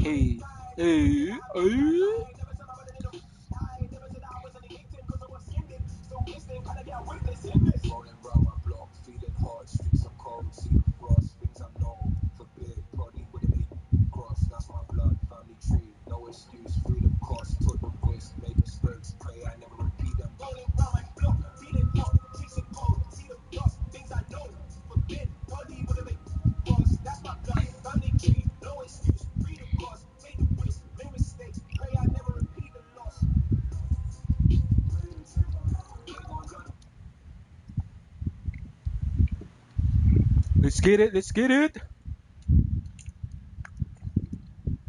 Hey, hey, hey. Rolling round my block, feeling hot, streets are cold, see the frost, things I know, forbid, body with a big cross, that's my blood, family tree, no excuse, freedom cost, took the risk, made mistakes, pray I never repeat them. Rolling round my block, feeling hot, streets are cold, see the frost, things I know, forbid, body with a big cross, that's my blood, family tree, no excuse, freedom cost, take the risk, made mistakes, pray I never repeat the loss. Let's get it. Let's get it. You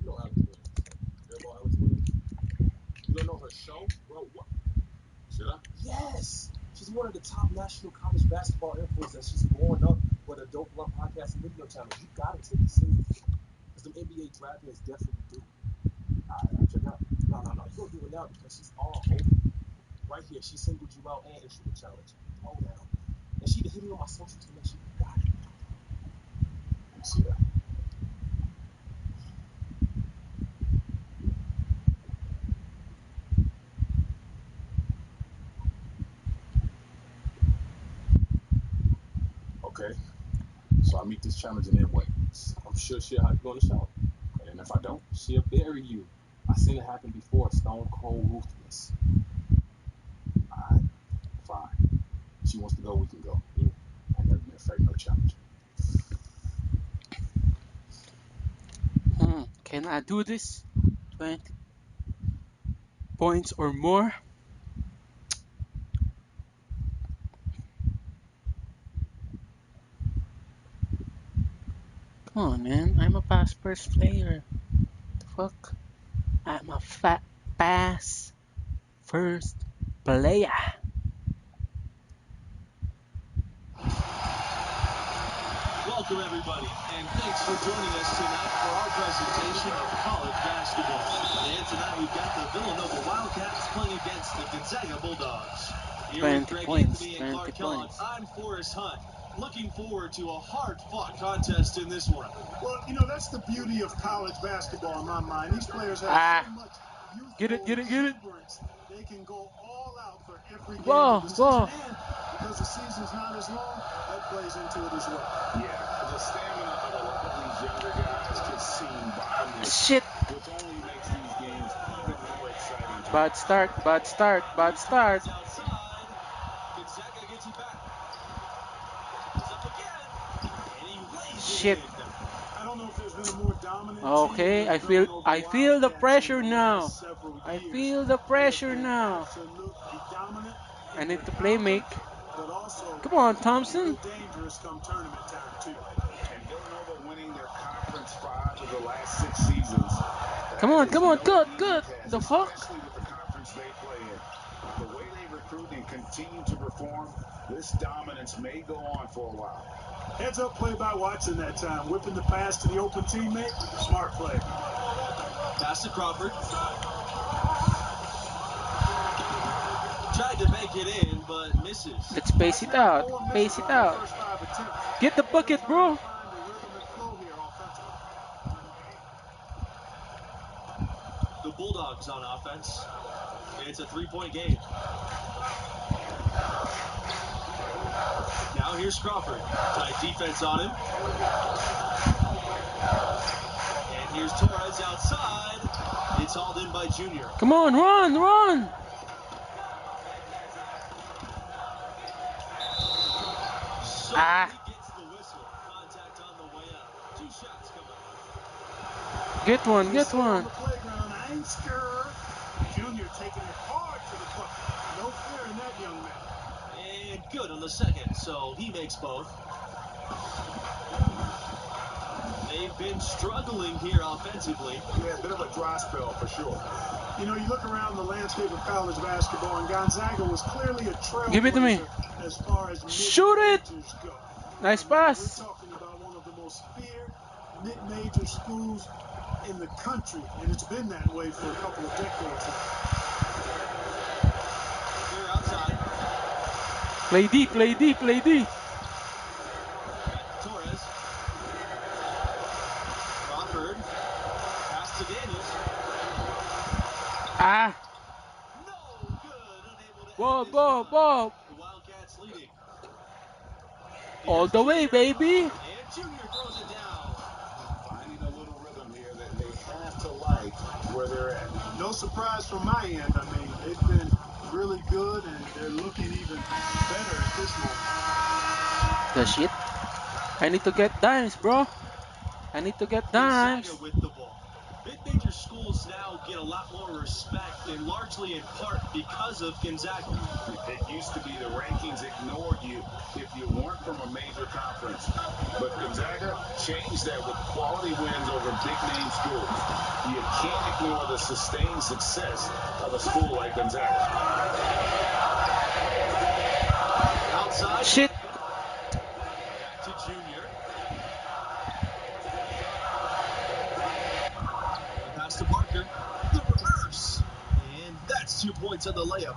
know Alex Williams. You know Alex Williams? You don't know her show? Bro, what? Should I? Yes! She's one of the top national college basketball influencers. She's blowing up with a Dope Love podcast and video channel. You gotta take it serious. Because them NBA draft heads definitely do. I'll check it out. No. You don't do it now because she's all over you. Right here, she singled you out and issued a challenge. Hold down. And she hit me on my social to make sure you got it. Let me see that. Okay. So I meet this challenge and then what? I'm sure she'll have you go in the shower. And if I don't, she'll bury you. I seen it happen before. Stone cold ruthless. Alright, fine. She wants to go, we can go. I never been afraid of no challenge. Can I do this? 20 points or more? Come on, man. I'm a pass first player. The fuck? I'm a pass first player. Welcome, everybody, and thanks for joining us tonight for our presentation of college basketball. And tonight we've got the Villanova Wildcats playing against the Gonzaga Bulldogs. Here with 20 Greg points. Anthony and 20 Clark Kellogg, points. I'm Forrest Hunt. Looking forward to a hard-fought contest in this one. Well, you know, that's the beauty of college basketball in my mind. These players have so much youthful Get it. exuberance. They can go all out for every game Whoa, of the season. whoa. And because the season's not as long, that plays into it as well. Yeah, the stamina of a lot of these younger guys just seem boundless. Shit. Which only makes these games even more exciting. Bad start. Outside. Gonzaga gets it back. He's up again. And he lays Shit. it in. I don't know if there's been a more dominant Okay, team I than the Villanova feel the Wildcats pressure in the now. last several I years. feel the pressure They have been now. absolutely dominant I in need their to play make. conference, but also Come on, real Thompson. dangerous come tournament time, too. And Villanova winning their conference 5 of the last 6 seasons. Come on. That is no Good. easy task, The fuck? especially with the conference they play in. The way they recruit and continue to perform, this dominance may go on for a while. Heads up play by Watson that time. Whipping the pass to the open teammate. Smart play. Pass to Crawford. Tried to make it in, but misses. Let's pace it out. Pace it out. Get the bucket, bro. The Bulldogs on offense. It's a three-point game. Now here's Crawford. Tight defense on him. And here's Torres outside. It's hauled in by Junior. Come on, run. So he gets the whistle. Contact on the way out. 2 shots coming. Get one. On the playground, I ain't scared. Junior taking it hard to the bucket. No fear in that young man. And good on the second, so he makes both. They've been struggling here offensively. Yeah, a bit of a dry spell for sure. You know, you look around the landscape of college basketball, and Gonzaga was clearly a trailblazer. Give it to me. As far as Shoot it. go. Nice We're pass. talking about one of the most feared mid-major schools in the country, and it's been that way for a couple of decades now. They're outside. Play D. Torres. Crawford. Pass to to Daniels. Ah! No good. Unable to Whoa, end this whoa, drive. whoa! The Wildcats leading. All Here's the way, Junior. baby! And Junior throws it down. Finding a little rhythm here that they have to like where they're at. No surprise from my end. I mean, they've been really good, and they're looking even better at this moment. The shit. I need to get dimes, bro. I need to get Gonzaga dimes. with the ball. Mid-major schools now get a lot more respect, and largely in part because of Gonzaga. It used to be the rankings ignored you if you weren't from a major conference. But Gonzaga changed that with quality wins over big-name schools. You can't ignore the sustained success of a school like Gonzaga. Outside. Shit. Back to Junior. Pass to Parker. The reverse. And that's 2 points on the layup.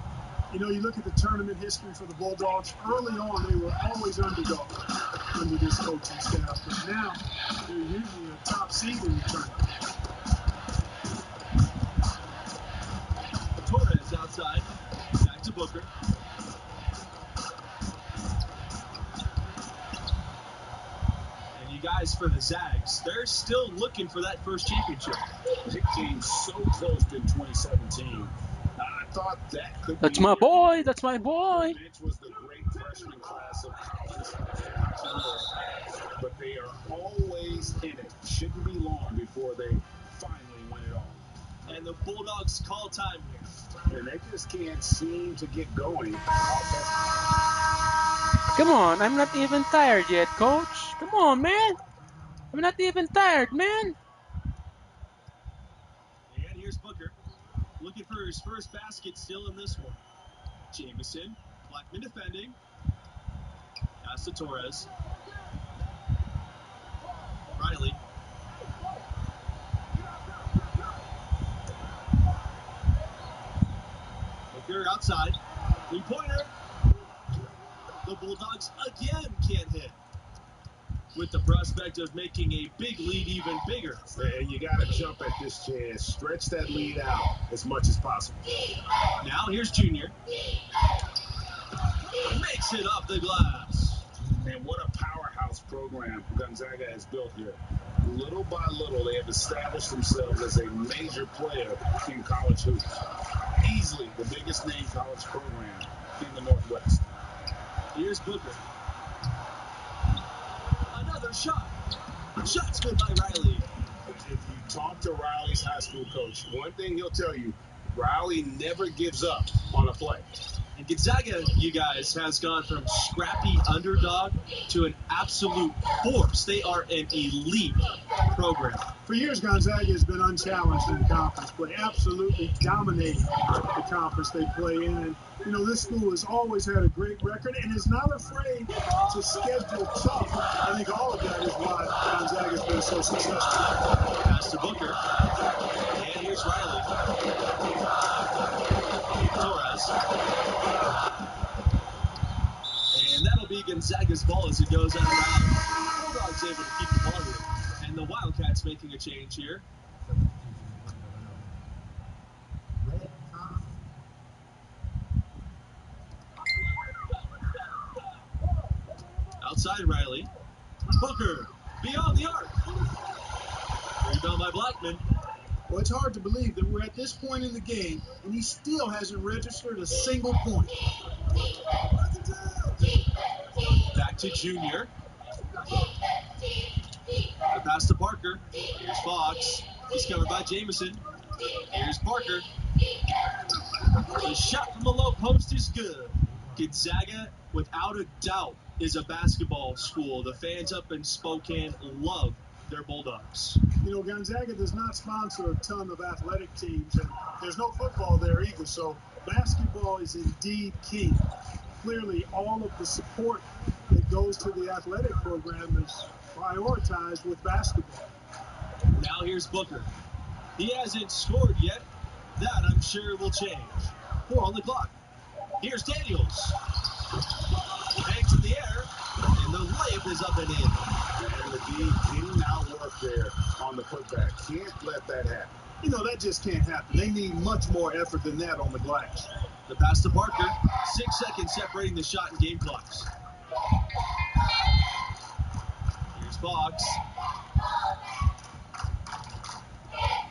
You know, you look at the tournament history for the Bulldogs. Early on, they were always underdogs under this coaching staff, but now they're usually a top seed in the tournament. Torres outside. Back to Booker. And you guys for the Zags, they're still looking for that first championship. They came so close in 2017. I thought that could That's be my their boy. year. That's my boy. The bench was the great freshman class of Collins and Hachimura, but they are always in it. Shouldn't be long before they finally win it all. And the Bulldogs call time here. And they just can't seem to get going. Come on, I'm not even tired yet, coach. Come on, man. I'm not even tired, man. And here's Booker. Looking for his first basket still in this one. Jamison. Blackman defending. Pass to Torres. Riley. Booker outside. Three-pointer. The Bulldogs again can't hit. With the prospect of making a big lead even bigger. And you got to jump at this chance. Stretch that lead out as much as possible. Now here's Junior. Makes it off the glass. And what a powerhouse program Gonzaga has built here. Little by little, they have established themselves as a major player in college hoops. Easily the biggest name college program in the Northwest. Here's Booker. Another shot. Shots good by Riley. If you talk to Riley's high school coach, one thing he'll tell you, Riley never gives up on a play. And Gonzaga, you guys, has gone from scrappy underdog to an absolute force. They are an elite program. For years, Gonzaga has been unchallenged in conference play, absolutely dominating the conference they play in. And, you know, this school has always had a great record and is not afraid to schedule tough. I think all of that is why Gonzaga has been so successful. Pass to Booker. And here's Riley. Torres. And that'll be Gonzaga's ball as it goes out of bounds. Bulldogs able to keep the ball here. And the Wildcats making a change here. Outside Riley. Booker. Beyond the arc. Rebound by Blackman. Well, it's hard to believe that we're at this point in the game and he still hasn't registered a single point. Back to Junior. The pass to Parker. Here's Fox. He's covered by Jamison. Here's Parker. The shot from the low post is good. Gonzaga, without a doubt, is a basketball school. The fans up in Spokane love their Bulldogs. You know, Gonzaga does not sponsor a ton of athletic teams, and there's no football there either, so basketball is indeed king. Clearly, all of the support that goes to the athletic program is prioritized with basketball. Now here's Booker. He hasn't scored yet. That, I'm sure, will change. 4 on the clock. Here's Daniels. Bangs in the air, and the layup is up and in. And the D getting outwork there on the putback. Can't let that happen. You know, that just can't happen. They need much more effort than that on the glass. The pass to Parker. 6 seconds separating the shot and game clocks. Here's Fox.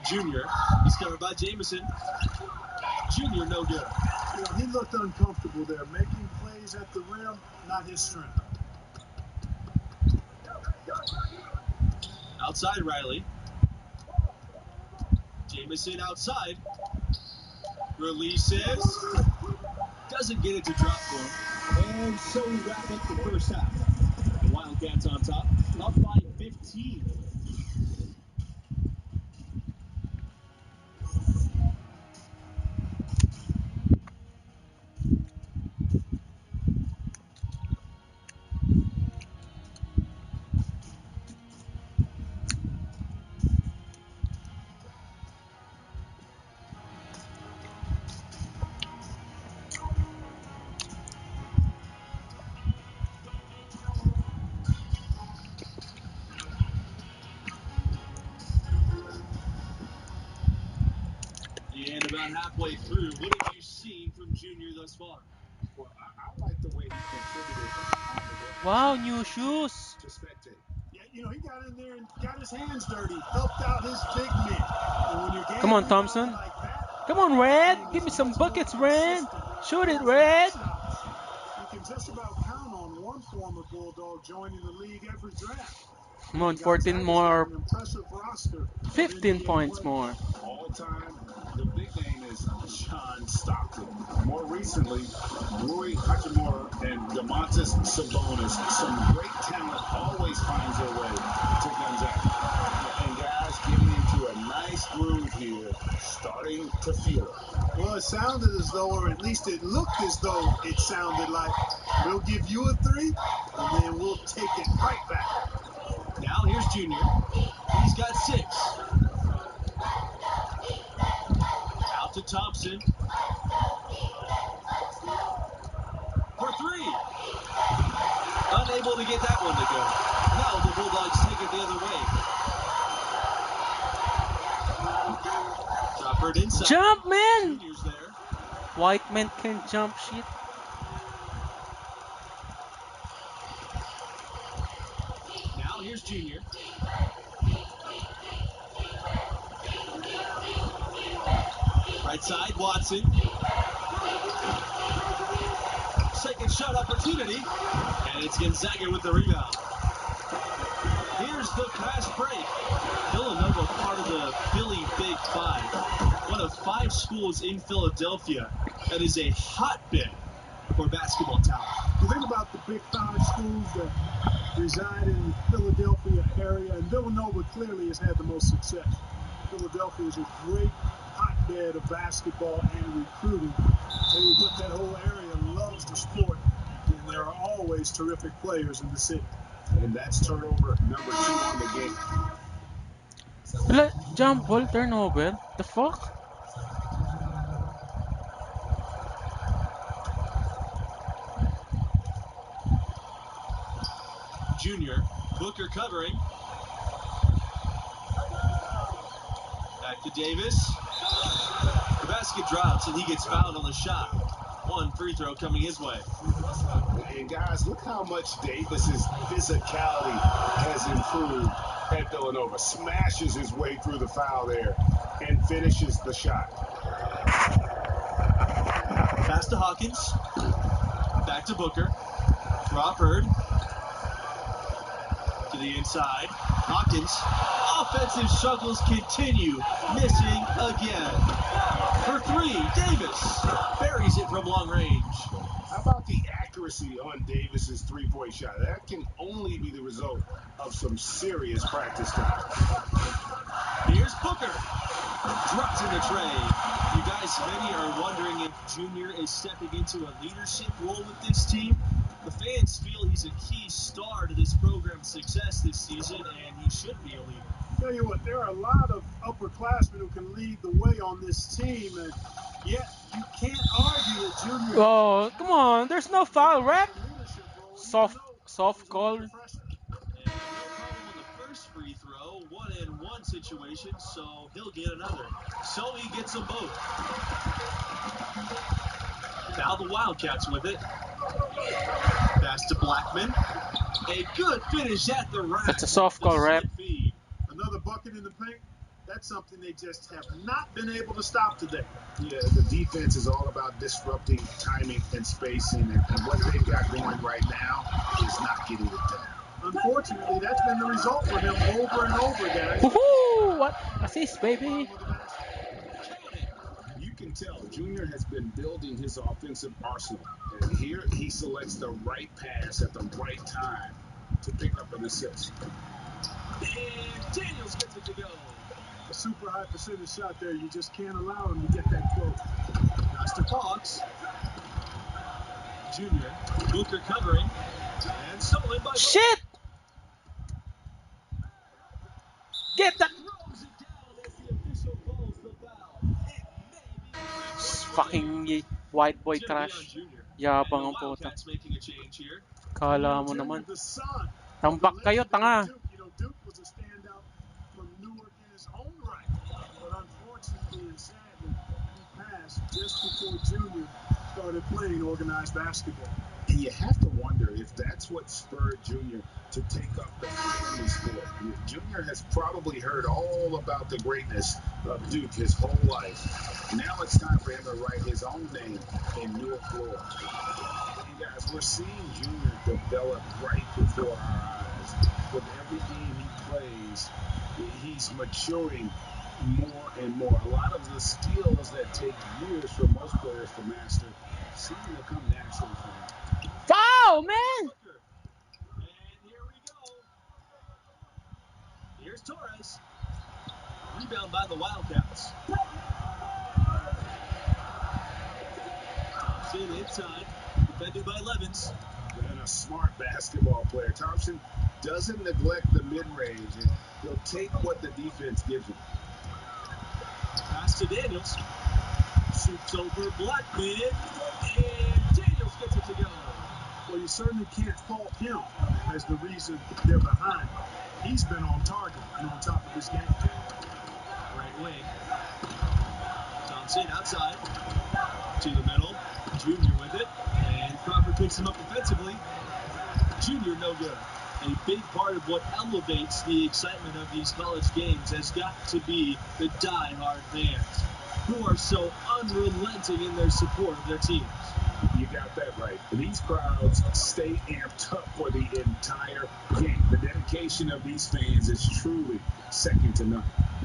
Junior. He's covered by Jamison. Junior, no good. You know, he looked uncomfortable there. Making plays at the rim, not his strength. Outside Riley. Jamison outside. Releases. Doesn't get it to drop for him. And so we wrap up the first half. The Wildcats on top, up by 15. And about halfway through, what have you seen from Junior thus far? Well, I like the way he contributed on the glass. Wow, new shoes. To spectate. Yeah, you know, he got in there and got his hands dirty, helped out his big men. And when you're getting Come on, rebounding Thompson. like that, Come on, Red. team Give me is some much more buckets, Red. consistent. Shoot it, Goes Red. without stops. You can just about count on one former Bulldog joining the league every draft. Come on, And 14 Gonzaga's got more. an impressive roster of 15 NBA points players. more. All time, the big name is John Stockton. More recently, Rui Hachimura and Domantas Sabonis. Some great talent always finds their way to Gonzaga. And guys getting into a nice groove here, starting to feel it. Well, it sounded as though, or at least it looked as though it sounded like, we'll give you a three, and then we'll take it right back. Now here's Junior. He's got 6. Out to Thompson. For 3. Unable to get that one to go. Now the Bulldogs take it the other way. Crawford inside. Jump, man. Junior's there. White men can jump shit. Now here's Junior. Right side, Watson. Second shot opportunity. And it's Gonzaga with the rebound. Here's the pass break. Villanova, part of the Philly Big Five. One of 5 schools in Philadelphia that is a hotbed for basketball talent. You think about the Big Five schools that reside in the Philadelphia area, and Villanova clearly has had the most success. Philadelphia is a great hotbed of basketball and recruiting. Tell you what, that whole area loves the sport, and there are always terrific players in the city. And that's turnover number 2 on the game. Jump ball turnover. The fuck? Junior. Booker covering. Back to Davis. The basket drops and he gets fouled on the shot. 1 free throw coming his way. And guys, look how much Davis's physicality has improved at Villanova. Smashes his way through the foul there and finishes the shot. Pass to Hawkins. Back to Booker. Crawford. To the inside. Hawkins. Offensive struggles continue. Missing again. For 3, Davis buries it from long range. How about the accuracy on Davis's three-point shot? That can only be the result of some serious practice time. Here's Booker. Drops in the tray. You guys, many are wondering if Junior is stepping into a leadership role with this team. The fans feel he's a key star to this program's success this season, and he should be a leader. Tell you what, there are a lot of upperclassmen who can lead the way on this team, and yet you can't argue that Junior. Oh, come on. There's no foul, ref. Soft call. situation, so he'll get another. So he gets them both. Now the Wildcats with it. Pass to Blackman. A good finish at the rack. That's a soft call, rep. Feed. Another bucket in the paint. That's something they just have not been able to stop today. Yeah, the defense is all about disrupting timing and spacing, and what they've got going right now is not getting it done. Unfortunately, that's been the result for him over and over, guys. Woohoo! What assist, baby? You can tell Junior has been building his offensive arsenal, and here he selects the right pass at the right time to pick up an assist. And Daniels gets it to go. A super high percentage shot there. You just can't allow him to get that close. Master Fox. Junior. Booker covering. And stolen by Shit! Get that! throws it down as the official calls the foul. It may be a three-point Fucking white boy It's gonna be on trash. Junior. Yabang And ang the puta. Wildcats making a change here. Kala mo Junior, naman. the son Tambak of the kayo, legendary tanga. Duke. You know, Duke was a standout from Newark in his own right. But unfortunately and sadly, he passed just before Junior started playing organized basketball. And you have to wonder if that's what spurred Junior to take up the family sport. Junior has probably heard all about the greatness of Duke his whole life. Now it's time for him to write his own name in Newark, Florida. And guys, we're seeing Junior develop right before our eyes. With every game he plays, he's maturing more and more. A lot of the skills that take years for most players to master seem to come naturally for him. Foul, man! And here we go. Here's Torres. Rebound by the Wildcats. Thompson inside. Defended by Levins. And a smart basketball player. Thompson doesn't neglect the mid-range, and he'll take what the defense gives him. Pass to Daniels. Shoots over Blackman. And Daniels gets it to go. Well, you certainly can't fault him as the reason they're behind. He's been on target and on top of his game. Right wing. Thompson outside. To the middle. Junior with it. And Crawford picks him up defensively. Junior no good. A big part of what elevates the excitement of these college games has got to be the die-hard fans who are so unrelenting in their support of their teams. You got that right. These crowds stay amped up for the entire game. The dedication of these fans is truly second to none.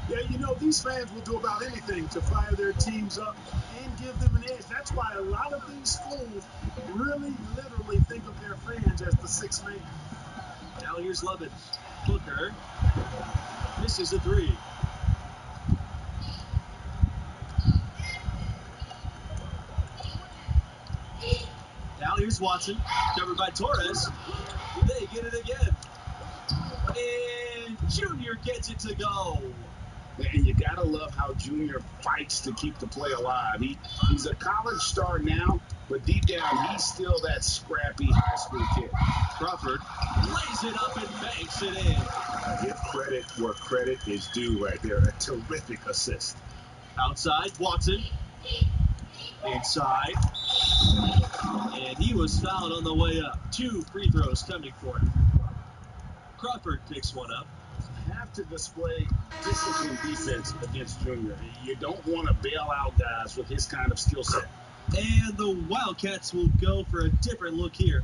Yeah, you know, these fans will do about anything to fire their teams up and give them an edge. That's why a lot of these schools really literally think of their fans as the sixth man. Now here's Levin. Booker misses a three. Now here's Watson, covered by Torres. They get it again. And Junior gets it to go. And you got to love how Junior fights to keep the play alive. He's a college star now, but deep down, he's still that scrappy high school kid. Crawford lays it up and banks it in. Give credit where credit is due right there. A terrific assist. Outside, Watson. Inside. And he was fouled on the way up. 2 free throws coming for him. Crawford picks one up. Have to display disciplined defense against Junior. You don't want to bail out guys with his kind of skill set. And the Wildcats will go for a different look here.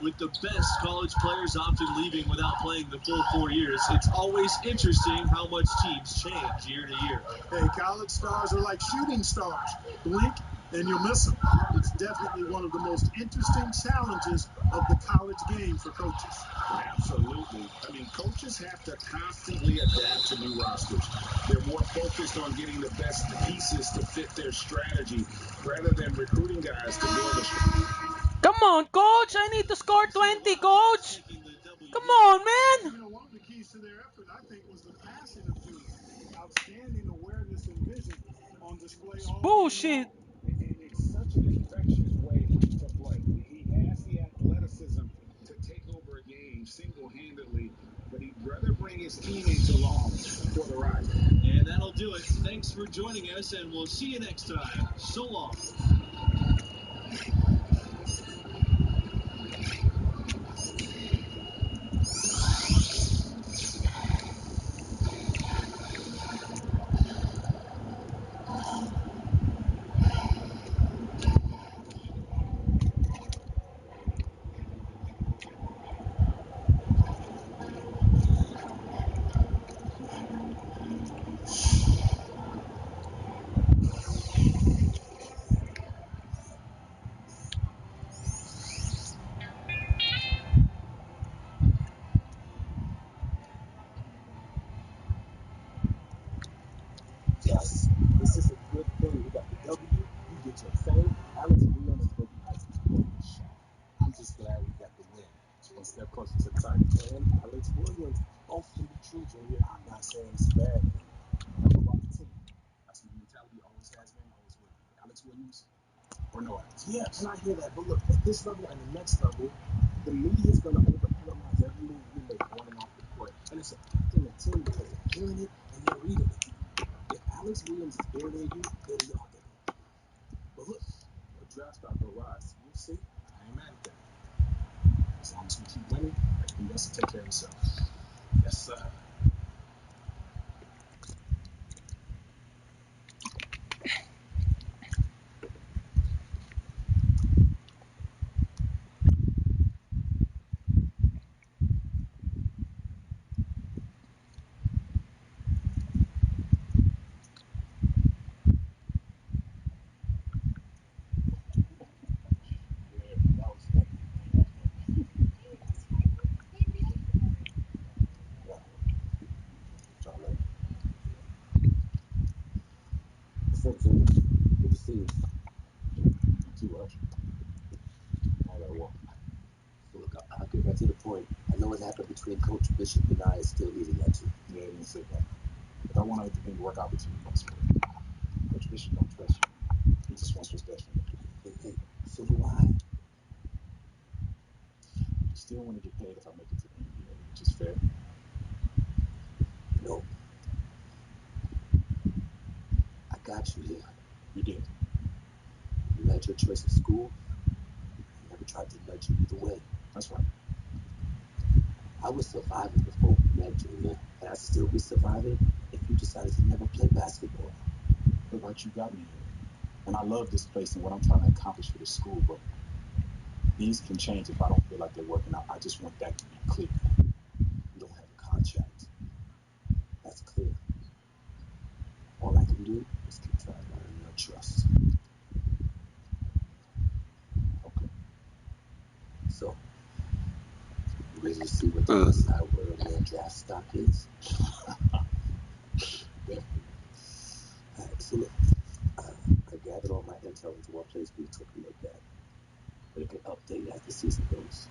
With the best college players often leaving without playing the full 4 years, it's always interesting how much teams change year to year. Hey, college stars are like shooting stars. Blink and you'll miss them. It's definitely one of the most interesting challenges of the college game for coaches. Absolutely. I mean, coaches have to constantly adapt to new rosters. They're more focused on getting the best pieces to fit their strategy rather than recruiting guys to build a... Come on, coach! I need to score 20, coach! Come on, man! You know, one of the keys to their effort, I think, was the passing of Junior. Outstanding awareness and vision on display all Bullshit! It's such an infectious way to play. He has the athleticism to take over a game single-handedly, but he his teammates along for the ride. And that'll do it. Thanks for joining us, and we'll see you next time. So long. Yes, this is a good thing. We got the W. You get your fame. Alex Williams is going to be Isaac's golden shot. I'm just glad we got the win. One step closer to the title. And Alex Williams, both can be true, Junior. I'm not saying it's a bad thing. All about the team. That's what the mentality always has been, always will be. Alex Williams or no Alex. Yeah, and I hear that. But look, at this level and the next level, the media is going to overanalyze every move we make on and off the court. And it's affecting the team because they're hearing it and they're reading it. If Alex Williams is better than you, then y'all get it. But look, your draft stock will rise. We'll see. I ain't mad at that. As long as we keep winning, everything else will take care of itself. Yes, sir. Yeah, that was funny. Yeah, Charlie. What's up, Jimmy? Good to see you. You too, Arch. I gotta walk. So look, I'll get right to the point. I know what happened between Coach Bishop and I is still eating at you. Yeah, I didn't say that. But I want everything to work out between us. Coach Bishop don't trust you. He just wants what's best for you. Hey, so do I. You still want to get paid if I make it to the NBA, which is fair. No. I got you here. You did. You had your choice of school. I never tried to nudge you either way. That's right. I was surviving before we met, Junior, and I'd still be surviving if you decided to never play basketball. Look, Arch, you got me here. And I love this place and what I'm trying to accomplish for the school, but these can change if I don't feel like they're working out. I just want that to be clear. You don't have a contract. That's clear. All I can do is keep trying to earn your trust. Okay. So, you ready to see what the other side word on your draft stock is? Definitely. All right, so look, I gathered all my intel into one place we took a look at. We can update as the season goes.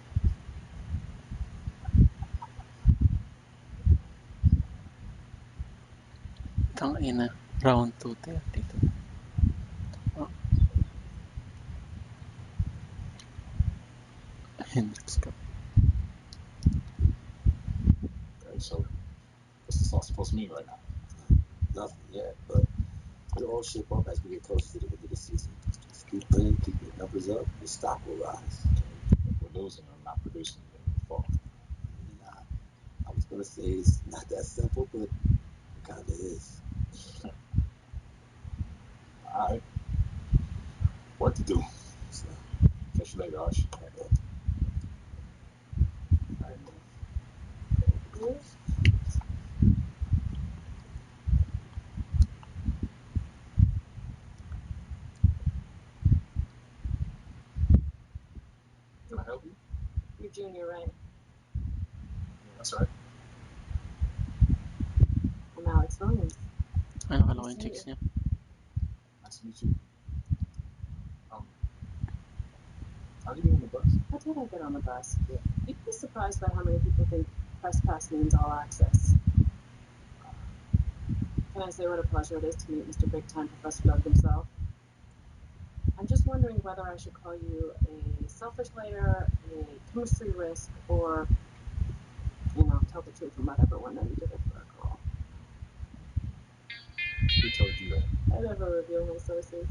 Tangina, round 232. Oh, Hendrix Cup. Okay, so what's this all supposed to mean right now? Nothing yet, but it'll all shape up as we get closer to the end of the season. Just keep winning, keep your numbers up, your stock will rise. If we're losing or not producing, then we fall. Nah, I was gonna say it's not that simple, but it kinda is. All right. Work to do. So, Catch you later, Arch. all right, All right, man. Can I help you? You're Junior, right? Yeah, that's right. I'm Alex Williams. Ano ka Nice yung to meet chicks you. niya? Nice to meet you. How did you get on the bus? How did I get on the bus? You'd be surprised by how many people think press pass means all access. Can I say what a pleasure it is to meet Mr. Big Time Professor Doug himself? I'm just wondering whether I should call you a selfish player, a chemistry risk, or, tell the truth about everyone that you did it for a girl. Who told you that? I never reveal my sources.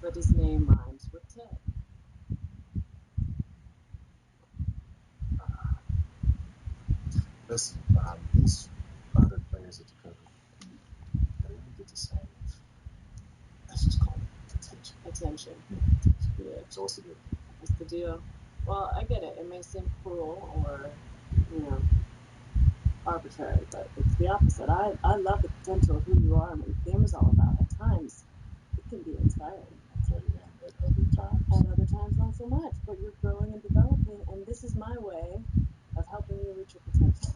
But his name rhymes with Ted. Listen, these other players that you cover, they don't get the same. Let's just call it attention. Attention. Yeah, attention. Yeah. So what's the deal? What's the deal? Well, I get it. It may seem cruel or, arbitrary, but it's the opposite. I love the potential of who you are and what your game is all about. At times, it can be inspiring. Okay, and at other times? At other times, not so much. But you're growing and developing, and this is my way of helping you reach your potential.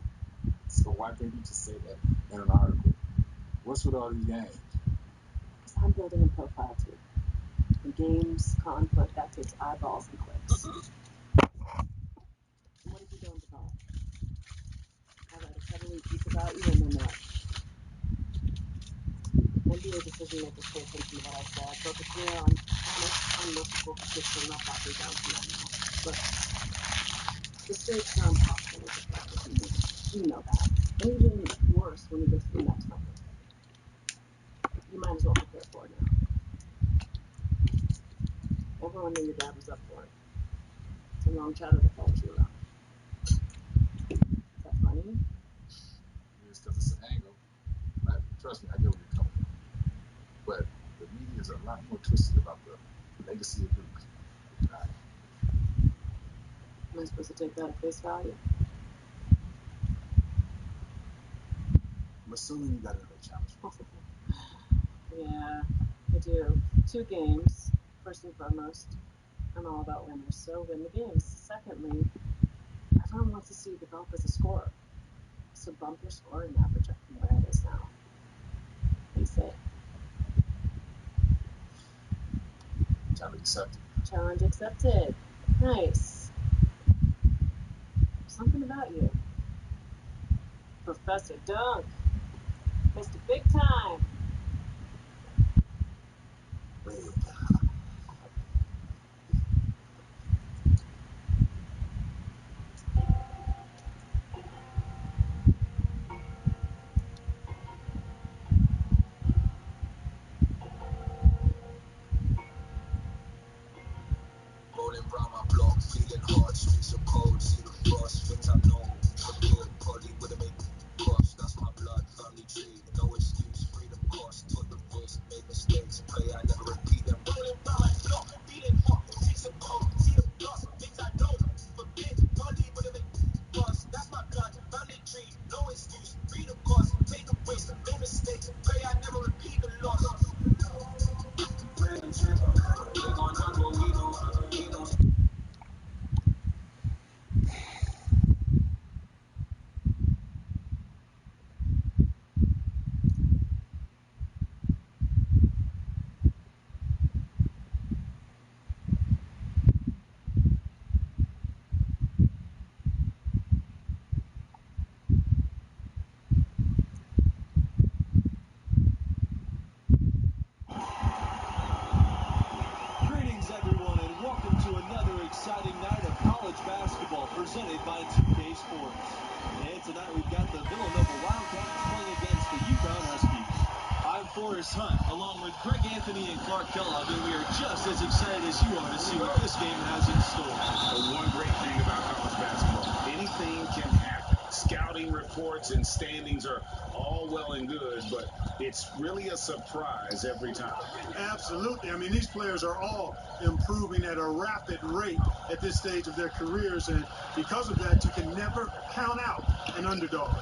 So why can't you just say that in an article? What's with all these games? Because I'm building a profile too. In games, conflict, that takes eyeballs and clicks. And what if you don't develop? I write a cuddly piece about you and then what? NBA decision makers pay attention to what I said. Built a career on honest, unmerciful critiques are not backing down from that now. Look, the stakes sound hostile with the players, and you know that. And even worse when you get to the next level. You might as well prepare for it now. Everyone knew your dad was up for it. It's a long chatter that follows you around. Is that funny? It's because it's an angle. Trust me, I get where you're coming from. But the media is a lot more twisted about the legacy of Duke. Am I supposed to take that at face value? I'm assuming you got another challenge. Yeah, I do. 2 games. First and foremost, I'm all about winners, so win the games. Secondly, everyone wants to see you develop as a scorer. So bump your scoring average up from where it is now. Face it. Challenge accepted. Challenge accepted. Nice. Something about you. Professor Dunk. Mr. Big Time. Rolling round my block, feeling hard, streets are cold, see the frost, things I know, forget, body with a make cross, that's my blood, family tree, no excuse, freedom cost, took the risk, made mistakes, pray I never repeat them. Rolling round my block, feeling hot, streets are cold, see the frost, things I know, forget, body with a make cross, that's my blood, family tree, no excuse, freedom cost, take the risk, made mistakes, pray I never repeat the loss. We gon' judge what we do. Greetings, everyone, and welcome to another exciting night of college basketball presented by 2K Sports. And tonight we've got the Villanova Wildcats playing against the UConn Huskies. I'm Forrest Hunt, along with Greg Anthony and Clark Kellogg, and we are just as excited as you are to see what this game has in store. One great thing about college basketball, anything can happen. Scouting reports and standings are all well and good, but it's really a surprise every time. Absolutely. I mean, these players are all improving at a rapid rate at this stage of their careers, and because of that, you can never count out an underdog.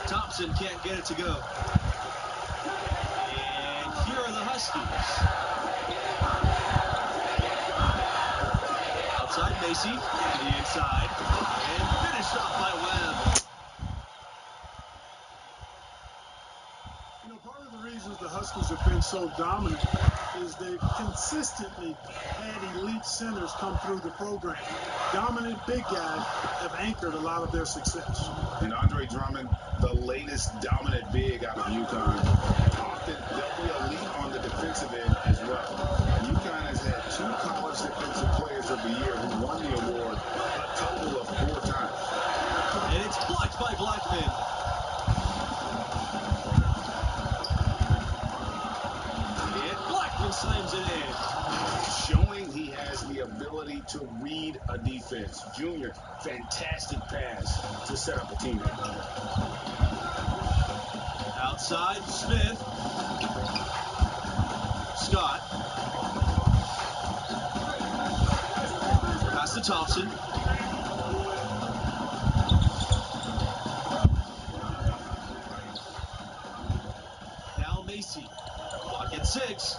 Thompson can't get it to go. And here are the Huskies. Outside Macy, to the inside, and finished off by Webb. You know, part of the reasons the Huskies have been so dominant is they've consistently had elite centers come through the program. Dominant big guys have anchored a lot of their success. And Andre Drummond, the latest dominant big out of UConn, often they'll be elite on the defensive end as well. UConn has had two College Defensive Players of the Year who won the award a total of 4 times. And it's blocked by Blackman. And Blackman slams it in. Showing he has the ability to read a defense. Junior, fantastic pass to set up a teammate. Outside, Smith. Scott. Pass to Thompson. Now Macy. Clock at 6.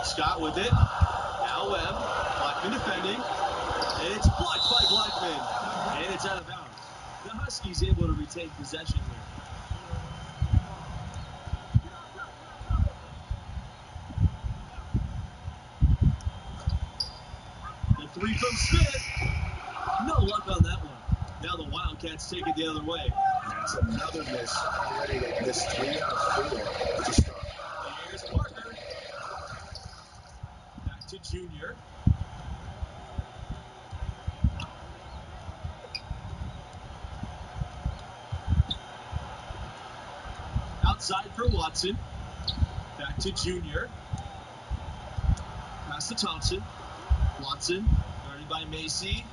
Scott with it. Now Webb. Blackman defending. And it's blocked by Blackman. And it's out of bounds. The Huskies able to retain possession here. The three from Smith. No luck on that one. Now the Wildcats take it the other way. That's another miss. Already they missed 3 out of 4 to start. Here's Parker. Back to Junior. Outside for Watson. Back to Junior. Pass to Thompson. Watson, guarded by Macy.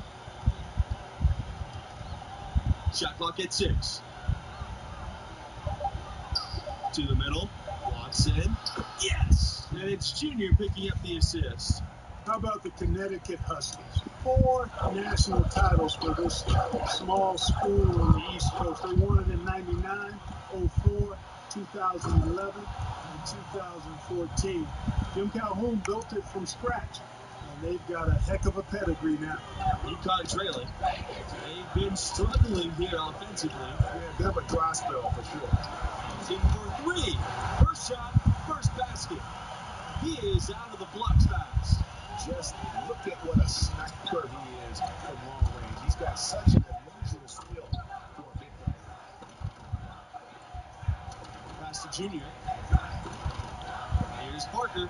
Shot clock at 6. To the middle. Watson. Yes! And it's Junior picking up the assist. How about the Connecticut Huskies? 4 national titles for this small school on the East Coast. They won it in 99, 04, 2011, and 2014. Jim Calhoun built it from scratch, and they've got a heck of a pedigree now. UConn trailing. They've been struggling here offensively. Yeah, a bit of a dry spell for sure. Thompson for 3. First shot, first basket. He is out of the blocks pass. Just look at what a sniper he is from long range. He's got such an unusual skill for a big guy. Pass to Junior. Here's Parker.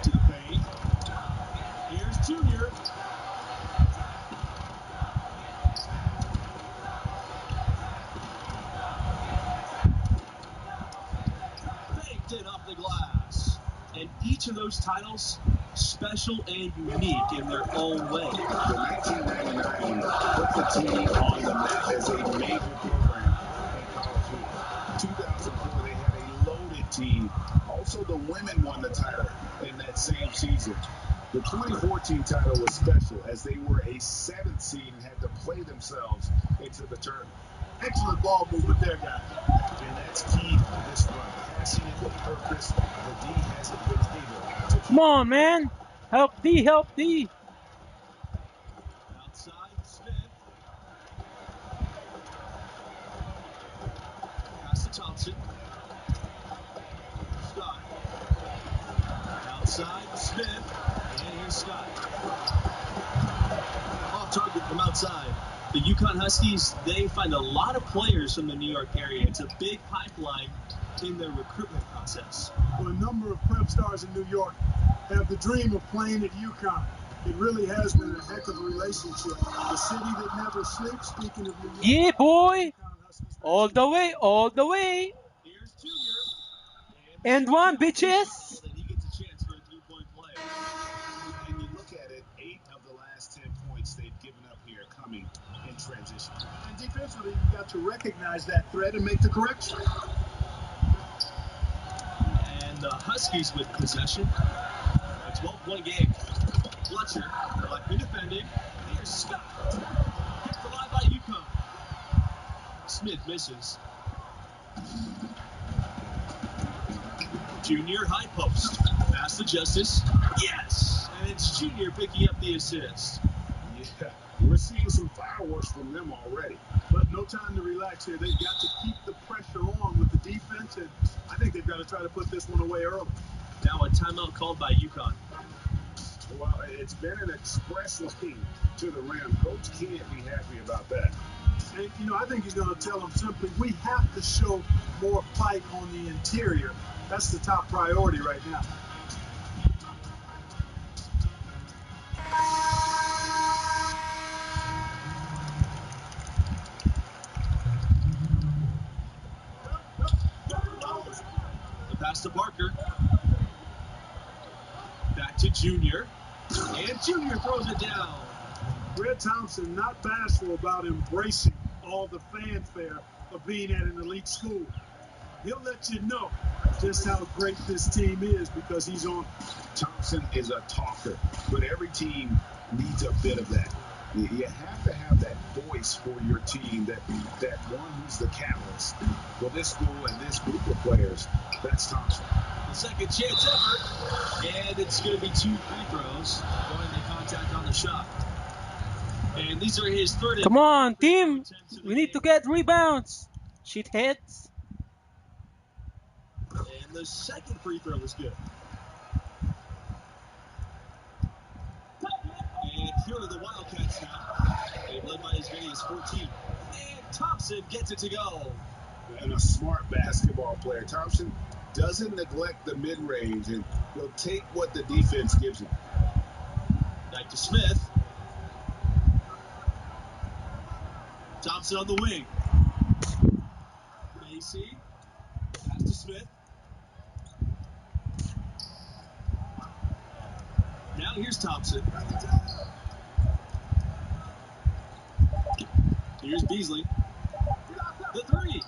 To the paint. Here's Junior. Baked it up the glass. And each of those titles, special and unique in their own way. The 1999 put the team on the map as a major program in college hoops. 2004, they had a loaded team. Also, the women won the title in that same season. The 2014 title was special as they were a 7th seed and had to play themselves into the tournament. Excellent ball movement there, guys. And that's key to this run. Passing it with purpose. The D hasn't been able to. Come on, man. Help D, help D. Outside, Smith. Pass to Thompson. Scott. Outside, Smith. And here's Scott. Off target from outside. The UConn Huskies, they find a lot of players from the New York area. It's a big pipeline in their recruitment process. Well, a number of prep stars in New York have the dream of playing at UConn. It really has been a heck of a relationship. The city that never sleeps, speaking of New York. Yeah, boy. UConn Huskies All the way, all the way. Here's Junior. And one, He bitches. gets a chance for a 3-point play. And you look at it, 8 of the last 10 points they've given up here coming in transition. And defensively, you got to recognize that threat and make the correction. And the Huskies with possession. A 12-point game. Fletcher, Blackman defending. Here's Scott. Kept alive by UConn. Smith misses. Junior high post. Pass to Justice. Yes! And it's Junior picking up the assist. Yeah, we're seeing some fireworks from them already. But no time to relax here. They've got to keep the pressure on with the defense, and I think they've got to try to put this one away early. Now a timeout called by UConn. Well, it's been an express lane to the rim. Coach can't be happy about that. And, I think he's going to tell them simply, we have to show more fight on the interior. That's the top priority right now. Pass to Parker. Back to Junior. And Junior throws it down. Red Thompson not bashful about embracing all the fanfare of being at an elite school. He'll let you know just how great this team is because he's on. Thompson is a talker, but every team needs a bit of that. You have to have that voice for your team, that one who's the catalyst. Well, this school and this group of players, that's Thompson. The second chance ever, and it's going to be 2 free throws going to contact on the shot. And these are his third. Come on, team! We need to get rebounds! Shitheads! And the second free throw is good. And here are the Wildcats now. They've led by as many as 14. And Thompson gets it to go. And a smart basketball player. Thompson doesn't neglect the mid-range, and he'll take what the defense gives him. Back to Smith. Thompson on the wing. Macy. Pass to Smith. Now here's Thompson. Here's Beasley. The 3. He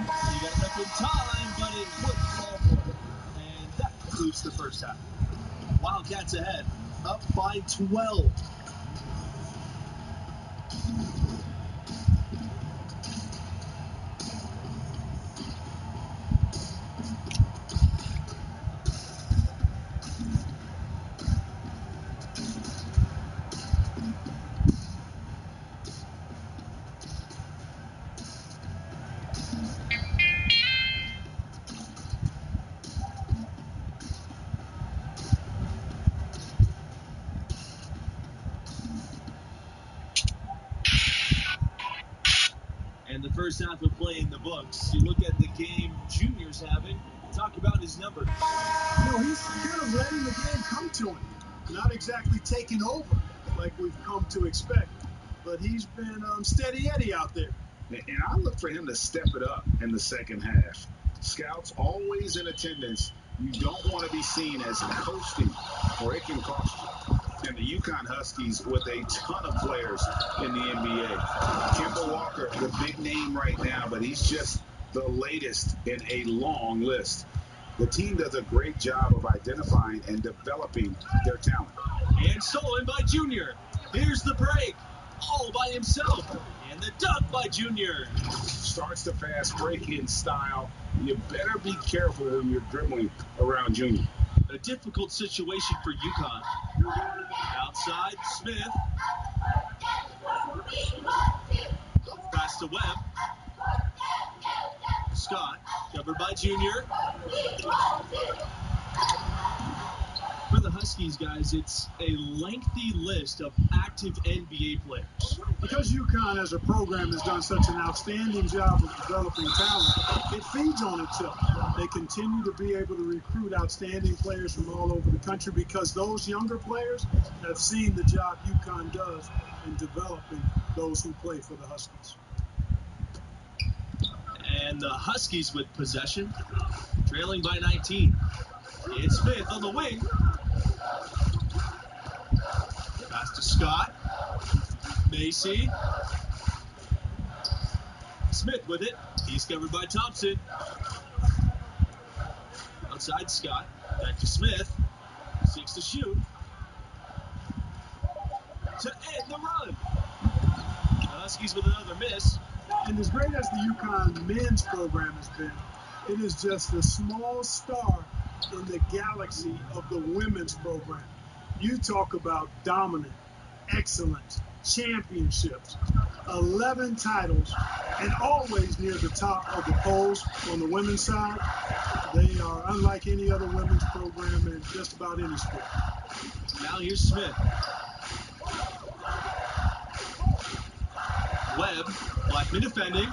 got enough in time, but it wouldn't fall for him. And that concludes the first half. Wildcats ahead, up by 12. And the first half of play in the books. You look at the game Junior's having, talk about his numbers. He's kind of letting the game come to him. Not exactly taking over like we've come to expect. But he's been steady Eddie out there. And I look for him to step it up in the second half. Scouts always in attendance. You don't want to be seen as coasting, or it can cost you. And the UConn Huskies with a ton of players in the NBA. Kemba Walker, the big name right now, but he's just the latest in a long list. The team does a great job of identifying and developing their talent. And stolen by Junior. Here's the break. All by himself. And the dunk by Junior. Starts the fast break in style. You better be careful when you're dribbling around Junior. A difficult situation for UConn. Outside, Smith. Pass to Webb. Scott, covered by Junior. For the Huskies, guys, it's a lengthy list of active NBA players. Because UConn as a program has done such an outstanding job of developing talent, it feeds on itself. They continue to be able to recruit outstanding players from all over the country because those younger players have seen the job UConn does in developing those who play for the Huskies. And the Huskies with possession, trailing by 19. It's Smith on the wing. Pass to Scott. Macy. Smith with it. He's covered by Thompson. Outside Scott. Back to Smith. Seeks to shoot. To end the run. The Huskies with another miss. And as great as the UConn men's program has been, it is just a small star in the galaxy of the women's program. You talk about dominant, excellence, championships, 11 titles, and always near the top of the polls on the women's side. They are unlike any other women's program in just about any sport. Now here's Smith. Webb, Blackman defending.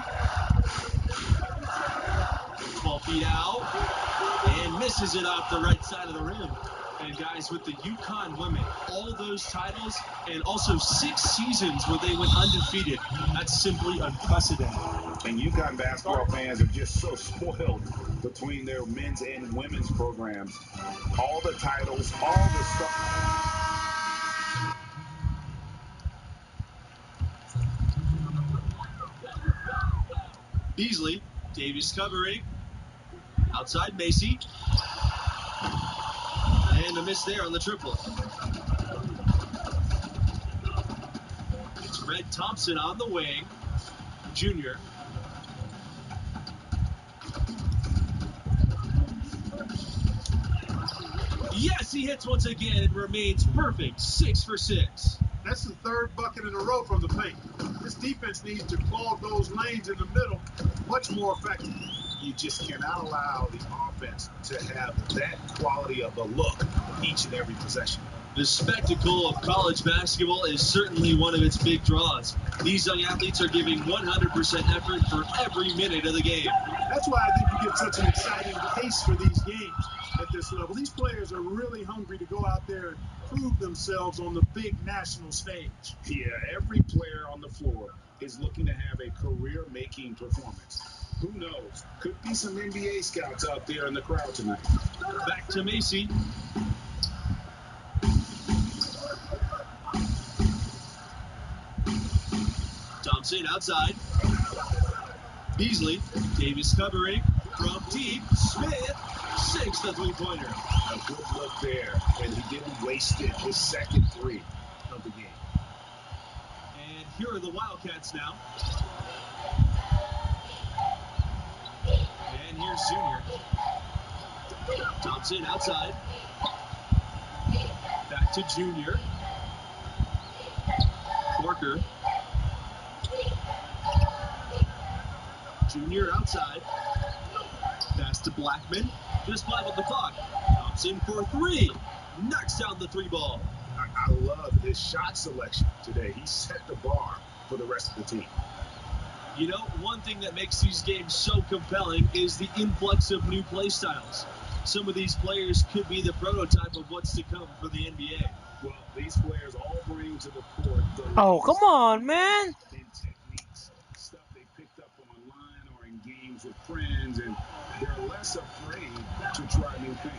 12 feet out. And misses it off the right side of the rim. And guys, with the UConn women, all those titles and also 6 seasons where they went undefeated, that's simply unprecedented. And UConn basketball fans are just so spoiled between their men's and women's programs. All the titles, all the stuff. Beasley, Davies covering. Outside Macy. And a miss there on the triple. It's Red Thompson on the wing. Junior. Yes, he hits once again and remains perfect. 6 for 6. That's the third bucket in a row from the paint. This defense needs to clog those lanes in the middle much more effectively. You just cannot allow the offense to have that quality of a look each and every possession. The spectacle of college basketball is certainly one of its big draws. These young athletes are giving 100% effort for every minute of the game. That's why I think you get such an exciting pace for these games at this level. These players are really hungry to go out there and prove themselves on the big national stage. Yeah, every player on the floor is looking to have a career-making performance. Who knows? Could be some NBA scouts out there in the crowd tonight. Back to Macy. Thompson outside. Beasley. Davis covering. From deep. Smith sinks the three-pointer. A good look there, and he didn't waste it. His second 3 of the game. And here are the Wildcats now. And here's Junior. Thompson outside. Back to Junior. Parker. Junior outside. Pass to Blackman. Just 5 on the clock. Thompson for 3. Knocks down the 3 ball. I love his shot selection today. He set the bar for the rest of the team. You know, one thing that makes these games so compelling is the influx of new play styles. Some of these players could be the prototype of what's to come for the NBA. Well, these players all bring to the court the Oh, come on, man. and techniques, stuff they picked up online or in games with friends, and they're less afraid to try new things.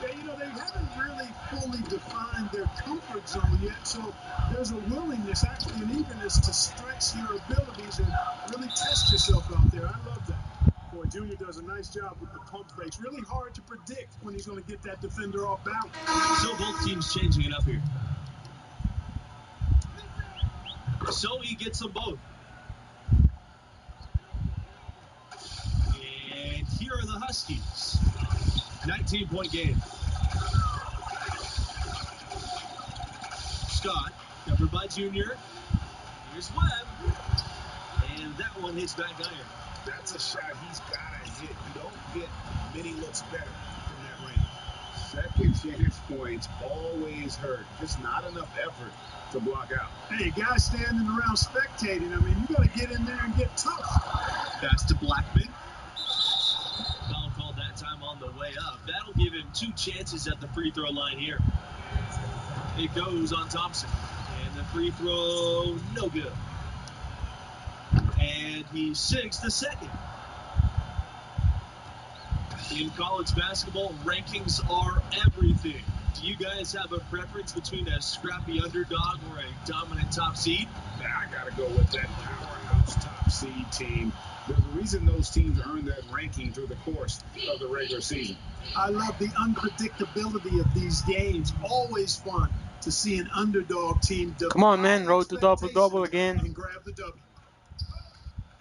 Yeah, you know, they haven't really fully defined their comfort zone yet, so there's a willingness, actually an eagerness to stretch your abilities and really test yourself out there. I love that. Boy, Junior does a nice job with the pump fake. It's really hard to predict when he's going to get that defender off balance. So both teams changing it up here. So he gets them both. And here are the Huskies. 19-point game. Scott, covered by Junior. Here's Webb. And that one hits back iron. That's a shot he's got to hit. You don't get many looks better from that range. Second chance points always hurt. Just not enough effort to block out. Hey, guys standing around spectating, I mean, you got to get in there and get tough. Pass to Blackman. Foul called that time on the way up. That'll give him 2 chances at the free throw line here. It goes on Thompson. And the free throw, no good. And he sinks the second. In college basketball, rankings are everything. Do you guys have a preference between a scrappy underdog or a dominant top seed? I got to go with that powerhouse top seed team. There's a reason those teams earn that ranking through the course of the regular season. I love the unpredictability of these games. Always fun to see an underdog team. Come on, man. Road to double-double again. And grab the W.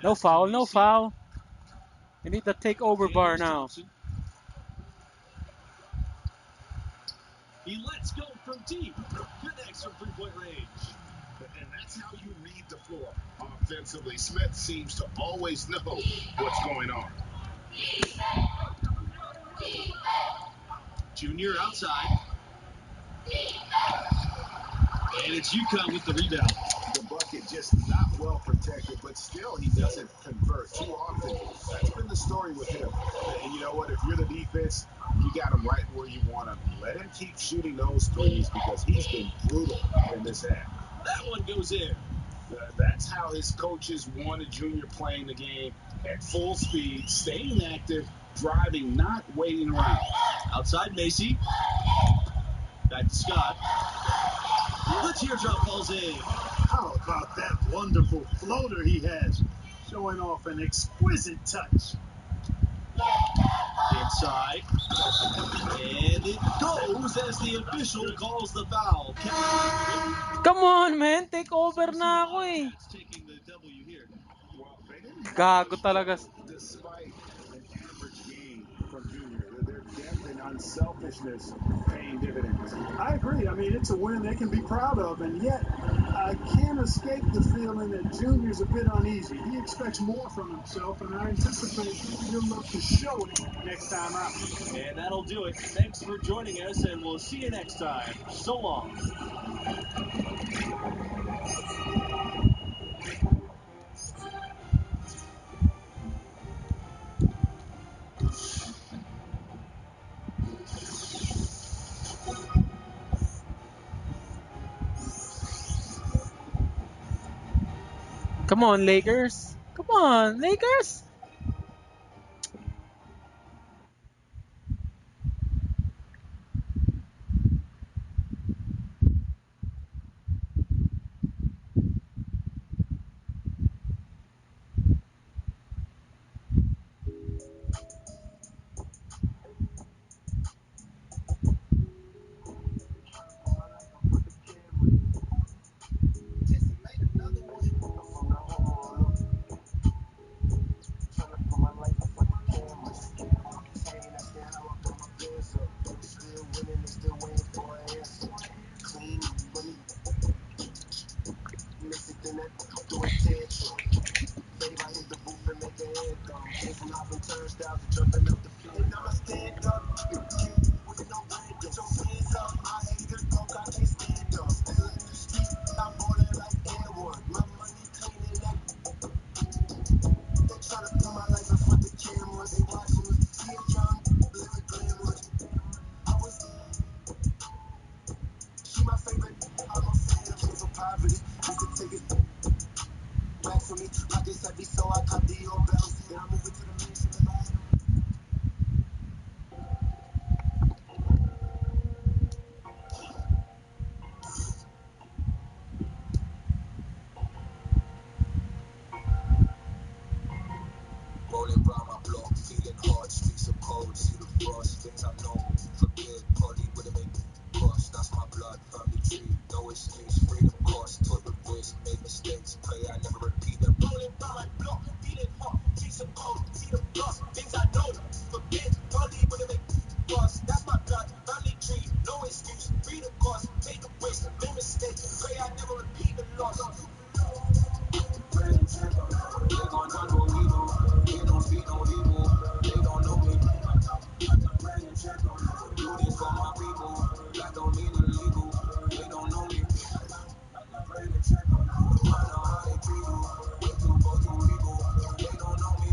No foul, no foul. You need the takeover bar now. Thompson. He lets go from deep. Connects from three-point range. And that's how you read the floor offensively. Smith seems to always know what's going on. Junior outside. And it's UConn with the rebound. The bucket just just not well protected, but still he doesn't convert too often. That's been the story with him. And you know what? If you're the defense, you got him right where you want him. Let him keep shooting those threes because he's been brutal in this half. That one goes in. That's how his coaches wanted Junior playing the game at full speed, staying active, driving, not waiting around. Outside Macy. Back to Scott. The teardrop falls in. How about that wonderful floater he has, showing off an exquisite touch. Inside. And it goes as the official calls the foul. Come on, man. Take over na ako eh. Taking the W here. Well, they didn't have Gago much talaga. depth despite an average game from Junior. Their depth and unselfishness paying dividends. I agree. I mean, it's a win they can be proud of, and yet I can't escape the feeling that Junior's a bit uneasy. He expects more from himself, and I anticipate he'll look to show it next time out. And that'll do it. Thanks for joining us, and we'll see you next time. So long. Come on, Lakers. Come on, Lakers. Rolling round my block, feeling hard, streets are cold, see the frost, things I know, forbid, body with a make cross, that's my blood, family tree, no excuse, freedom cost, took the risk, made mistakes, pray I never repeat them. Rolling round my block, feeling hot, streets are cold, see the frost, things I know, forbid, body with a make cross, that's my blood, family tree, no excuse, freedom cost, take a risk, made mistakes, pray I never repeat the loss. They gon' not go evil. They don't speak no evil. They don't know me. Do this for my people. That don't mean illegal. They don't know me. I know how they treat you. They too bold, too evil. They don't know me.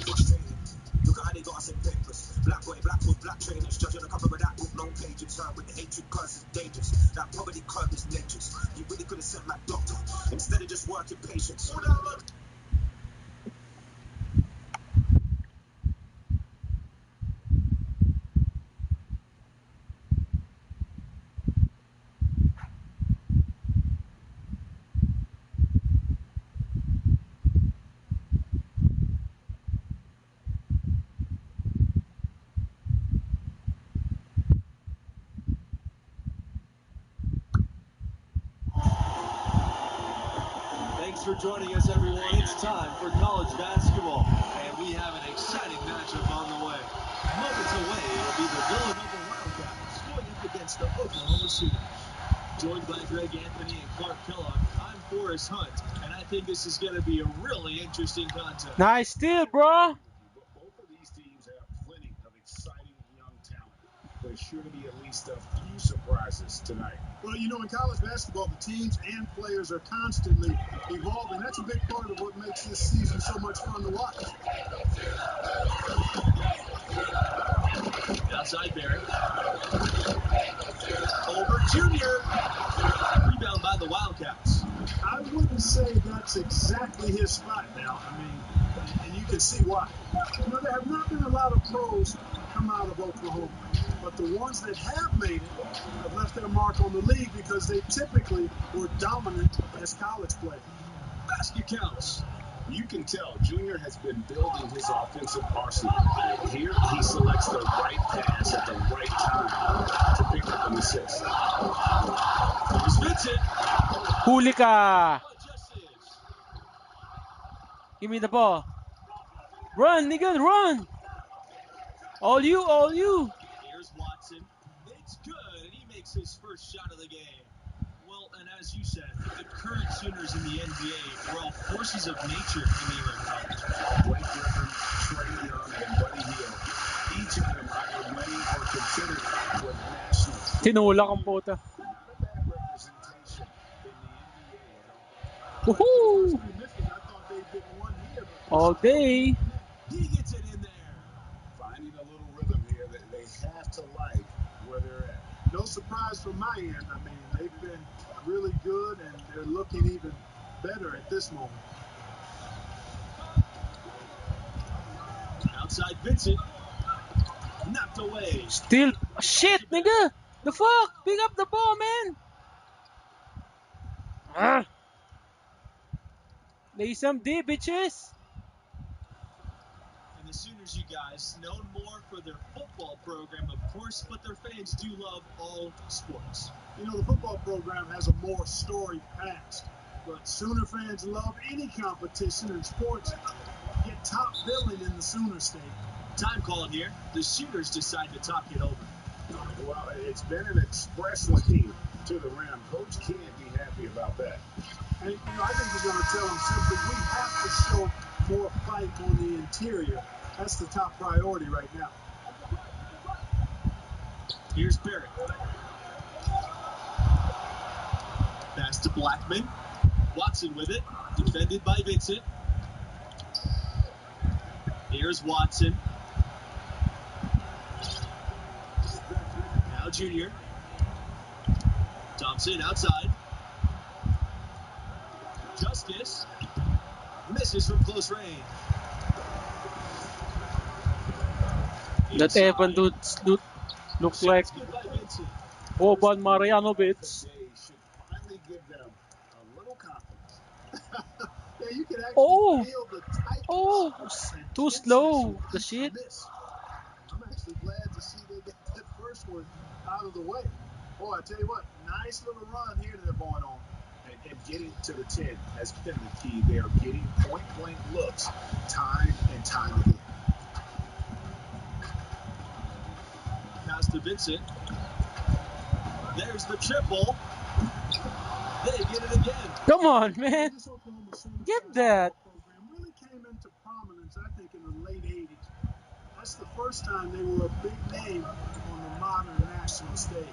Frustrated. Look at how they got us in papers. Black boy, black hood, black trainers. Judging the cover of that book, no pages. With the hatred cause it's dangerous. That poverty curb is nature's. You really could have sent my doctor instead of just working patience. Thanks for joining us, everyone. It's time for college basketball, and we have an exciting matchup on the way. Moments away, it'll be the Villanova Wildcats going up against the Oklahoma Sooners. Joined by Greg Anthony and Clark Kellogg, I'm Forrest Hunt, and I think this is going to be a really interesting contest. Nice steal, bro. Both of these teams have plenty of exciting young talent. The there's sure to be at least a few surprises tonight. Well, you know, in college basketball, the teams and players are constantly evolving. That's a big part of what makes this season so much fun to watch. Outside Barrett. Over Junior. Rebound by the Wildcats. I wouldn't say that's exactly his spot now. I mean, and you can see why. You know, there have not been a lot of pros come out of Oklahoma, but the ones that have made it have left their mark on the league because they typically were dominant as college players. Basket counts. You can tell Junior has been building his offensive arsenal. Here, he selects the right pass at the right time to pick up an assist. Here's Vincent. Huli ka! Just is. Give me the ball. Run, nigga, run! All you, all you! Here's Watson. It's good, and he makes his first shot of the game. Well, and as you said, the current Sooners in the NBA are all forces of nature in England college. Blake Griffin, Trey Young, and Buddy Hield, each of them either winning or considered for national. Tinulak ang puta. Not a bad representation in the NBA at all. Woohoo! I thought they'd get one here. All day. He gets it in there. Finding a little rhythm here that they have to like where they're at. No surprise from my end. I mean, they've been really good, and they're looking even better at this moment. Outside Vincent. Knocked away. Still. Shit, nigga! The fuck? Pick up the ball, man! Ah! Lay some D, bitches! And the Sooners, you guys, known more for their football program, of course, but their fans do love all sports. You know, the football program has a more storied past, but Sooner fans love any competition, and sports get top billing in the Sooner state. Time called here. The Sooners decide to talk it over. Well, it's been an express lane to the rim. Coach can't be happy about that. And, you know, I think we're going to tell them simply, we have to show more fight on the interior. That's the top priority right now. Here's Barrett. Pass to Blackman. Watson with it. Defended by Vincent. Here's Watson. Now Junior. Thompson outside. Justice. Misses from close range. That Evan dude looks like Boban Marjanovic. They should finally give them a little confidence. Yeah, you can actually feel the tightness. Oh, too slow. The shit. I'm actually glad to see they get that first one out of the way. Boy, I tell you what, nice little run here they're going on. And getting to the 10 has been the key. They are getting point-blank looks time and time again. Pass to Vincent. There's the triple. They get it again. Come on, man. This Oklahoma Sooner Get that. program really came into prominence, I think, in the late 80s. That's the first time they were a big name on the modern national stage.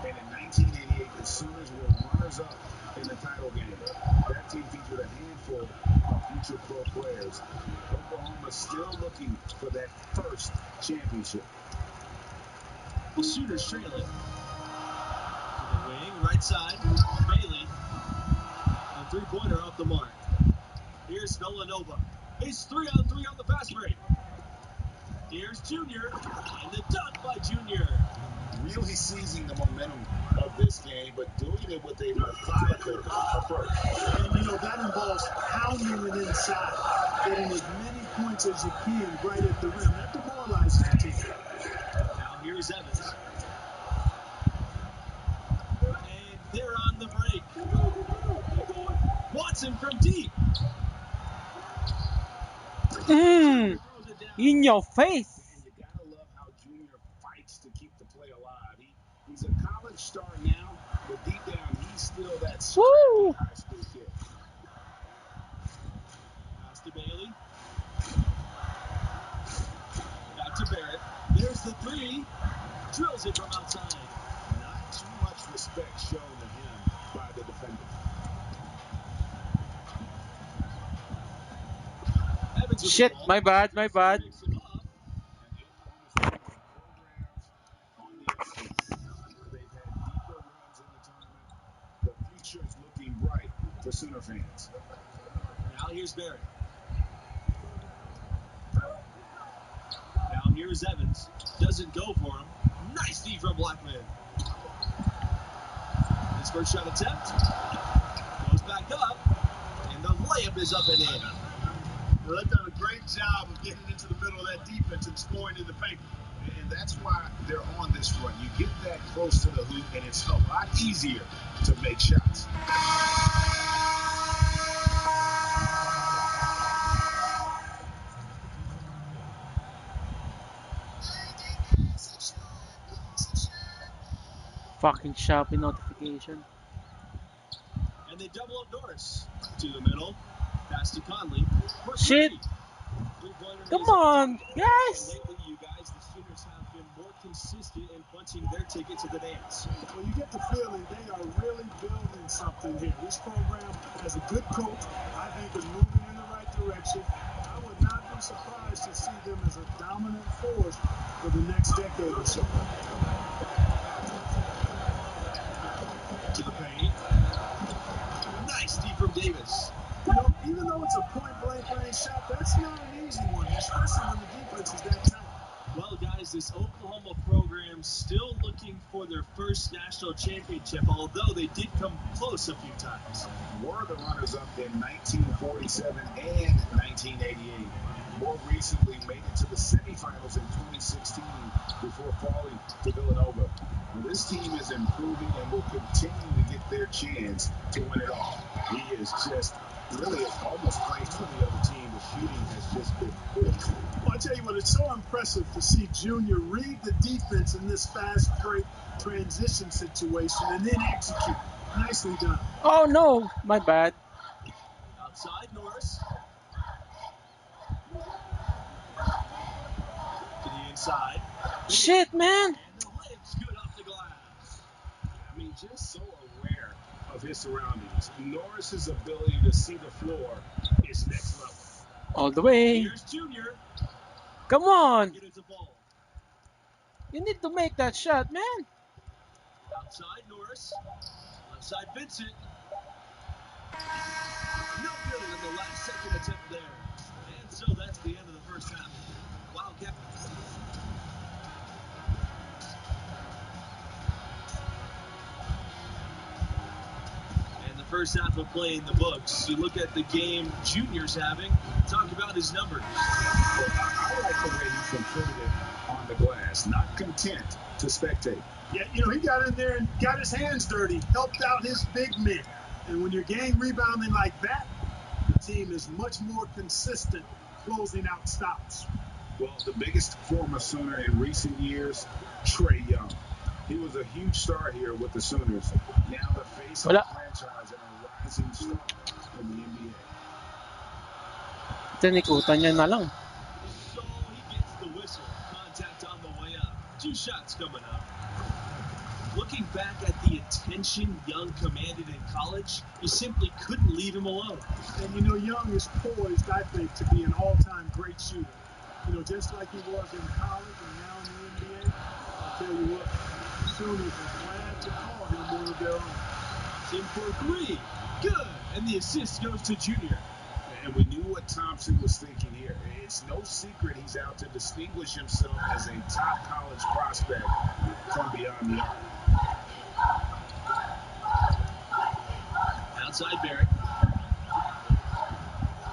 And in 1988, the Sooners were runners-up in the title game. That team featured a handful of future pro players. Oklahoma still looking for that first championship. The Sooners trailing. To the wing, right side. Bailey. A three-pointer off the mark. Here's Villanova. He's 3-on-3 on the fast break. Here's Junior. And the dunk by Junior. Really seizing the momentum of this game, but doing it with a methodical approach. And, you know, that involves pounding it inside, getting as many points as you can right at the rim. That demoralizes the team. Now here's Evans. And they're on the break. Watson from deep. In your face. And you gotta love how Junior fights to keep the play alive. He's a college star now, but deep down he's still that scrappy high school kid. Pass to Bailey. Back to Barrett. There's the three. Drills it from outside. Not too much respect shown to him by the defender. Evans with Shit, the ball. my bad, my bad. Picks him up. And the Oklahoma programs on the ascent. They've had deeper runs in the tournament. The future is looking bright for Sooner fans. Now here's Barrett. Now here's Evans. Doesn't go for him. Nice D from Blackman. His first shot attempt. Goes back up. And the layup is up and in. Well, they've done a great job of getting into the middle of that defense and scoring in the paint. And that's why they're on this run. You get that close to the hoop, and it's a lot easier to make shots. Fucking Shopee notification. And they double up Norris. To the middle. Pass to Conley. For Shit. three. Three-pointer Come lays it on, and guys. lately, you guys, the Sooners have been more consistent in punching their ticket to the dance. Well, you get the feeling they are really building something here. This program has a good coach. I think is moving in the right direction. I would not be surprised to see them as a dominant force for the next decade or so. To the paint. Nice D from Davis. You know, even though it's a point-blank range shot, that's not an easy one, especially when the defense is that tight. Well, guys, this Oklahoma program still looking for their first national championship, although they did come close a few times. Were the runners-up in 1947 and 1988. More recently, made it to the semifinals in 2016 before falling to Villanova. Well, this team is improving and will continue to get their chance to win it all. He is just really almost playing for the other team. The shooting has just been poor. Well, I tell you what, it's so impressive to see Junior read the defense in this fast break transition situation and then execute. Nicely done. Oh no, my bad. Outside, Norris. To the inside. Shit, man. And the layup's good off the glass. I mean, just so aware of his surroundings. Norris's ability to see the floor is next level. All the way. Here's Junior. Come on. Get it to ball. You need to make that shot, man. Outside, Norris. Left side, Vincent. No good on the last second attempt there. And so that's the end of the first half. Wildcat. And the first half of play in the books. You look at the game Junior's having. Talk about his numbers. Well, I like the way he contributed on the glass. Not content to spectate. Yeah, you know, he got in there and got his hands dirty, helped out his big men. And when you're gang rebounding like that, the team is much more consistent closing out stops. Well, the biggest former Sooner in recent years, Trey Young. He was a huge star here with the Sooners. Now the face of the franchise and a rising star in the NBA. Tinikutan niya na lang. So he gets the whistle. Contact on the way up. 2 shots coming up. Looking back at the attention Young commanded in college, you simply couldn't leave him alone. And, you know, Young is poised, I think, to be an all-time great shooter. You know, just like he was in college and now in the NBA. I'll tell you what, the Sooners are glad to call him one of their own. In for 3. Good. And the assist goes to Junior. And we knew what Thompson was thinking here. It's no secret he's out to distinguish himself as a top college prospect from beyond the arc. Outside Barrett.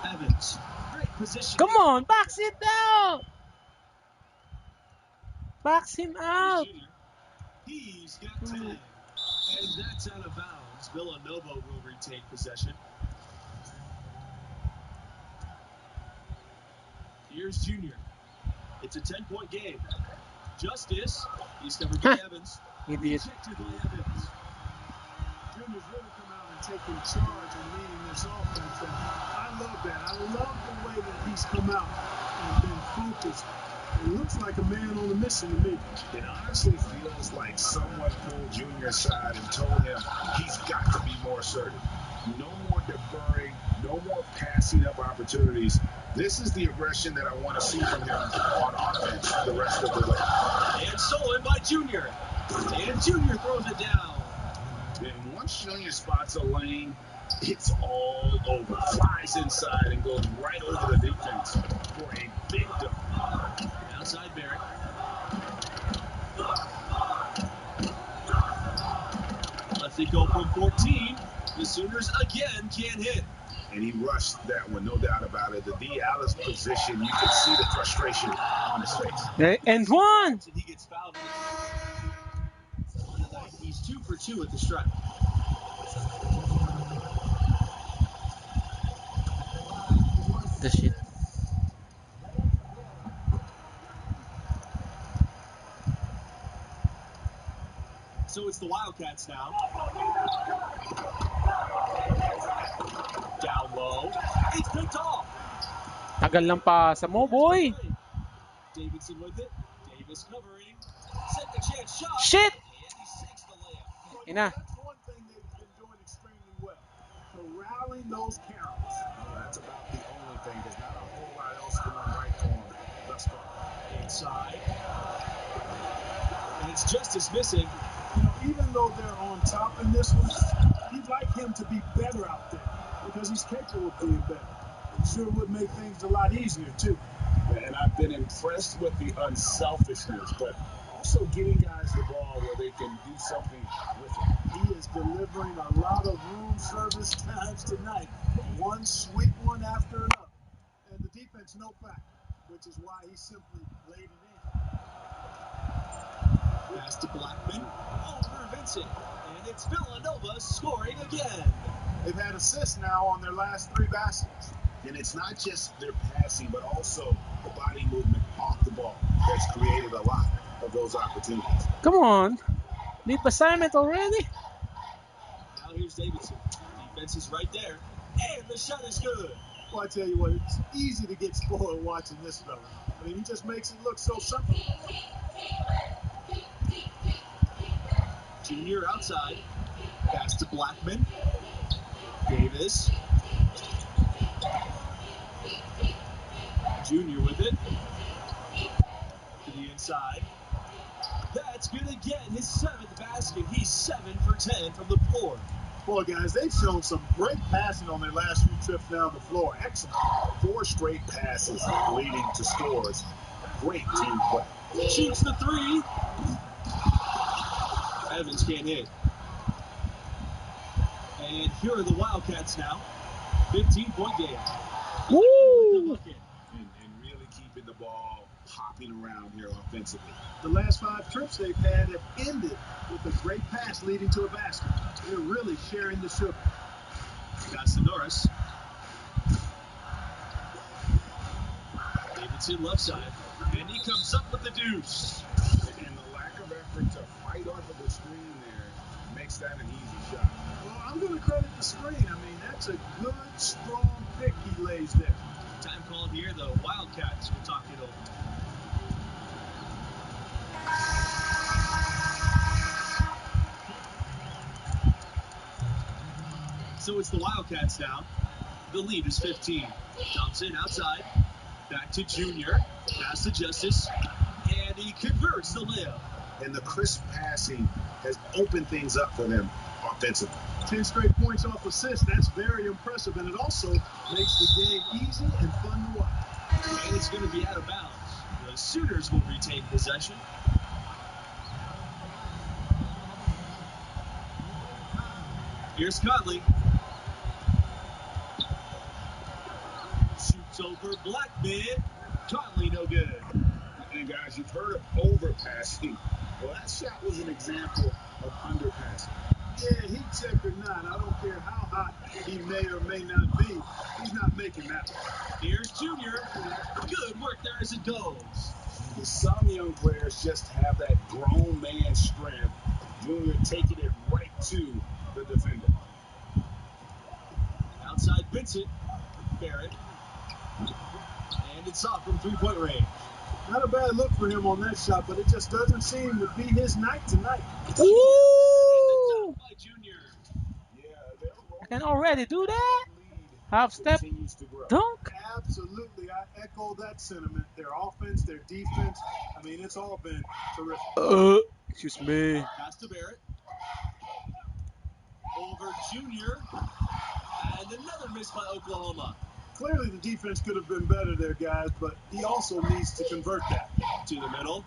Evans. Great position. Come on, box it out. Box him out. He's got 10. And that's out of bounds. Villanova will retain possession. Here's Junior. It's a 10-point game. Justice. He's covered by Evans. Idiot. Rejected by Evans. Junior's really come out and taken charge and leading this offense. And I love that. I love the way that he's come out and been focused It looks like a man on a mission to me. It honestly feels like someone pulled Junior aside and told him he's got to be more assertive. No more deferring, no more passing up opportunities. This is the aggression that I want to see from him on offense the rest of the way. And stolen by Junior. And Junior throws it down. And once Junior spots a lane, it's all over. Flies inside and goes right over the defense for a big dunk. Outside Barrett. Lets it go from 14. The Sooners again can't hit. And he rushed that one, no doubt about it. The D out of position, you could see the frustration on his face. And one! He gets fouled. He's 2 for 2 at the stripe. The shit. So it's the Wildcats now. Down low. It's picked off. Tagal lang pasa mo, boy. Davidson with it. Davis covering. Second chance shot. Shit! And he sinks the layup. Ina. That's one thing they've been doing extremely well. Corralling those counters. That's about the only thing. There's not a whole lot else going right for him thus far. Inside. And it's Justice missing. You know, even though they're on top in this one, you'd like him to be better out there because he's capable of being better. It sure would make things a lot easier, too. And I've been impressed with the unselfishness, but also getting guys the ball where they can do something with it. He is delivering a lot of room service times tonight. One sweet one after another. And the defense no factor, which is why he simply laid it in. Pass to Blackman. Over Vincent. And it's Villanova scoring again. They've had assists now on their last 3 baskets. And it's not just their passing, but also the body movement off the ball that's created a lot of those opportunities. Come on. Leap assignment already? Now here's Davidson. Defense is right there. And the shot is good. Well, I tell you what, it's easy to get spoiled watching this fella. I mean, he just makes it look so simple. Junior outside. Pass to Blackman. Davis. Junior with it. To the inside. That's good again. His 7th basket. He's 7 for 10 from the floor. Boy, guys, they've shown some great passing on their last few trips down the floor. Excellent. 4 straight passes leading to scores. Great team play. Shoots the 3. Evans can't hit. And here are the Wildcats now. 15-point game. Woo! And really keeping the ball hopping around here offensively. The last 5 trips they've had have ended with a great pass leading to a basket. They're really sharing the sugar. Pass to Norris. Davidson left side. And he comes up with the deuce. And the lack of effort to fight off of the screen there makes that an easy shot. Well, I'm going to credit the screen. I mean, that's a good, strong pick he lays there. Time called here. The Wildcats will talk it over. So it's the Wildcats now. The lead is 15. Thompson outside. Back to Junior. Pass to Justice. And he converts the layup. And the crisp passing has opened things up for them offensively. 10 straight points off assists. That's very impressive. And it also makes the game easy and fun to watch. And it's going to be out of bounds. The Sooners will retain possession. Here's Conley. Shoots over Blackman. Conley no good. And guys, you've heard of overpassing. Well, that shot was an example of underpassing. Yeah, heat check or not, I don't care how hot he may or may not be, he's not making that one. Here's Junior. Good work there as it goes. Some young players just have that grown man strength. Junior taking it right to the defender. Outside Vincent. Barrett. And it's off from 3-point range. Not a bad look for him on that shot, but it just doesn't seem to be his night tonight. Ooh! By Junior. I can already do that? Half step dunk? Absolutely. I echo that sentiment. Their offense, their defense, I mean, it's all been terrific. Excuse me. Pass to Barrett. Over Junior. And another miss by Oklahoma. Clearly, the defense could have been better there, guys, but he also needs to convert that. To the middle.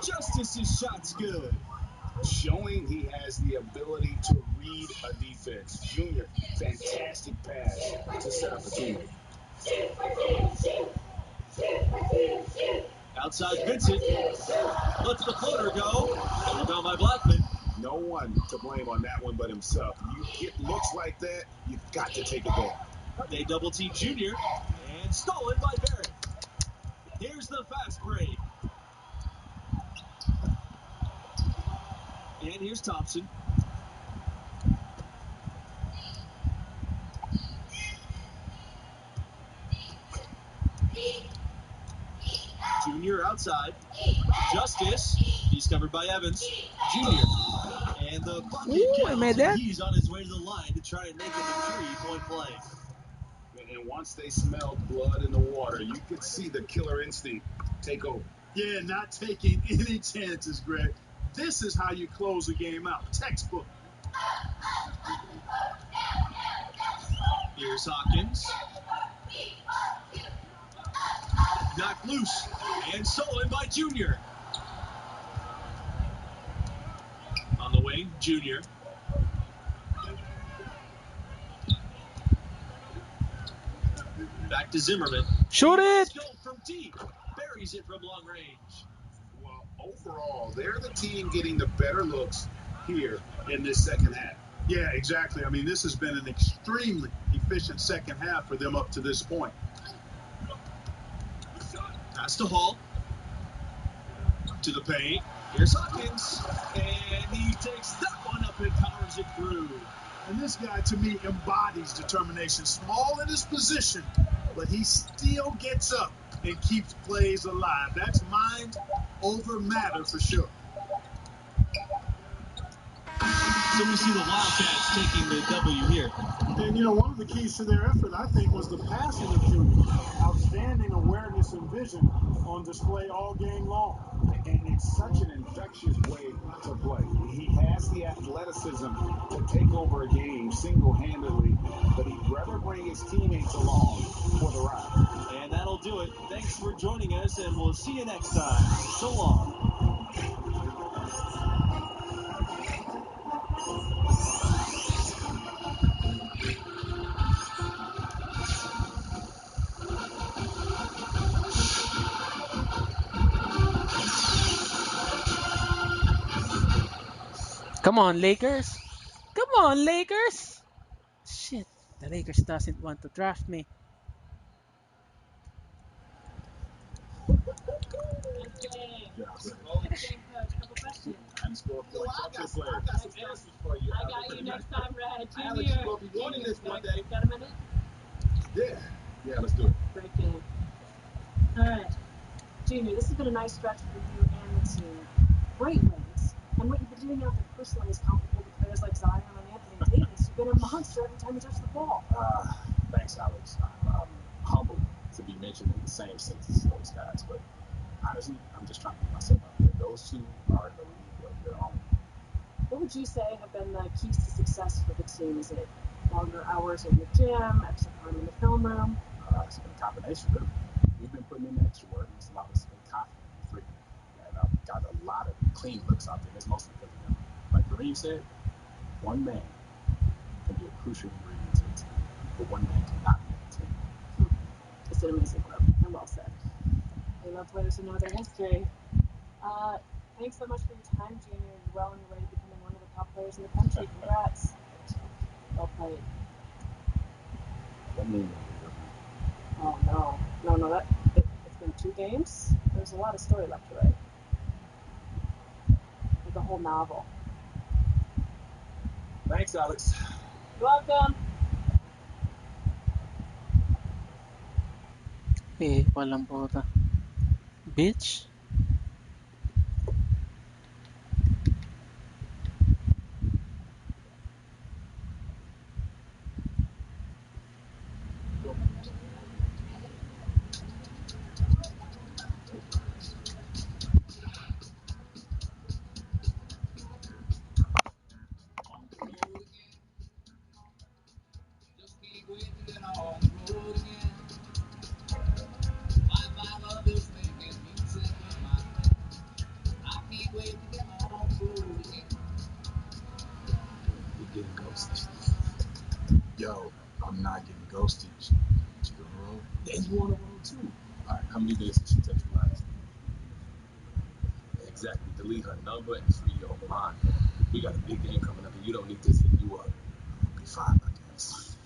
Justice's shot's good. Showing he has the ability to read a defense. Junior, fantastic pass to set up a teammate. Outside Vincent. Lets the floater go. Rebound by Blackman. No one to blame on that one but himself. You get looks like that, you've got to take it there. They double team Junior. And stolen by Barrett. Here's the fast break. And here's Thompson. Junior outside. Justice. He's covered by Evans. Junior. And the bucket Ooh, I made that. He's on his way to the line to try and make it a 3-point play. And once they smelled blood in the water, you could see the killer instinct take over. Yeah, not taking any chances, Greg. This is how you close a game out. Textbook. Here's Hawkins. Knocked loose and stolen by Junior. On the wing, Junior. Back to Zimmerman. Shoot it! Let's go from deep. Buries it from long range. Well, overall, they're the team getting the better looks here in this second half. Yeah, exactly. I mean, this has been an extremely efficient second half for them up to this point. Pass to Hall. To the paint. Here's Hawkins. And he takes that one up and powers it through. And this guy, to me, embodies determination. Small in his position, but he still gets up and keeps plays alive. That's mind over matter for sure. So we see the Wildcats taking the W here. And, you know, one of the keys to their effort, I think, was the passing of Junior. Outstanding awareness and vision on display all game long. And it's such an infectious way to play. He has the athleticism to take over a game single-handedly, but he'd rather bring his teammates along for the ride. And that'll do it. Thanks for joining us, and we'll see you next time. So long. Come on, Lakers. Come on, Lakers. Shit, the Lakers doesn't want to draft me. I got you next time, Red. Junior. We'll be wanting this one day. Got a minute? Yeah, let's do it. Great game. All right. Junior, this has been a nice stretch for you and the team. Great wins. And what you've been doing out there personally is comparable to players like Zion and Anthony Davis. You've been a monster every time you touch the ball. Thanks, Alex. I'm humbled to be mentioned in the same sense as those guys, but honestly, I'm just trying to get myself out there. Those two are in the league of their own. What would you say have been the keys to success for the team? Is it longer hours in the gym, extra time in the film room? It's been a combination, really. We've been putting in the extra work, and it's allowed us to be confident and free. And I've got a lot of clean looks out there. That's mostly because of them. Like Kareem said, one man can be a crucial ingredient to the team, but one man cannot be a team. It's an amazing club, and well said. They love players who know their history. Thanks so much for your time, Junior. You're well on your way to becoming one of the top players in the country. Congrats. Well played. What mean? Oh, no. It's been 2 games. There's a lot of story left to write. Like a whole novel. Thanks, Alex. You're welcome. Eh, walang bota. bitch. We're getting ghosted. Yo, I'm not getting ghosted. You gonna roll? Yeah, you wanna roll too. Alright, how many days did she text you last? Exactly. Delete her number and free your mind. We got a big game coming up and you don't need this hitting you up. I'll be fine, I guess.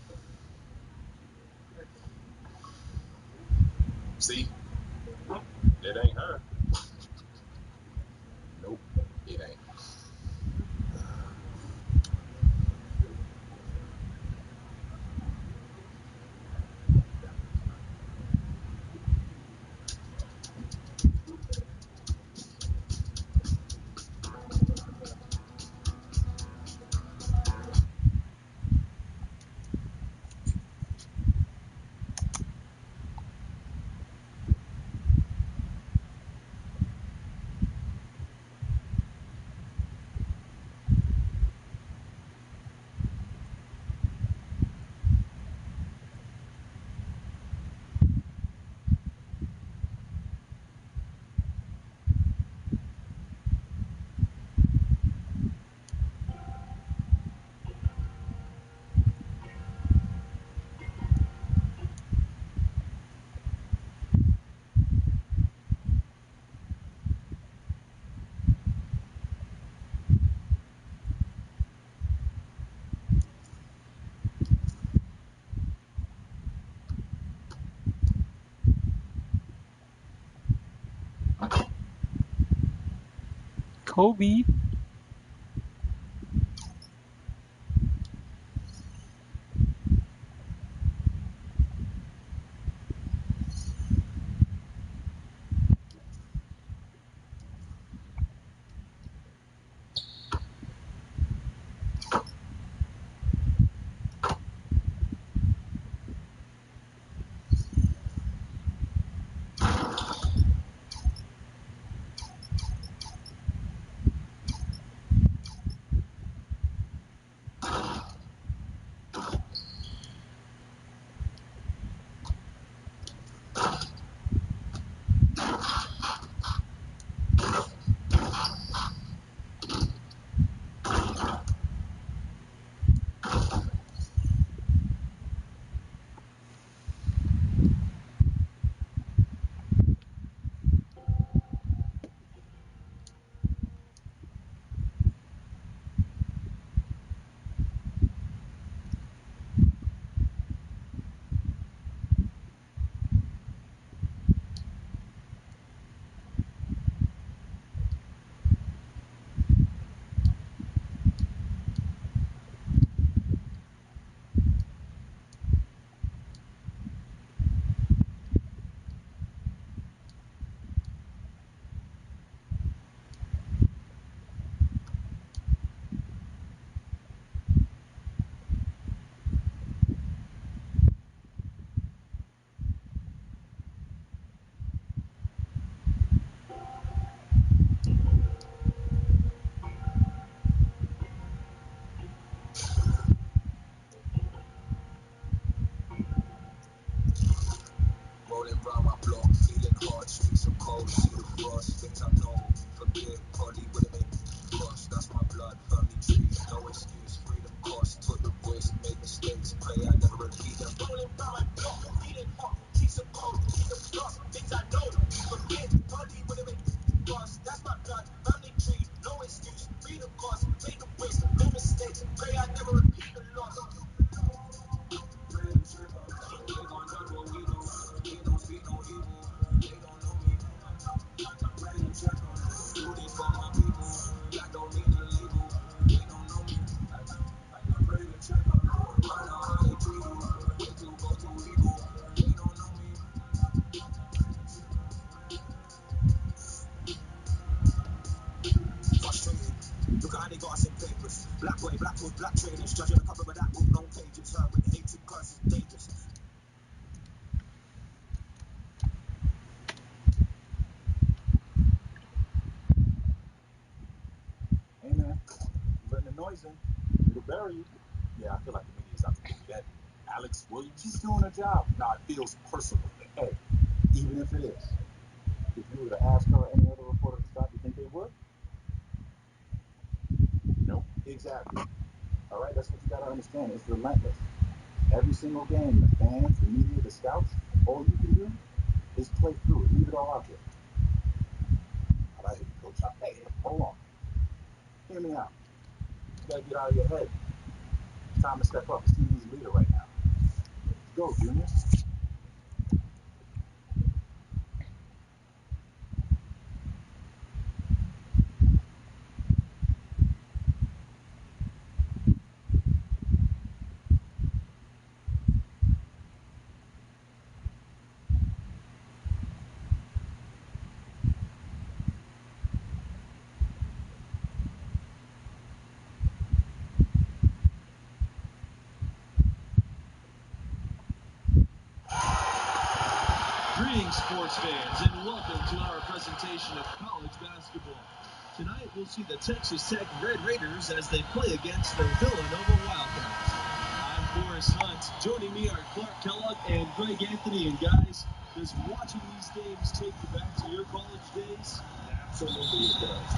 See? It ain't her. Nope, it ain't. Kobe. missing papers. Black boy, black hood, black trainers. Judging the cover of that book, no pages. Her with hatred, cause it's dangerous. Hey man, you letting the noise in. It'll bury you. Yeah, I feel like the media's out to do that. Alex Williams, she's doing her job. Now it feels personal. Hey, even if it is, if you were to ask her or any other reporter to stop, you think they would? Nope. Exactly. All right, that's what you gotta understand. It's relentless. Every single game, the fans, the media, the scouts, all you can do is play through it. Leave it all out there. I like it, Coach. Hey, hold on. Hear me out. You gotta get out of your head. Time to step up. This team needs a leader right now. Let's go, Junior. Greetings, sports fans, and welcome to our presentation of college basketball. Tonight, we'll see the Texas Tech Red Raiders as they play against the Villanova Wildcats. I'm Forrest Hunt. Joining me are Clark Kellogg and Greg Anthony. And guys, does watching these games take you back to your college days? Absolutely it does.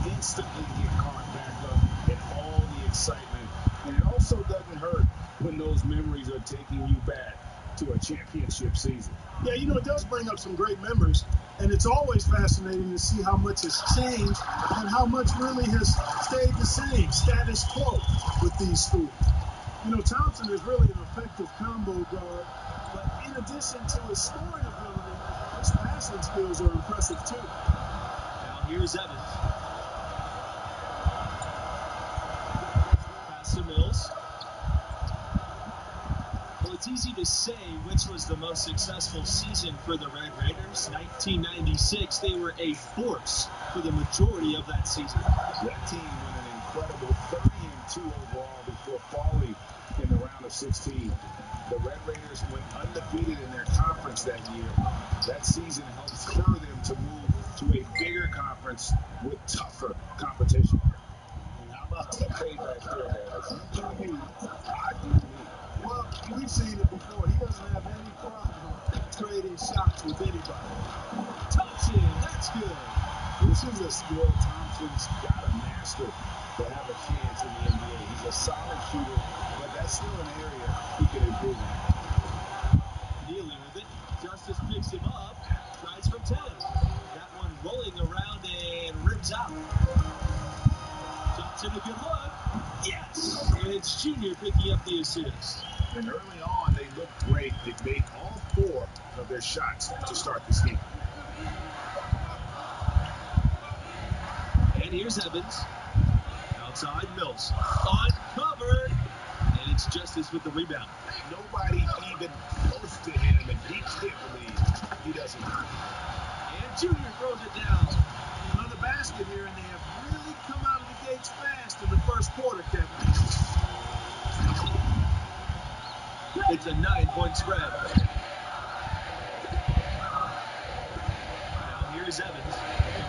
You instantly get caught back up in all the excitement. And it also doesn't hurt when those memories are taking you back to a championship season. Yeah, you know, it does bring up some great memories, and it's always fascinating to see how much has changed and how much really has stayed the same, status quo with these schools. You know, Thompson is really an effective combo guard, but in addition to his scoring ability, his passing skills are impressive too. Now here's Evans. Pass to Mills. Well, it's easy to say which was the most successful season for the Red Raiders. 1996, they were a force for the majority of that season. That team went an incredible 30-2 overall before falling in the round of 16. The Red Raiders went undefeated in their conference that year. That season helped spur them to move to a bigger conference with tougher competition. And how about that payback there, boys? You do you, I do me. Well, we've seen it before. He doesn't have any problem trading shots with anybody. Thompson, that's good. This is a skill Thompson's got to master to have a chance in the NBA. He's a solid shooter, but that's still an area he can improve on. Kneeling with it. Justice picks him up. Tries from 10. That one rolling around and rims out. Johnson, a good look. Yes! And it's Junior picking up the assist. And early on, they looked great. They made all 4 of their shots to start this game. And here's Evans. Outside, Mills. Uncovered. And it's Justice with the rebound. Nobody even close to him, and he can't believe he doesn't. And Junior throws it down. Another basket here, and they have really come out of the gates fast in the first quarter, Kevin. It's a 9-point spread. Now here's Evans.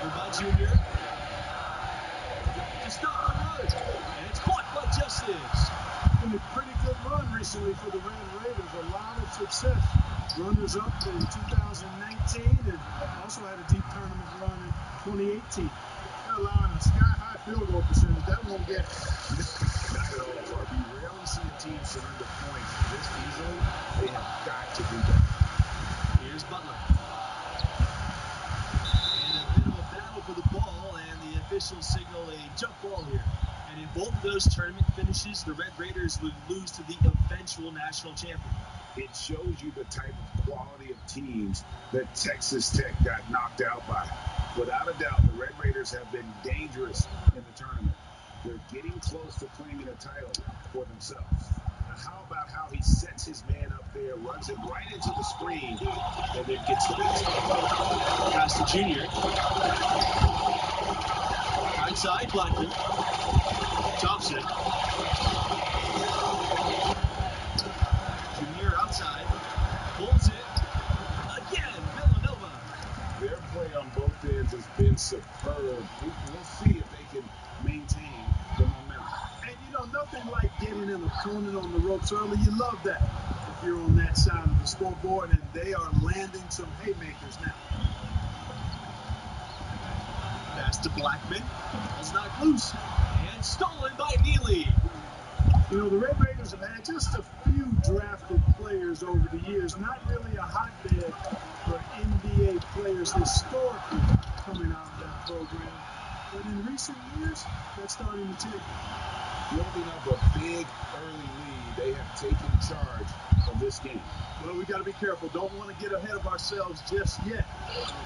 Covered by Junior. To stop the run. And it's blocked by Justice. Been a pretty good run recently for the Red Raiders. A lot of success. Runners up in 2019 and also had a deep tournament run in 2018. They're allowing a sky-high field goal percentage. That won't get Not at all, Clark. You rarely see a team surrender points this easily. They have got to do that. Here's Butler. And a bit of a battle for the ball, and the officials signal a jump ball here. And in both of those tournament finishes, the Red Raiders would lose to the eventual national champion. It shows you the type of quality of teams that Texas Tech got knocked out by. Without a doubt, the Red Raiders have been dangerous in the tournament. They're getting close to claiming a title for themselves. Now, how about how he sets his man up there, runs it right into the screen, and then gets the basket? Pass to Junior. Right side, Blackman. Thompson. Junior outside. Pulls it. Again, Villanova. Their play on both ends has been superb. We'll see if they can maintain the momentum. And nothing like getting an opponent on the ropes early. You love that if you're on that side of the scoreboard, and they are landing some haymakers now. Pass to Blackman. Ball's knocked loose. And stolen by Neely. The Red Raiders have had just a few drafted players over the years. Not really a hotbed for NBA players historically coming out of that program. But in recent years, that's starting to change. Building up a big early lead, they have taken charge of this game. Well, we got to be careful. Don't want to get ahead of ourselves just yet.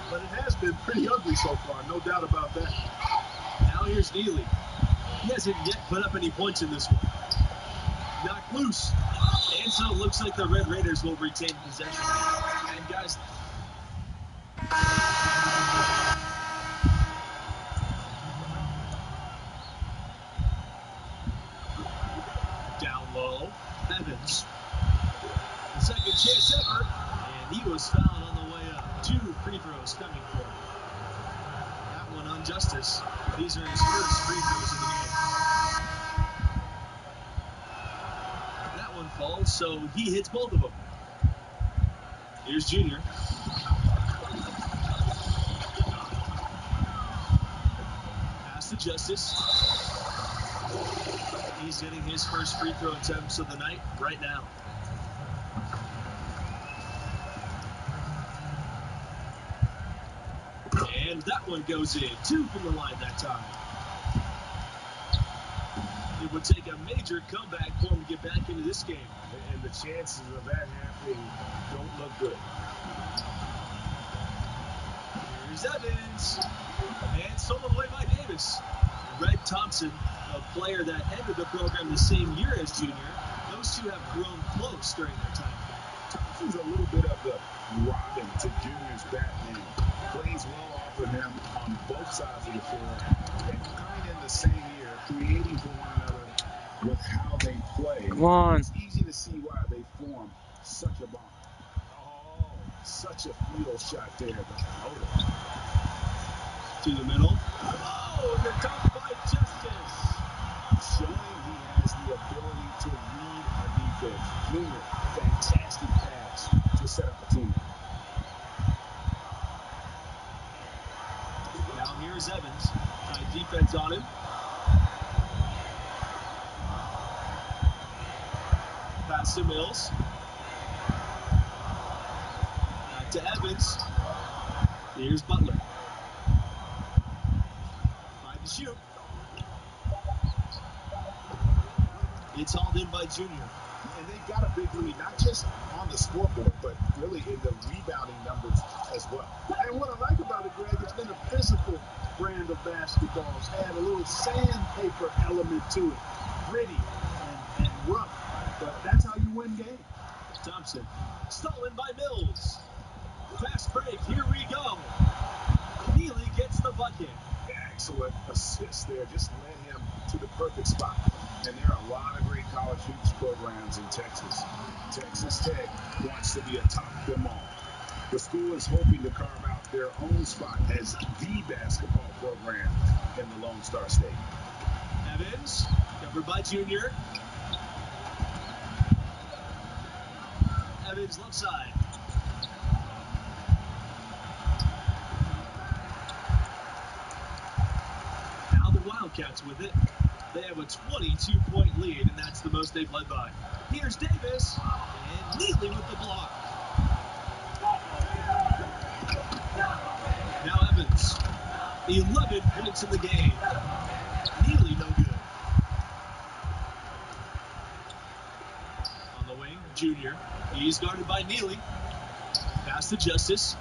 But it has been pretty ugly so far, no doubt about that. Now here's Neely. He hasn't yet put up any points in this one. Knocked loose. And so it looks like the Red Raiders will retain possession. And guys, down low. Evans. The second chance ever. And he was fouled on the way up. 2 free throws coming for him. That one on Justice. These are his first free throws of the game. That one falls, so he hits both of them. Here's Junior. Pass to Justice. He's hitting his first free throw attempts of the night right now. And that one goes in. 2 from the line that time. It would take a major comeback for him to get back into this game. And the chances of that happening don't look good. Here's Evans. And stolen away by Davis. Red Thompson, a player that ended the program the same year as Junior. Those two have grown close during their time. Thompson's a little bit of the Robin to Junior's Batman. Plays well off of him on both sides of the floor. And kind in the same year, creating for one another with how they play. Come on. It's easy to see why they form such a bond. Oh, such a fatal shot there. The floater. To the middle. Oh, the dunk by Justice. Showing he has the ability to read a defense. Junior, fantastic pass to set up a team. Now here's Evans. Tight defense on him. Pass to Mills. Back to Evans. Here's Butler. Find the shoot. It's hauled in by Junior. And they've got a big lead, not just on the scoreboard, but really in the rebounding numbers as well. And what I like about it, Greg, it's been a physical brand of basketball. It's had a little sandpaper element to it. Gritty and rough. But that's how you win games. Thompson. Stolen by Mills. Fast break. Here we go. Neely gets the bucket. Excellent assist there. Just led him to the perfect spot. And there are a lot of great college hoops programs in Texas. Texas Tech wants to be atop them all. The school is hoping to carve out their own spot as the basketball program in the Lone Star State. Evans, covered by Junior. Evans left side. Now the Wildcats with it. They have a 22-point lead, and that's the most they've led by. Here's Davis, and Neely with the block. Now Evans, 11 points in the game. Neely no good. On the wing, Junior. He's guarded by Neely. Pass to Justice.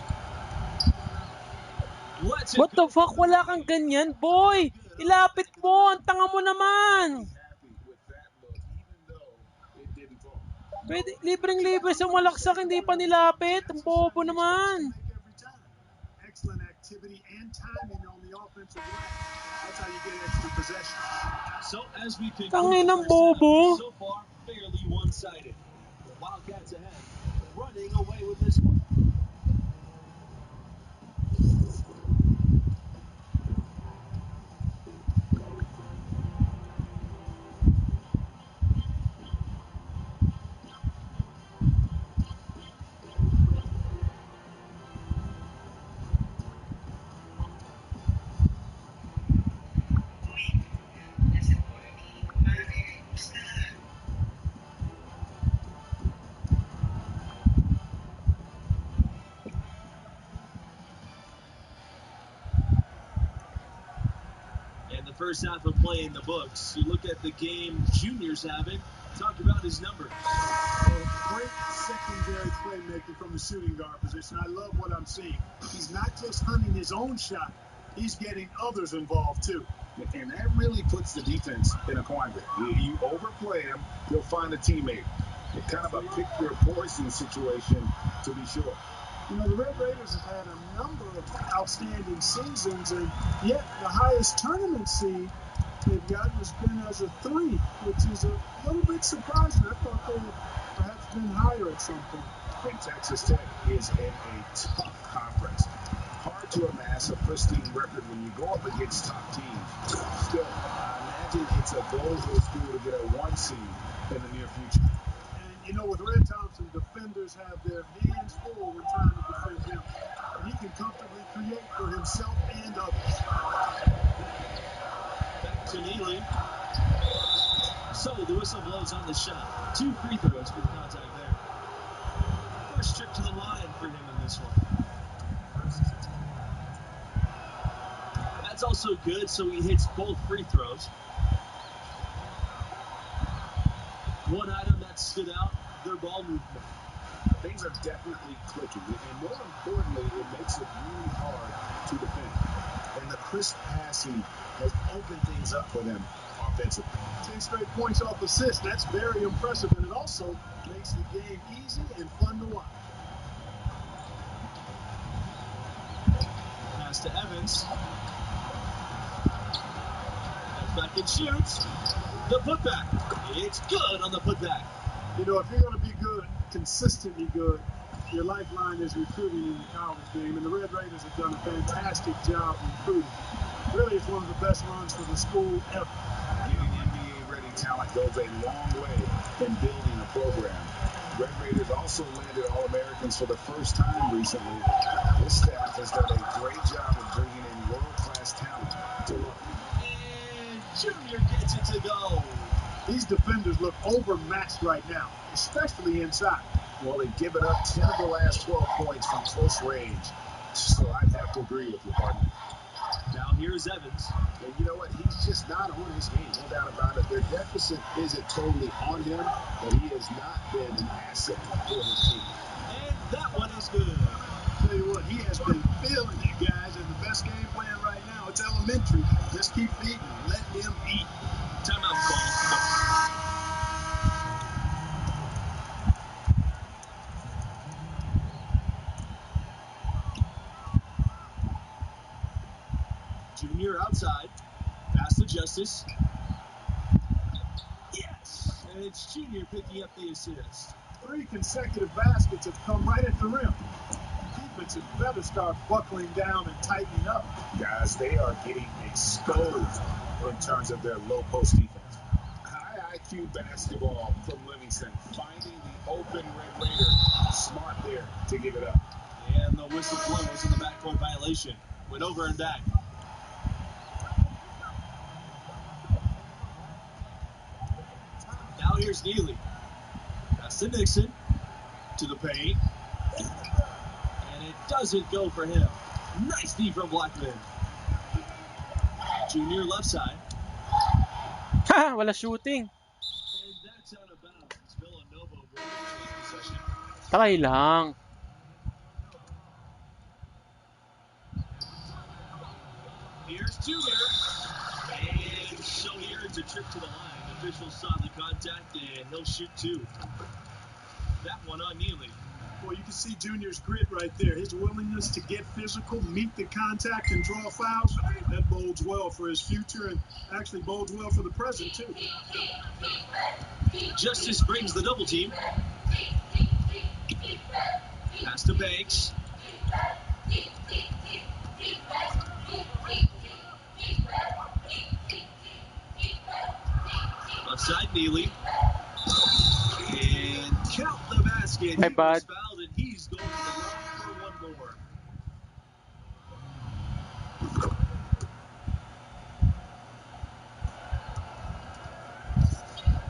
What the fuck? Wala kang ganyan, boy! Ilapit mo! Ang tanga mo naman! Pwede, libreng-libre sa malaksak, hindi pa nilapit. Ang bobo naman. Excellent activity and timing on the offensive rack. That's how you get extra possession. So as we conclude Tangin the ng first half, bobo. so far fairly one-sided. The Wildcats ahead, running away with this one. And the first half of play in the books. You look at the game Junior's having. Talk about his numbers. Great secondary playmaking from the shooting guard position. I love what I'm seeing. He's not just hunting his own shot, he's getting others involved too. And that really puts the defense in a quandary. You overplay him, you'll find a teammate. It's kind of a pick your poison situation, to be sure. You know, the Red Raiders have had a number of outstanding seasons, and yet the highest tournament seed they've gotten has been as a 3, which is a little bit surprising. I thought they had perhaps been higher at some point. And Texas Tech is in a tough conference. Hard to amass a pristine record when you go up against top teams. Still, I imagine it's a goal for the school to get a 1 seed in the near future. And, you know, with Red Thompson, defenders have their hands full when trying to defend him. And he can comfortably create for himself and others. Back to Neely. So the whistle blows on the shot. 2 free throws for the contact there. First trip to the line for him in this one. That's also good, so he hits both free throws. One item that stood out, their ball movement. Things are definitely clicking, and more importantly, it makes it really hard to defend. And the crisp passing has opened things up for them offensively. 10 straight points off assists. That's very impressive, and it also makes the game easy and fun to watch. Pass to Evans. Back and shoots. The putback. It's good on the putback. You know, if you're going to be good, consistently good, your lifeline is recruiting in the college game, and the Red Raiders have done a fantastic job recruiting. Really, it's one of the best runs for the school ever. Getting NBA-ready talent goes a long way in building a program. Red Raiders also landed All-Americans for the first time recently. This staff has done a great job of bringing in world-class talent to work. And Junior gets it to go. These defenders look overmatched right now, especially inside. Well, they've given up 10 of the last 12 points from close range. So I'd have to agree with you, partner. Now here's Evans. And you know what? He's just not on his game, no doubt about it. Their deficit isn't totally on him, but he has not been an asset for his team. And that one is good. Tell you what, he has been feeling it, guys, and the best game plan right now, it's elementary. Just keep feeding, let him eat. Timeout call. Junior outside. Pass to Justice. Yes! And it's Junior picking up the assist. 3 consecutive baskets have come right at the rim. Defense had better start buckling down and tightening up. Guys, they are getting exposed in terms of their low post defense. High IQ basketball from Livingston, finding the open Red Raider. Smart there to give it up. And the whistle blows in the backcourt violation. Went over and back. Now here's Neely. That's to Nixon. To the paint. And it doesn't go for him. Nice D from Blackman. Junior left side. Ha! Wala shooting. And that's out of bounds. Villanova will retain possession. Takay lang. Here's Junior. And so here it's a trip to the line. Officials saw the contact, and he'll shoot 2. That one on Neely. Well, you can see Junior's grit right there. His willingness to get physical, meet the contact, and draw fouls. That bodes well for his future and actually bodes well for the present, too. Justice brings the double team. Pass to Banks. Left side, Neely. And count the basket. My He was bad. fouled, and he's going to the line for one more.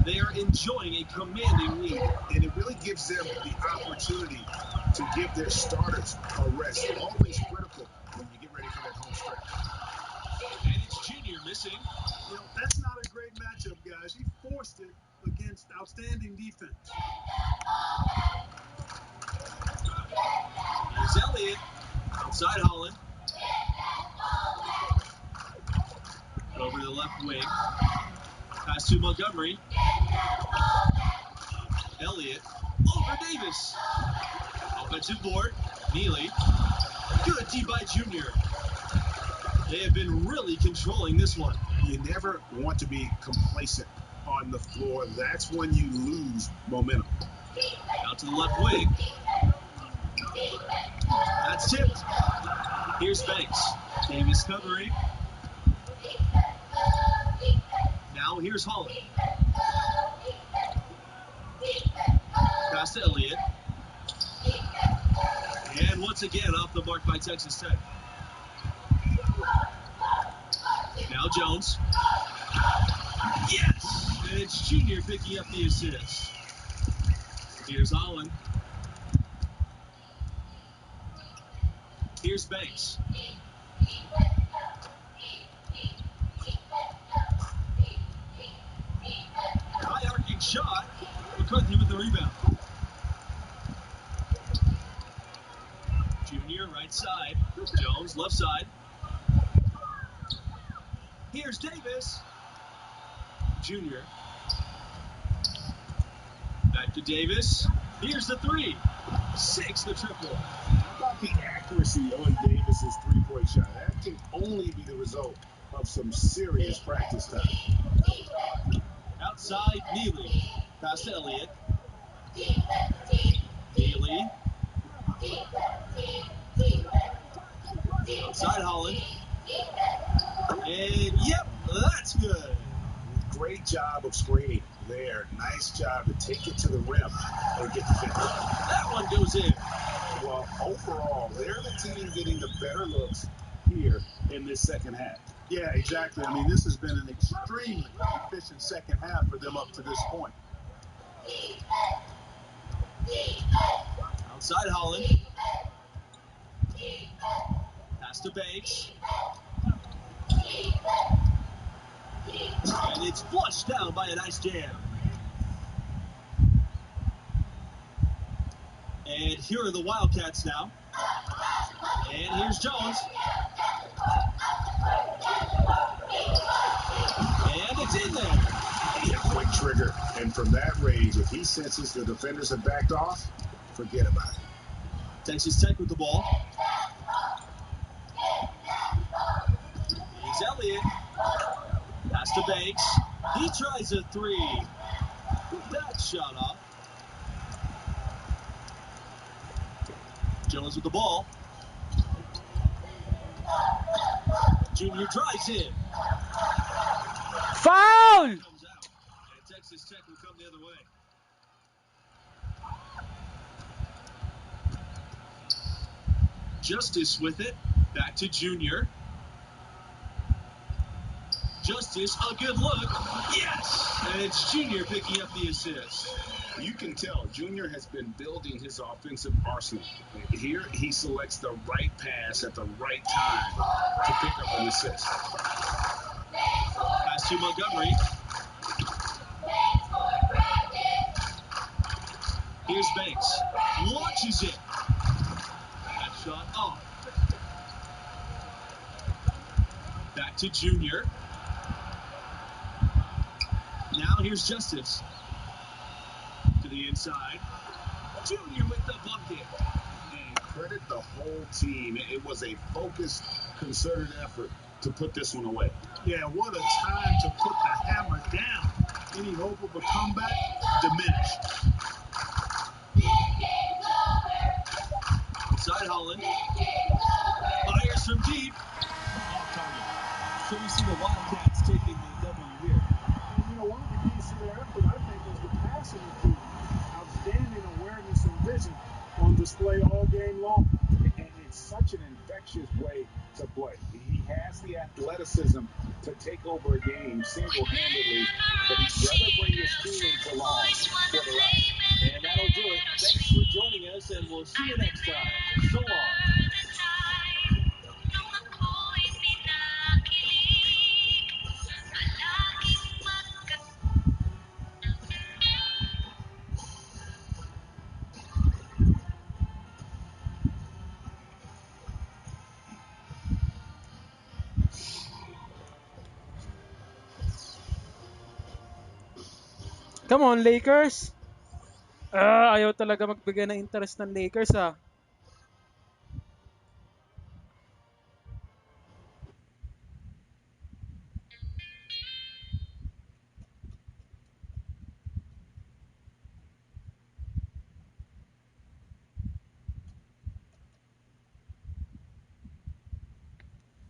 They are enjoying a commanding lead. And it really gives them the opportunity to give their starters a rest. Always critical when you get ready for that home stretch. And it's Junior missing. You know, that's not a great matchup, guys. He forced it against outstanding defense. Here's Elliott. Outside Holland. Over to the left wing. Pass to Montgomery. Elliott. Over Davis. Offensive board. Neely. Good D by Junior. They have been really controlling this one. You never want to be complacent on the floor. That's when you lose momentum. Out to the left wing. That's tipped. Here's Banks. Davis covering. Now here's Holland. Pass to Elliott. And once again off the mark by Texas Tech. Now Jones. Yes! And it's Junior picking up the assist. Here's Holland. Here's Banks. High arcing shot. McCarthy with the rebound. Junior right side. Jones left side. Here's Davis. Junior. Back to Davis. Here's the three. 6 the triple. How about the accuracy on Davis's three-point shot? That can only be the result of some serious practice time. Outside, Neely. Pass to Elliott. Neely. Outside Holland. And yep, that's good. Great job of screening there. Nice job to take it to the rim and get the finish. That one goes in. Well, overall, they're the team getting the better looks here in this second half. Yeah, exactly. I mean, this has been an extremely efficient second half for them up to this point. Outside Holland. Pass to Banks. And it's flushed down by a nice jam. And here are the Wildcats now. And here's Jones. And it's in there. A quick trigger. And from that range, if he senses the defenders have backed off, forget about it. Texas Tech with the ball. Here's Elliott. Pass to Banks. He tries a three. That shot off. Jones with the ball. Junior drives in. Foul! Comes out. And Texas Tech will come the other way. Justice with it. Back to Junior. Justice, a good look. Yes! And it's Junior picking up the assist. You can tell Junior has been building his offensive arsenal. Here, he selects the right pass at the right time to pick up an assist. Pass to Montgomery. Here's Banks. Launches it. That shot off. Back to Junior. Now here's Justice. To the inside. Junior with the bucket. And credit the whole team. It was a focused, concerted effort to put this one away. Yeah, what a time to put the hammer down. Any hope of a comeback diminished. Inside Holland. Fires from deep. Off target. So we see the Wildcats taking the W here. And you know, one of the keys to their effort, I think, was the passing improvement. Outstanding awareness and vision on display all game long. And it's such an infectious way to play. He has the athleticism to take over a game single-handedly, but he'd rather bring his teammates along for the ride. And that'll do it. Thanks for joining us, and we'll see you next time. So long. Come on, Lakers! Ayaw talaga magbigay ng interest ng Lakers ah.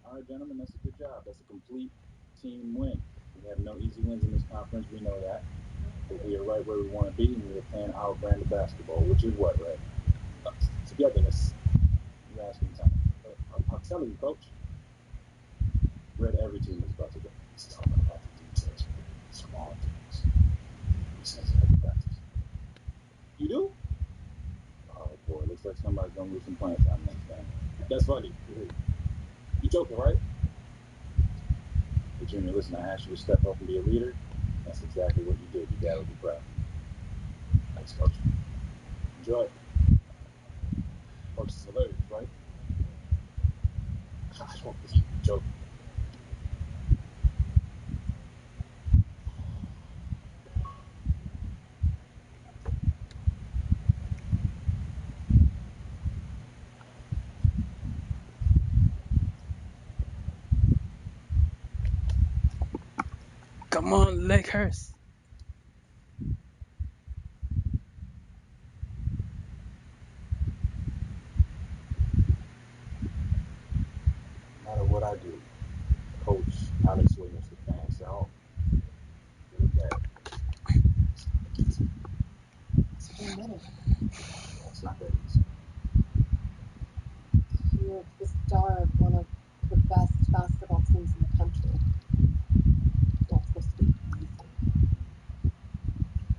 All right, gentlemen, that's a good job. That's a complete team win. We have no easy wins in this conference. We know that. But we are right where we want to be, and we are playing our brand of basketball, which is what, right? Togetherness. You're asking time. I'm telling you, Coach. Red, every team is about to go. It's talking about the details, small things. He says it every practice. You do? Oh boy, looks like somebody's gonna lose some playing time next game. That's funny. You joking, right? Hey, Junior, listen, I asked you to step up and be a leader. That's exactly what you did. You gotta be proud. Thanks, Coach. Enjoy it. Coach is hilarious, right? I don't think you're joking. Come on, Lakers! No matter what I do, Coach Alex Williams, the fans say, oh, look at it. Doesn't matter. It's not that easy. You're the star of one of the best basketball teams in the country. Not supposed to be easy.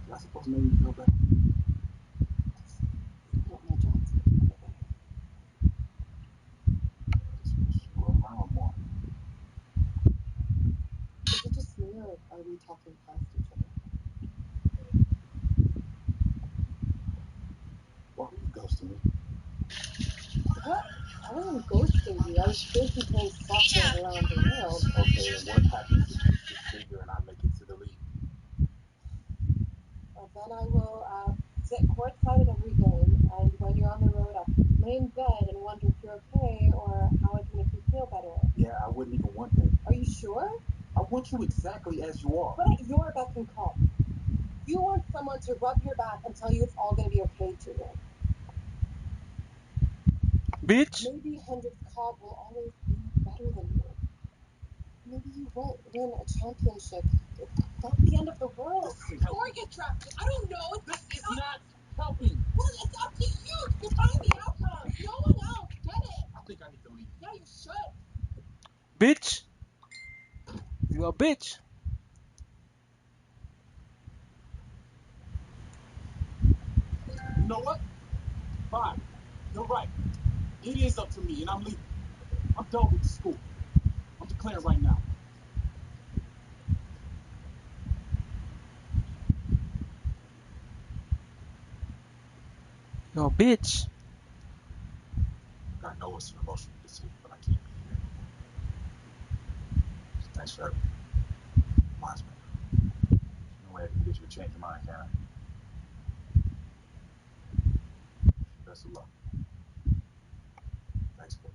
Am I supposed to make you feel better? It's not my job to make you feel better. Just wish you were around more. Is it just me, or are we talking past each other? Why were you ghosting me? What? I wasn't ghosting you. I was busy playing soccer around the world. Okay, and what happens if you get bigger and I make it to the league? Well, then I will sit courtside at every game, and when you're on the road, I'll lay in bed and wonder if you're okay or how I can make you feel better. Yeah, I wouldn't even want that. Are you sure? I want you exactly as you are. But at your beck and call. You want someone to rub your back and tell you it's all going to be okay, Junior. Bitch! Maybe Hendricks Cobb will always be better than you. Maybe you won't win a championship. It's not the end of the world. Or get drafted. I don't know. This is not helping. Well, it's up to you to define the outcome. No one else. Get it. I think I need to leave. Yeah, you should. Bitch! You a bitch! You know what? Fine. You're right. It is up to me, and I'm leaving. I'm done with the school. I'm declaring right now. You a bitch! I know it's an emotional decision, but I can't be here. So thanks for everything. Wise man. No way I can get you to change your mind, can I? Best of luck. Thanks, coach.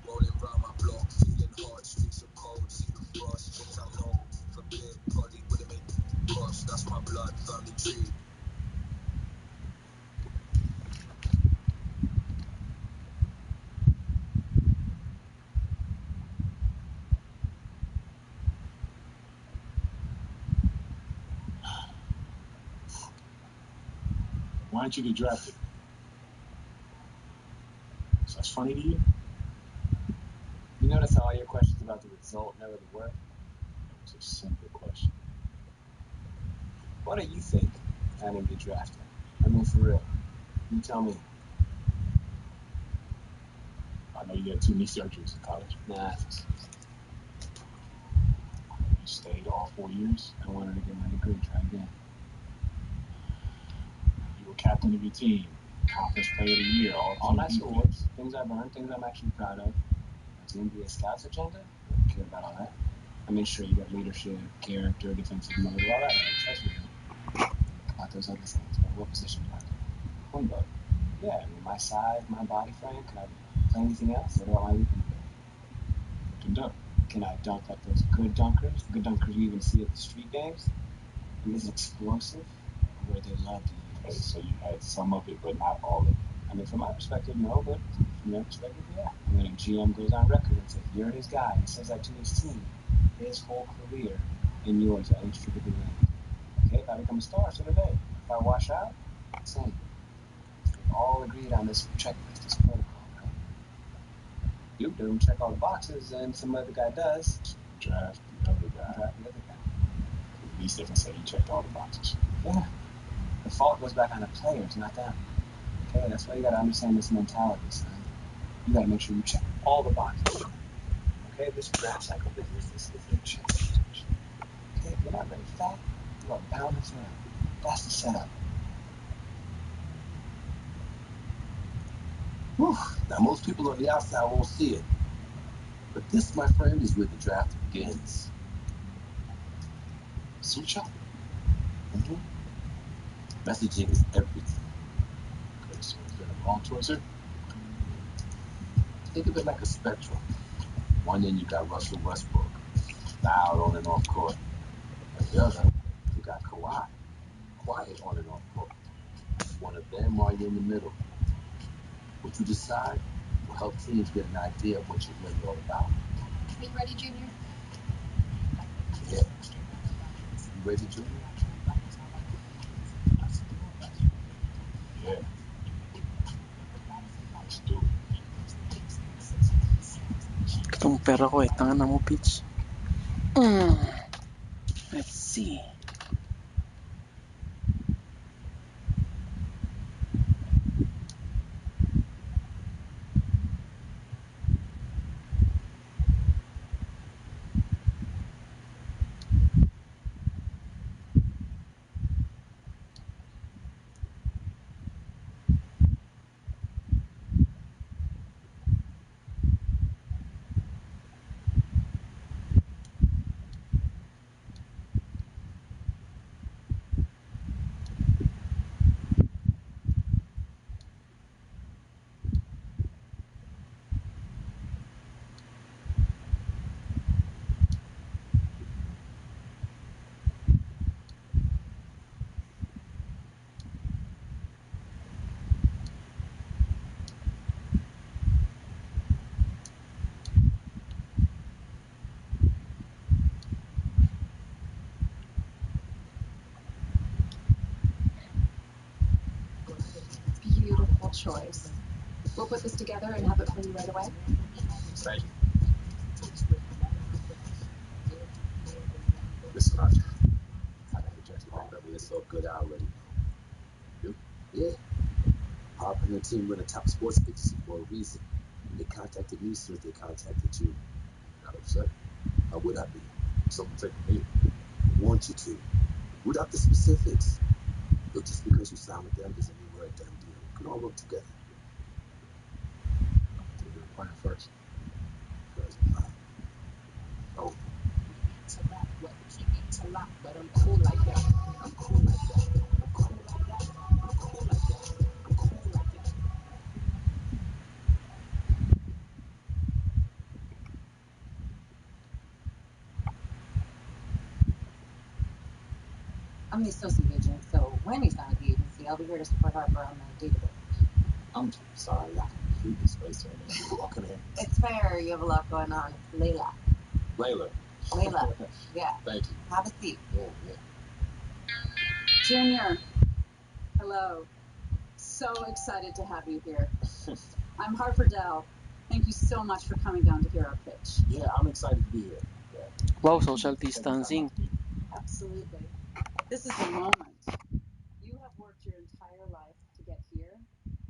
Rolling round my block, feeling hot, streets are cold, see the frost, things I know, forbid, body wouldn't make cross, that's my blood, family tree. Why didn't you get drafted? So that's funny to you? You notice how all your questions about the result never the work? It's a simple question. What do you think I didn't get drafted? I mean, for real. You tell me. I know you had 2 knee surgeries in college. Nah. You stayed all 4 years. I wanted to get my degree, try again. You were captain of your team, conference player of the year, All nice awards, things I've earned, things I'm actually proud of. But the NBA Scouts agenda? I don't care about all that. I mean, sure, you got leadership, character, defensive mode, all that. That's real. About those other things, but what position do I play? Point guard. Yeah, I mean, my size, my body frame, can I play anything else? What about my leaping ability? You can dunk. Can I dunk like those good dunkers? The good dunkers you even see at the street games? Be as explosive? Where they love to Okay, use. so you had some of it, but not all of it. I mean, from my perspective, no, but from their perspective, yeah. And when a GM goes on record and says, you're his guy, and says that to his team, his whole career and yours are inextricably linked. Okay, if I become a star, so do they. If I wash out, same. We've all agreed on this checklist, this protocol, right? You don't check all the boxes, and some other guy does. Draft the other guy. Draft the other guy. At least they can say you checked all the boxes. Yeah. The fault goes back on the players, not them. Okay, that's why you gotta understand this mentality, son. You gotta make sure you check all the boxes. Okay, this draft cycle business, this is a checklist. Okay, if you're not ready for that, you are bound to fail. That's the setup. Whew. Now, most people on the outside won't see it. But this, my friend, is where the draft begins. Suit shop? Mm-hmm. Messaging is everything. Okay, so is there a wrong choice here? Think of it like a spectrum. One end you got Russell Westbrook, loud on and off court. At the other, you got Kawhi, quiet on and off court. One of them while you're in the middle. What you decide will help teams get an idea of what you're really all about. Are you ready, Junior? Yeah. You ready, Junior? Yeah. Let's do it. Itong pera ko eh. Tanga mo, bitch. Let's see. Beautiful choice. We'll put this together and have it for you right away. Thank you. Listen, I got the Jets Oh, back. I mean, it's all good. I already know. You? Yeah. Harper and the team run a top sports agency for a reason. When they contacted me, so they contacted you. Not upset. How would I be? Something take me. I want you to. Without the specifics. Look, just because you sign with them doesn't mean we're a done deal. We can all work together. playing first. Because oh, To rap, what keep it to lock, but I'm cool like that. I'm cool like that. I'm cool like that. I'm cool like that. I'm cool like that. I'm the associate agent, so when he's not at the agency, I'll be here to support Harper on the database. I'm sorry, I completely spaced on that. Walking in. It's fair, you have a lot going on. Layla. Layla. Yeah. Thank you. Have a seat. Yeah. Junior, hello. So excited to have you here. I'm Harper Dell. Thank you so much for coming down to hear our pitch. Yeah, I'm excited to be here. Yeah. Wow, Thank you social for taking time out distancing. to meet me. Absolutely. This is the moment. You have worked your entire life to get here,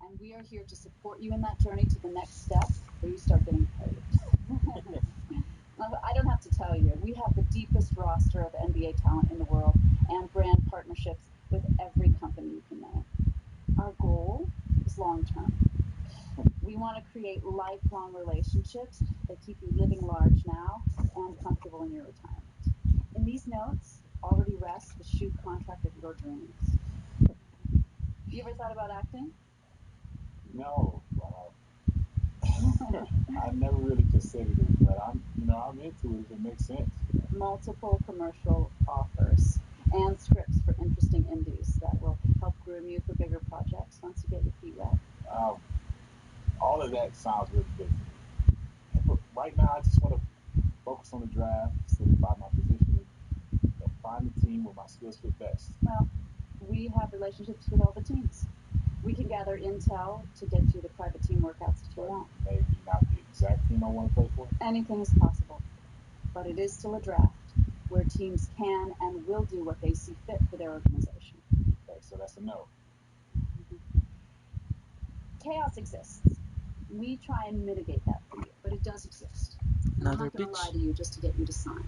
and we are here to support you in that journey to the next step where you start getting paid. I don't have to tell you, we have the deepest roster of NBA talent in the world and brand partnerships with every company you can name. Our goal is long term. We want to create lifelong relationships that keep you living large now and comfortable in your retirement. In these notes already rests the shoot contract of your dreams. You ever thought about acting? No, I never really considered it, but I'm into it if it makes sense. Multiple commercial offers and scripts for interesting indies that will help groom you for bigger projects once you get your feet wet. All of that sounds really good to me. But right now, I just want to focus on the draft, solidify my position, and find the team where my skills fit best. Well, we have relationships with all the teams. We can gather intel to get you the private team workouts that you want. Maybe not the exact team I want to play for. Anything is possible, but it is still a draft where teams can and will do what they see fit for their organization. Okay, so that's a no. Chaos exists. We try and mitigate that for you, but it does exist. And I'm Another not going to pitch. lie to you just to get you to sign.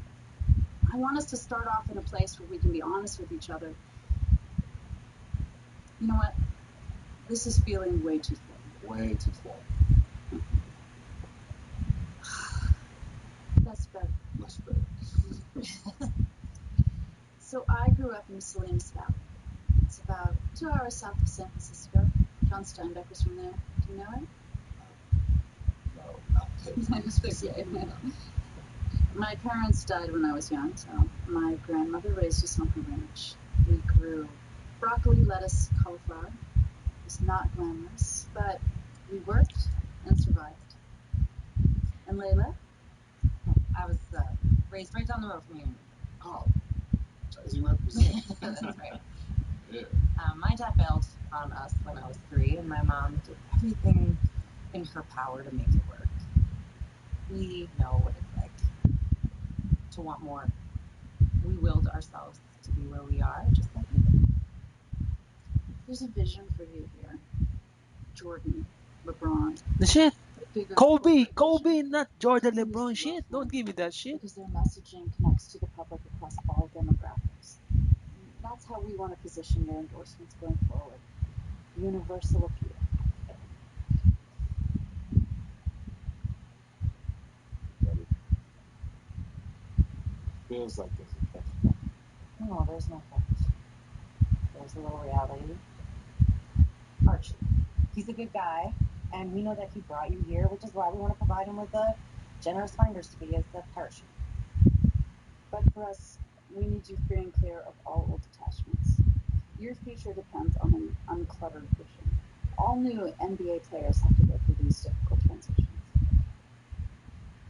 I want us to start off in a place where we can be honest with each other. You know what? This is feeling way too thin. Way too far. That's better. Much better. So I grew up in Salinas Valley. It's about 2 hours south of San Francisco. John Steinbeck was from there. Do you know him? No, not That's okay. My parents died when I was young, so my grandmother raised us on her ranch. We grew broccoli, lettuce, cauliflower. It was not glamorous, but we worked and survived. And Layla? I was raised right down the road from you. Oh, Jersey represent. That's right. Yeah. My dad bailed on us when I was 3, and my mom did everything in her power to make it work. We know what it's like to want more. We willed ourselves to be where we are, just like you did. There's a vision for you here. Jordan, LeBron. The shit. Bigger Kobe, corporate vision. not Jordan Companies LeBron love shit. them Don't give me that shit. because their messaging connects to the public across all demographics. That's how we want to position your endorsements going forward. Universal appeal. Ready? Feels like there's a catch. No, there's no catch. There's a little reality. Archie. He's a good guy, and we know that he brought you here, which is why we want to provide him with a generous finder's fee as the parachute. But for us, we need you free and clear of all old attachments. Your future depends on an uncluttered vision. All new NBA players have to go through these difficult transitions.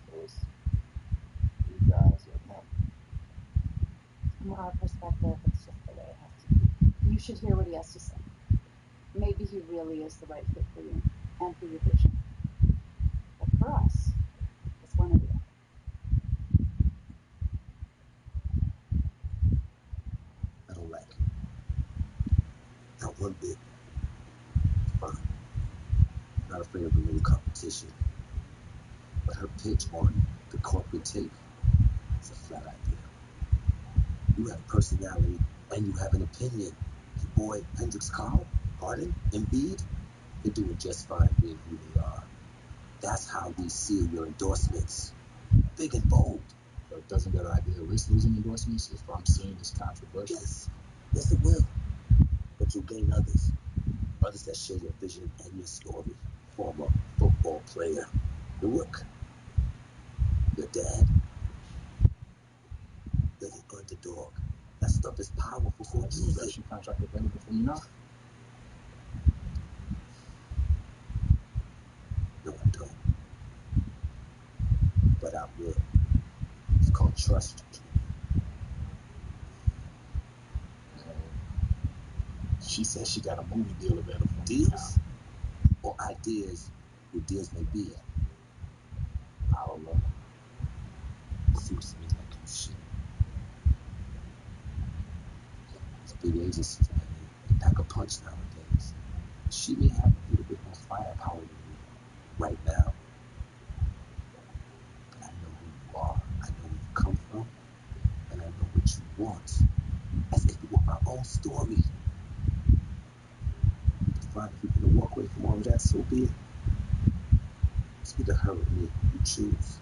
So it's you guys and him. From our perspective, it's just the way it has to be. You should hear what he has to say. Maybe he really is the right fit for you and for your vision. But for us, it's one or the other. I don't like it. Not one bit. Fine. Not afraid of a little competition. But her pitch on the corporate tape is a flat idea. You have personality and you have an opinion. Your boy Hendricks Carl, Harden, Embiid, they're doing just fine being who they are. That's how we seal your endorsements. Big and bold. But doesn't that idea risk losing endorsements if I'm seen as controversial? Yes, it will. But you'll gain others. Others that share your vision and your story. Former football player. Look. Your dad. You're the underdog. That stuff is powerful, so use it. She contract available for me now? No, I don't. But I will. It's called trust. She said she got a movie deal available for me Deals? Or ideas who deals may be. now. I don't know. Suits me like you should. These big agencies, man, they pack a punch nowadays. She may have a little bit more firepower than you right now. But I know who you are. I know where you come from. And I know what you want. As if it were my own story. Fine, if you're gonna walk away from all of that, so be it. It's either her or me. You choose.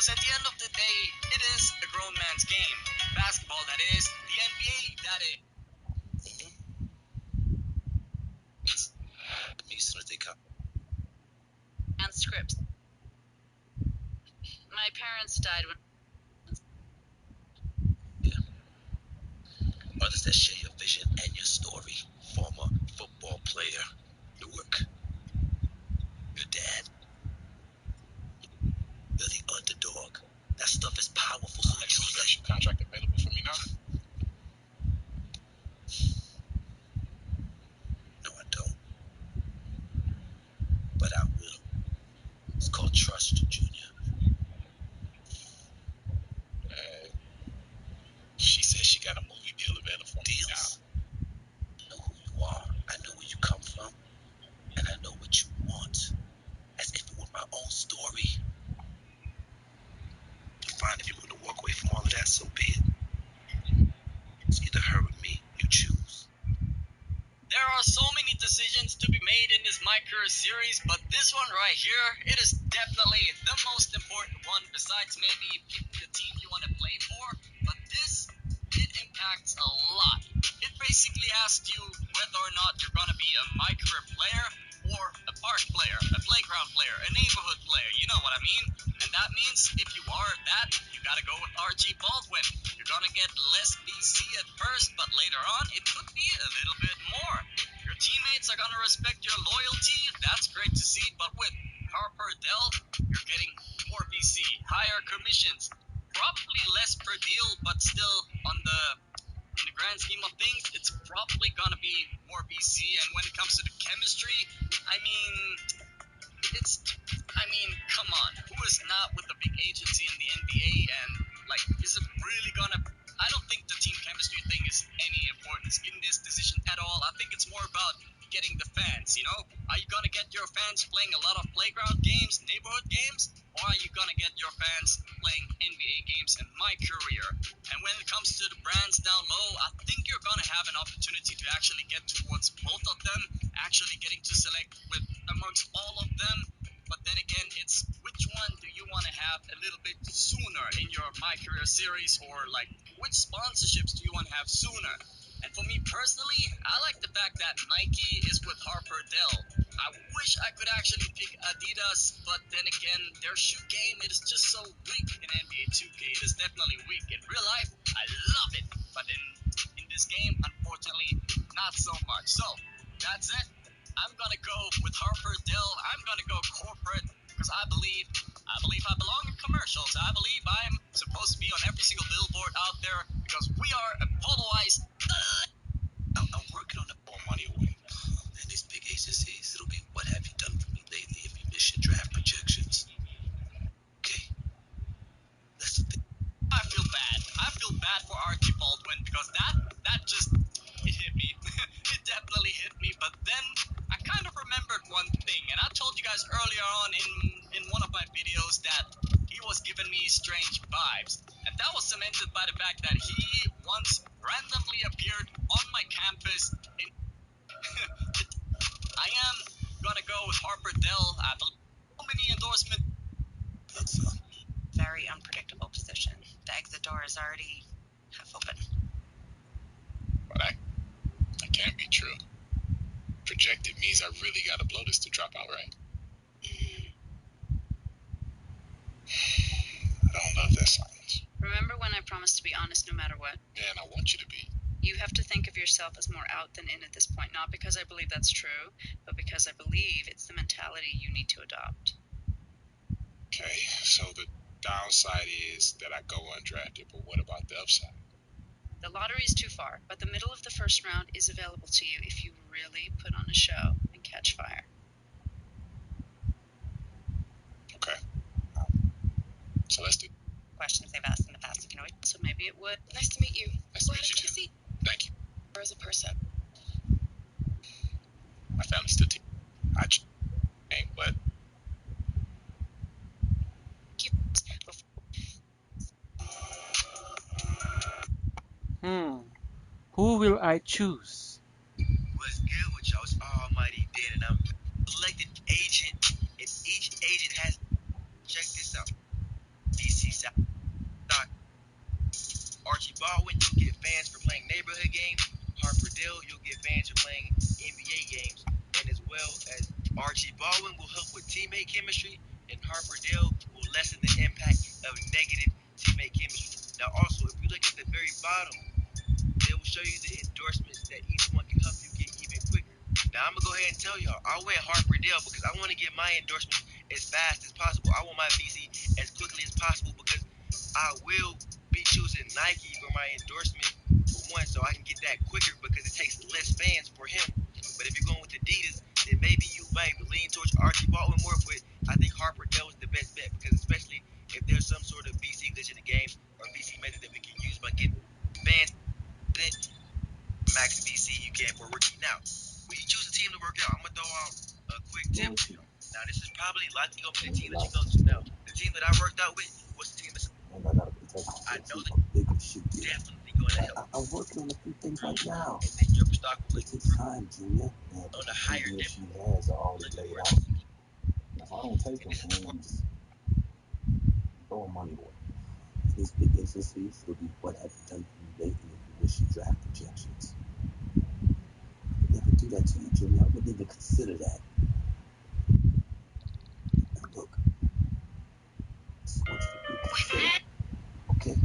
Because at the end of the day, it is a grown man's game. Basketball, that is. The NBA, that is. Me as soon as they come. And scripts. My parents died when. Others that share your vision and your story. Former football player. Newark. Your dad. You're the underdog. That stuff is powerful, so use it. Contract available for me now? No, I don't. But I will. It's called trust, Junior. She said she got a movie deal available for me now. Deals? I know who you are. I know where you come from. And I know what you want. As if it were my own story. Fine, if you're going to walk away from all of that, so be it. It's either her or me. You choose. There are so many decisions to be made in this MyCareer series, but this one right here, it is definitely the most important one besides maybe picking the team you want to play for. But this, it impacts a lot. It basically asks you whether or not you're going to be a MyCareer player or a park player, a playground player, a neighborhood player, you know what I mean? And that means if you are that, you got to go with RG Baldwin. You're going to get less BC at first, but later on, it could be a little bit more. Your teammates are going to respect your loyalty. That's great to see. But with Harper Dell, you're getting more BC, higher commissions, probably less per deal, but still in the grand scheme of things, it's probably going to be more BC. And when it comes to the chemistry, I mean, come on. Who is not with a big agency in the NBA? And, is it really going to... I don't think the team chemistry thing is any importance in this decision at all. I think it's more about getting the fans, you know? Are you going to get your fans playing a lot of playground games, neighborhood games? Or are you going to get your fans playing NBA games in MyCareer? And when it comes to the brands down low, I think you're going to have an opportunity to actually get towards both of them, actually getting to select with amongst all of them. But then again, it's which one do you want to have a little bit sooner in your MyCareer series, or which sponsorships do you want to have sooner? And for me personally, I like the fact that Nike is with Harper Dell. I wish I could actually pick Adidas, but then again, their shoe game, it is just so weak in NBA 2K. It is definitely weak. In real life, I love it, but in this game, unfortunately, not so much. So, that's it. I'm gonna go with Harper Dell. I'm gonna go corporate because I believe I belong in commercials. I believe I'm supposed to be on every single billboard out there because we are a polarized. I'm working on the more money away. And these big agencies, it'll be what have you done for me lately if you miss your draft projections. Okay. That's the thing. I feel bad. I feel bad for Archie Baldwin because that just it hit me. It definitely hit me. But then I kind of remembered one thing, and I told you guys earlier on in one of my videos that he was giving me strange vibes, and that was cemented by the fact that he once randomly appeared on my campus. I am gonna go with Harper Dell. I believe so many endorsements. That's Very unpredictable position. The exit door is already half open. But that can't be true. Projected means I really got to blow this to drop out, right? I don't love that silence. Remember when I promised to be honest no matter what? Yeah, and I want you to be. You have to think of yourself as more out than in at this point, not because I believe that's true, but because I believe it's the mentality you need to adopt. Okay, so the downside is that I go undrafted, but what about the upside? The lottery is too far, but the middle of the first round is available to you if you really put on a show and catch fire. Okay. So let's do. Questions they've asked in the past, if you know it, so maybe it would. Nice to meet you. Nice to meet you too. Thank you. As a person. My family's still team. I ain't, but Who will I choose? What's good with y'all? It's Almighty Dead, and I'm elected agent, and each agent has, check this out, DC Archie Baldwin, you'll get fans for playing neighborhood games. Harper Dell, you'll get fans for playing NBA games. And as well as Archie Baldwin will help with teammate chemistry, and Harper Dell will lessen the impact of negative teammate chemistry. Now also, if you look at the very bottom, they will show you the endorsements that each one can help you get even quicker. Now I'm gonna go ahead and tell y'all, I went Harper Dell because I want to get my endorsements as fast as possible. I want my VC as quickly as possible because I will be choosing Nike for my endorsement for one, so I can get that quicker because it takes less fans for him. But if you're going with Adidas, then maybe you might lean towards Archie Baldwin more, but I think Harper Dell is the best bet because especially if there's some sort of VC glitch in the game or VC method that we can use by getting fans max VC you can for a rookie. Now, when you choose a team to work out, I'm gonna throw out a quick tip. Now, this is probably likely gonna be the team that you go to. Now, the team that I worked out with was the team that's I know that definitely gonna help. I'm working on a few things right now. And then your stock will It takes time, Junior. on a higher dip. She has already laid out. If I don't take them, man, I'm just throwing money away. These big agencies will be what have you done for me lately if you wish you draft projections. I would never do that to you, Junior. I wouldn't even consider that. Now look, I just want you to be considerate, okay?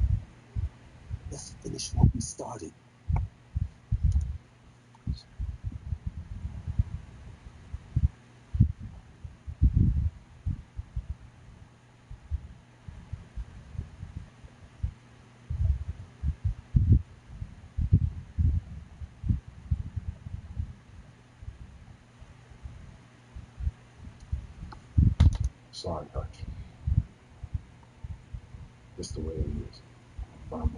Let's finish what we started. Sorry, Archie. Just the way it is. Mama.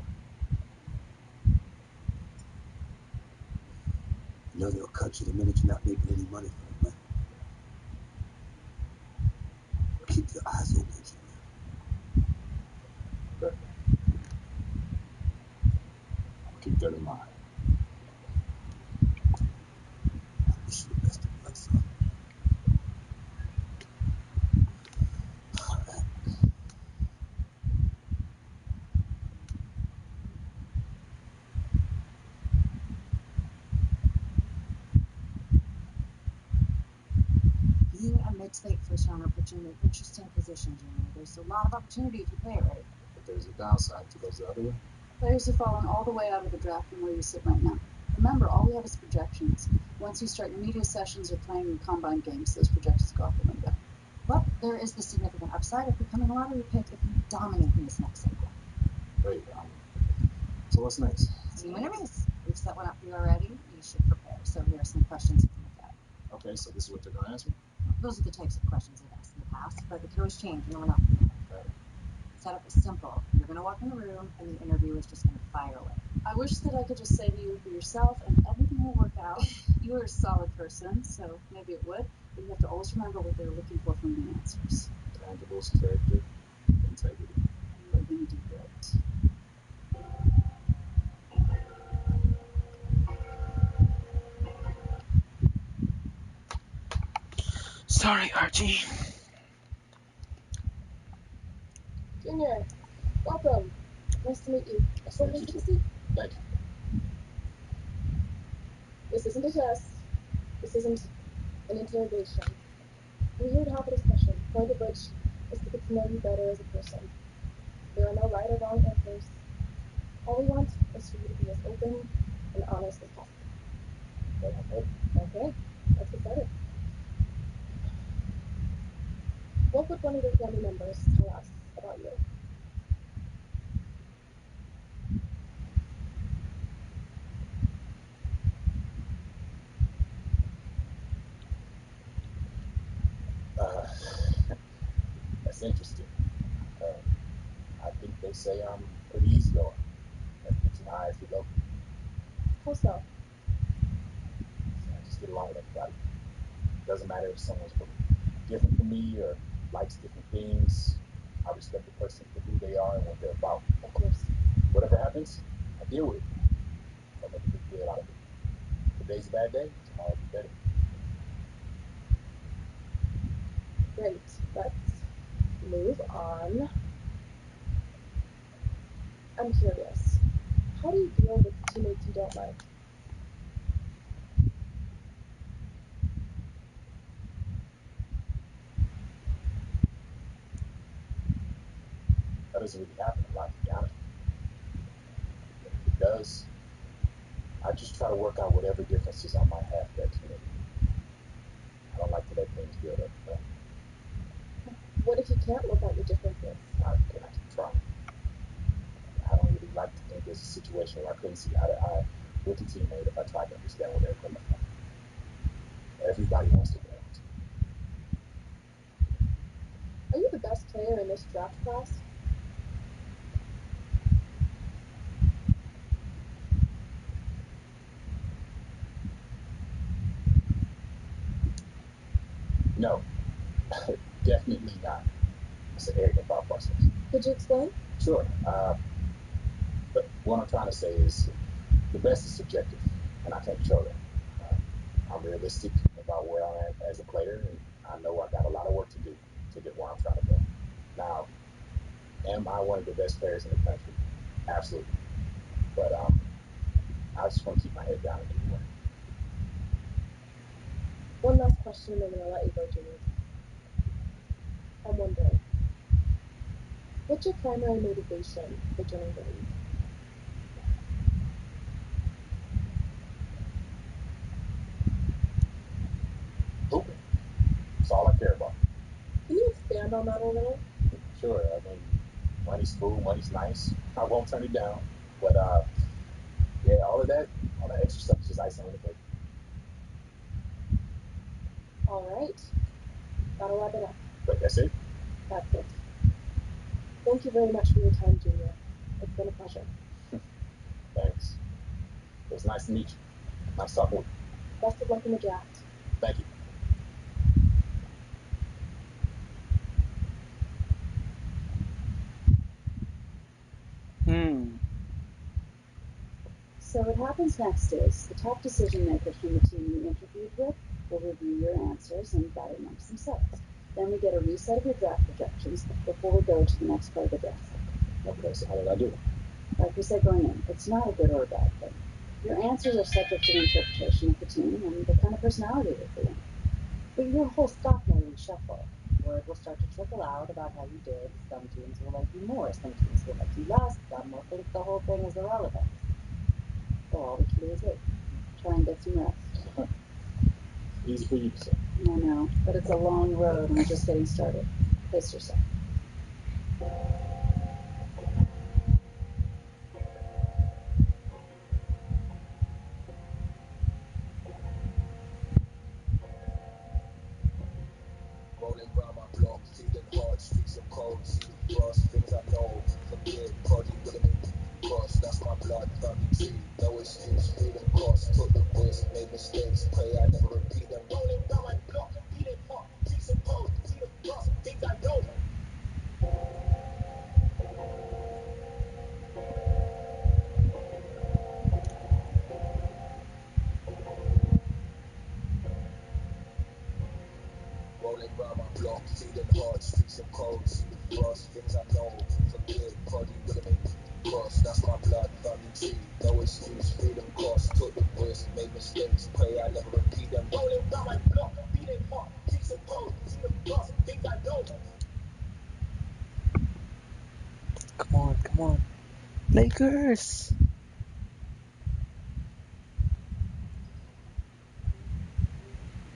You know they'll cut you the minute you're not making any money for them, man. Keep your eyes open, Junior. Okay. I'll keep that in mind. I wish you the best of luck, son. All right. Being a mid-state first-rounder puts you in an interesting position, Junior. There's a lot of opportunity if you play it right. But there's a downside to goes the other way. Players have fallen all the way out of the draft from where you sit right now. Remember, all we have is projections. Once you start your media sessions or playing in combine games, those projections go out the window. But there is the significant upside of becoming a lottery pick if you dominate in this next cycle. Great. So what's next? Team interviews. We've set one up for you already. You should prepare. So here are some questions you can look at. Okay, so this is what they're going to ask me? Those are the types of questions they've asked in the past, but it can always change. You never know. Okay. Setup is simple. You're going to walk in the room, and the interviewer is just going to fire away. I wish that I could just say to you for yourself, and everything will work out. You are a solid person, so maybe it would. But you have to always remember what they're looking for from the answers. Tangibles, character, integrity. You're going to do great. Sorry, Archie. Junior, welcome. Nice to meet you. So Thank you, take a seat. Thank you. This isn't a test. This isn't an interrogation. We're here to have a discussion, point of which is to get to know you better as a person. There are no right or wrong answers. All we want is for you to be as open and honest as possible. Okay, let's get started. What would one of your family members tell us about you? That's interesting. I think they say I'm pretty easygoing. That keeps an eye if you go. How so? I just get along with everybody. Doesn't matter if someone's different from me or likes different things. I respect the person for who they are and what they're about. Of course. Whatever happens, I deal with it. Don't make a big deal out of it. Today's a bad day, tomorrow will be better. Great. Let's move on. I'm curious. How do you deal with teammates you don't like? That doesn't really happen a lot, to be honest. If it does, I just try to work out whatever differences I might have with that teammate. I don't like to let things build up. What if you can't work out your differences? I keep trying. I don't really like to think there's a situation where I couldn't see eye to eye with the teammate if I tried to understand where they're coming from. Everybody wants to win. Are you the best player in this draft class? No, definitely not. It's an arrogant thought process. Could you explain? Sure. But what I'm trying to say is the best is subjective, and I can't control that. I'm realistic about where I'm at as a player, and I know I got a lot of work to do to get where I'm trying to go. Now, am I one of the best players in the country? Absolutely. But I just want to keep my head down and do the work. One last question, and then I'll let you go, Junior. I'm wondering, what's your primary motivation for joining the league? Hooping. That's all I care about. Can you expand on that a little? Sure. I mean, money's cool, money's nice. I won't turn it down. But yeah, all that extra stuff is just icing on the cake. All right. Gotta wrap it up. But that's it. That's it. Thank you very much for your time, Junior. It's been a pleasure. Thanks. It was nice to meet you. Nice talking with you. Best of luck in the draft. Thank you. So what happens next is the top decision makers from the team you interviewed with will review your answers and battle amongst themselves. Then we get a reset of your draft projections before we go to the next part of the draft. Okay, so how did I do? Like we said going in, it's not a good or a bad thing. Your answers are subject to the interpretation of the team and the kind of personality they're feeling. But your whole stock may reshuffle. Word will start to trickle out about how you did. Some teams will like you more, some teams will like you less, some will think the whole thing is irrelevant. So all we can do is wait. Try and get some rest. Easy for you to say. I know, but it's a long road and we're just getting started. Pace yourself. Rolling round my block, feeling hard, streets of cold, see the frost, things I know, forget, probably wouldn't make cross, that's my blood, family tree, no excuse, freedom cost, took the risk, made mistakes, pray I never repeat them. Rolling round my block, feeling hot, streets of cold, see the frost, things I know. Rolling round my block, feeling hard, streets of cold, see the frost, things I know, forget, probably wouldn't make cross, that's my blood, family tree, no excuse, freedom cost, took the risk, made mistakes, pray I never repeat them. Rolling round my block, feeling hot, streets of cold, see the frost, things I know. Come on. Lakers!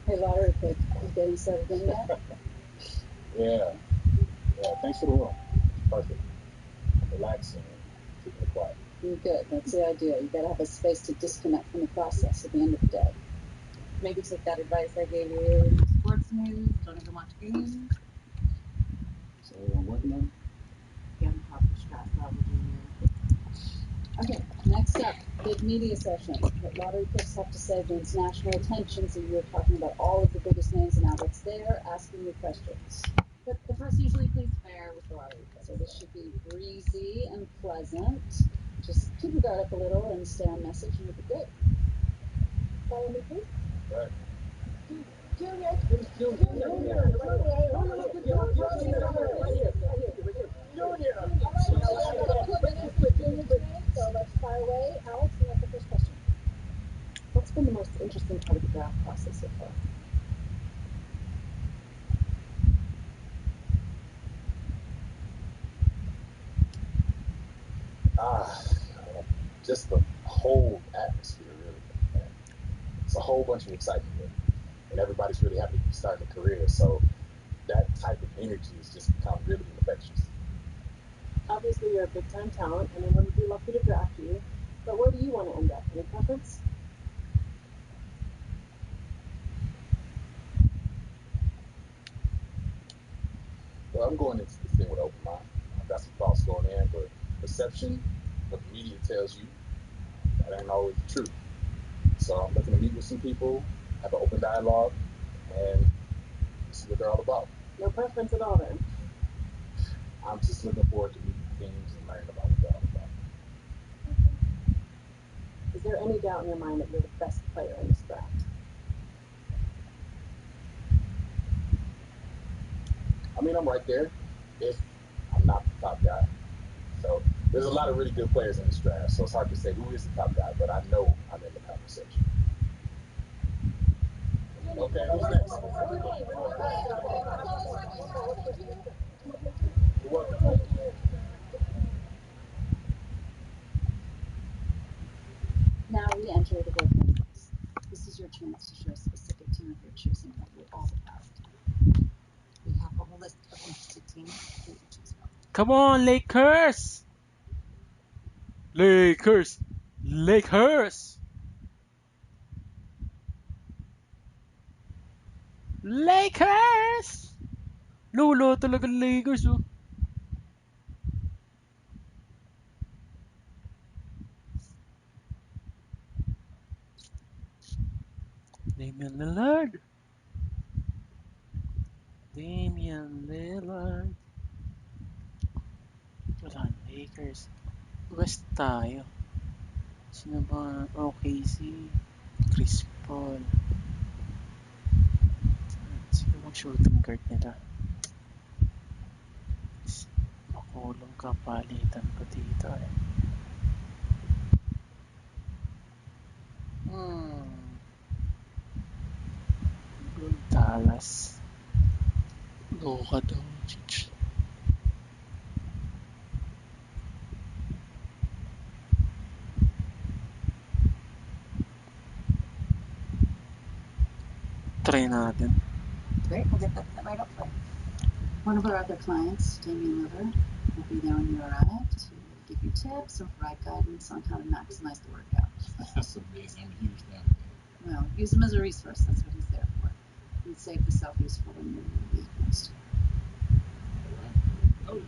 Hey, lottery pick, you getting settled in yet? Yeah. Thanks for the room. Perfect. Relaxing and keeping it quiet. Good, that's the idea. You gotta have a space to disconnect from the process at the end of the day. Maybe take that advice I gave you. No sports news. Don't even watch games. So I'm working on it. Get on top of stress level, Junior. Okay, next up, big media session. What lottery picks have to say gains national attention, so you're talking about all of the biggest names and outlets there, asking you questions. But the first usually plays fair with the lottery pick. So this should be breezy and pleasant. Just keep your guard up a little and stay on message and you'll be good. Follow me, please. Right. Junior! Junior! All right, we have an equipment in for Junior today, so let's Fire away, Alex, you have the first question. What's been the most interesting part of the draft process so far? Just the whole atmosphere, really. It's a whole bunch of excitement there. And everybody's really happy to be starting a career. So that type of energy has just become really infectious. Obviously, you're a big-time talent, and everyone would be lucky to draft you. But where do you want to end up? Any preference? Well, I'm going into this thing with an open mind. I've got some thoughts going in, but perception, what the media tells you, that ain't always the truth. So I'm looking to meet with some people, have an open dialogue, and see what they're all about. No preference at all, then? I'm just looking forward to meeting teams and learning about what they're all about. Is there any doubt in your mind that you're the best player in this draft? I mean, I'm right there if I'm not the top guy. So there's a lot of really good players in this draft, so it's hard to say who is the top guy, but I know I'm in the conversation. Okay, who's next? You're welcome. Now we enter the growth phase. This is your chance to show a specific team of your choosing that you're all about. We have a whole list of interested teams for you to choose from. Come on, Lakers! Lakers! Lakers! Lakers! Lolo talaga Lakers, oh. Damian Lillard. Damian Lillard. Wala, Lakers. West tayo. Sino ba? OKC. Chris Paul. Sino bang shooting guard nila? Makulong kapalitan ko dito eh. Dallas. Luka Doncic. Try natin. Great, we'll get that right up for you. One of our other clients, Damian Lillard, will be there when you arrive to give you tips or provide guidance on how to maximize the workout. That's amazing. I'm a huge fan. Well, use him as a resource. That's what he's there for. He's safe and self-useful when you need it most. All right.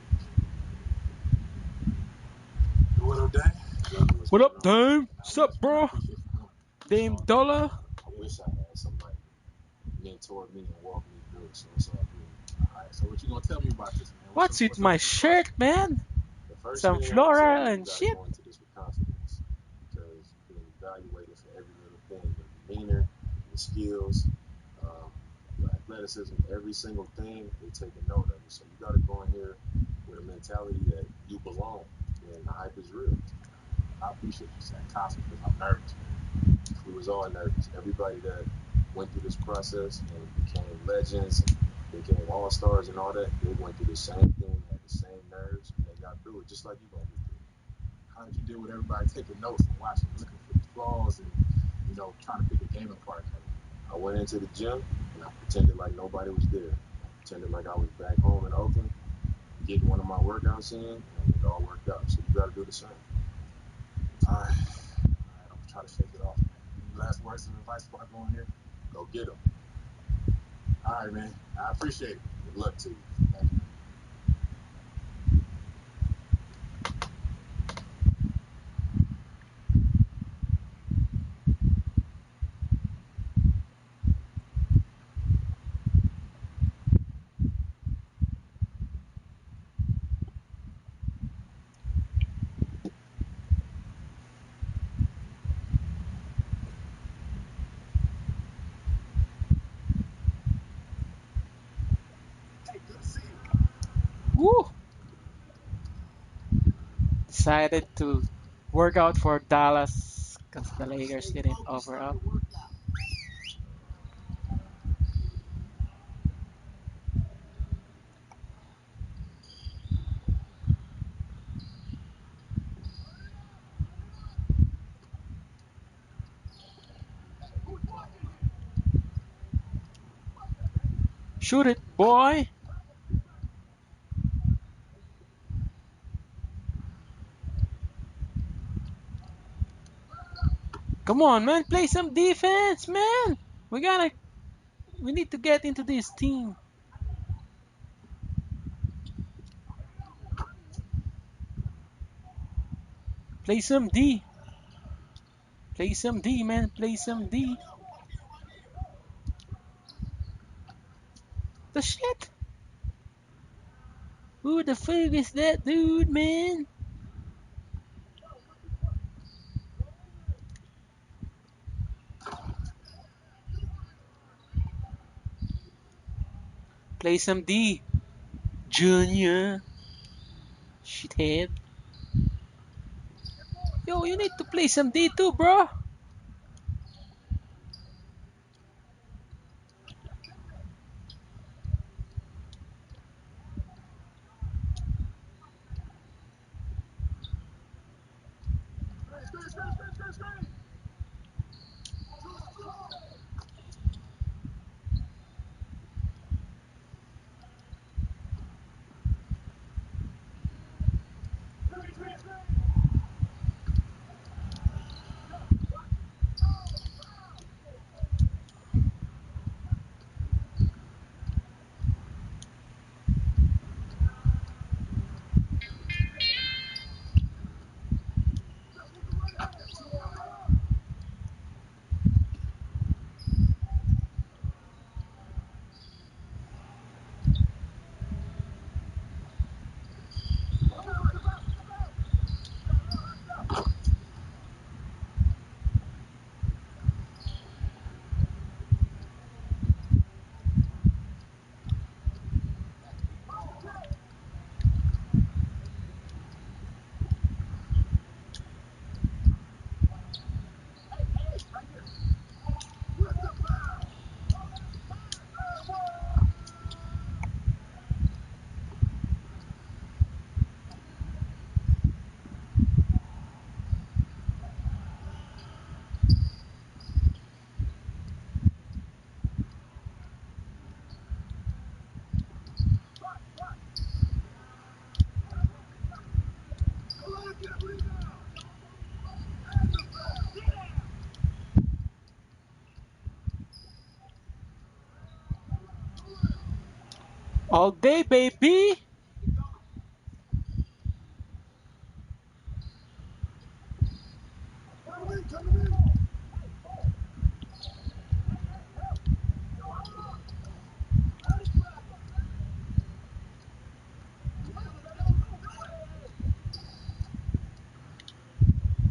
What up, Dame? What up, Dame? What's up, bro? Dame Dollar? I wish I had somebody to mentor me and walk me through it, so it's all good. All right, so what you gonna tell me about this, man? What's with my shirt, man? The first Some thing I'm gonna tell floral you, and you gotta shit. go into this with confidence because you're being evaluated for every little thing, your demeanor, your skills, your athleticism, every single thing. They're taking note of it. So you gotta go in here with a mentality that you belong, and the hype is real. I appreciate you saying confident because I'm nervous. We was all nervous. Everybody that went through this process and became legends and became all-stars and all that, they went through the same thing, had the same nerves, and they got through it just like you gonna get through it. How did you deal with everybody taking notes and watching, looking for the flaws and, trying to pick a game apart? I went into the gym and I pretended like nobody was there. I pretended like I was back home in Oakland, getting one of my workouts in, and it all worked out. So you gotta do the same. All right, I'm gonna try to shake it off. Any last words of advice before I go in here? Go get them. All right, man. I appreciate it. Good luck to you. Thank you. Hey, good to see you. Woo! Decided to Workout for Dallas because the Lakers didn't offer up. Shoot it, boy! Come on, man, play some defense, man. We need to get into this team. Play some D. Play some D, man. Play some D. The shit? Who the fuck is that dude, man? Play some D, Junior. Shithead. Yo, you need to play some D too, bro. All day, baby.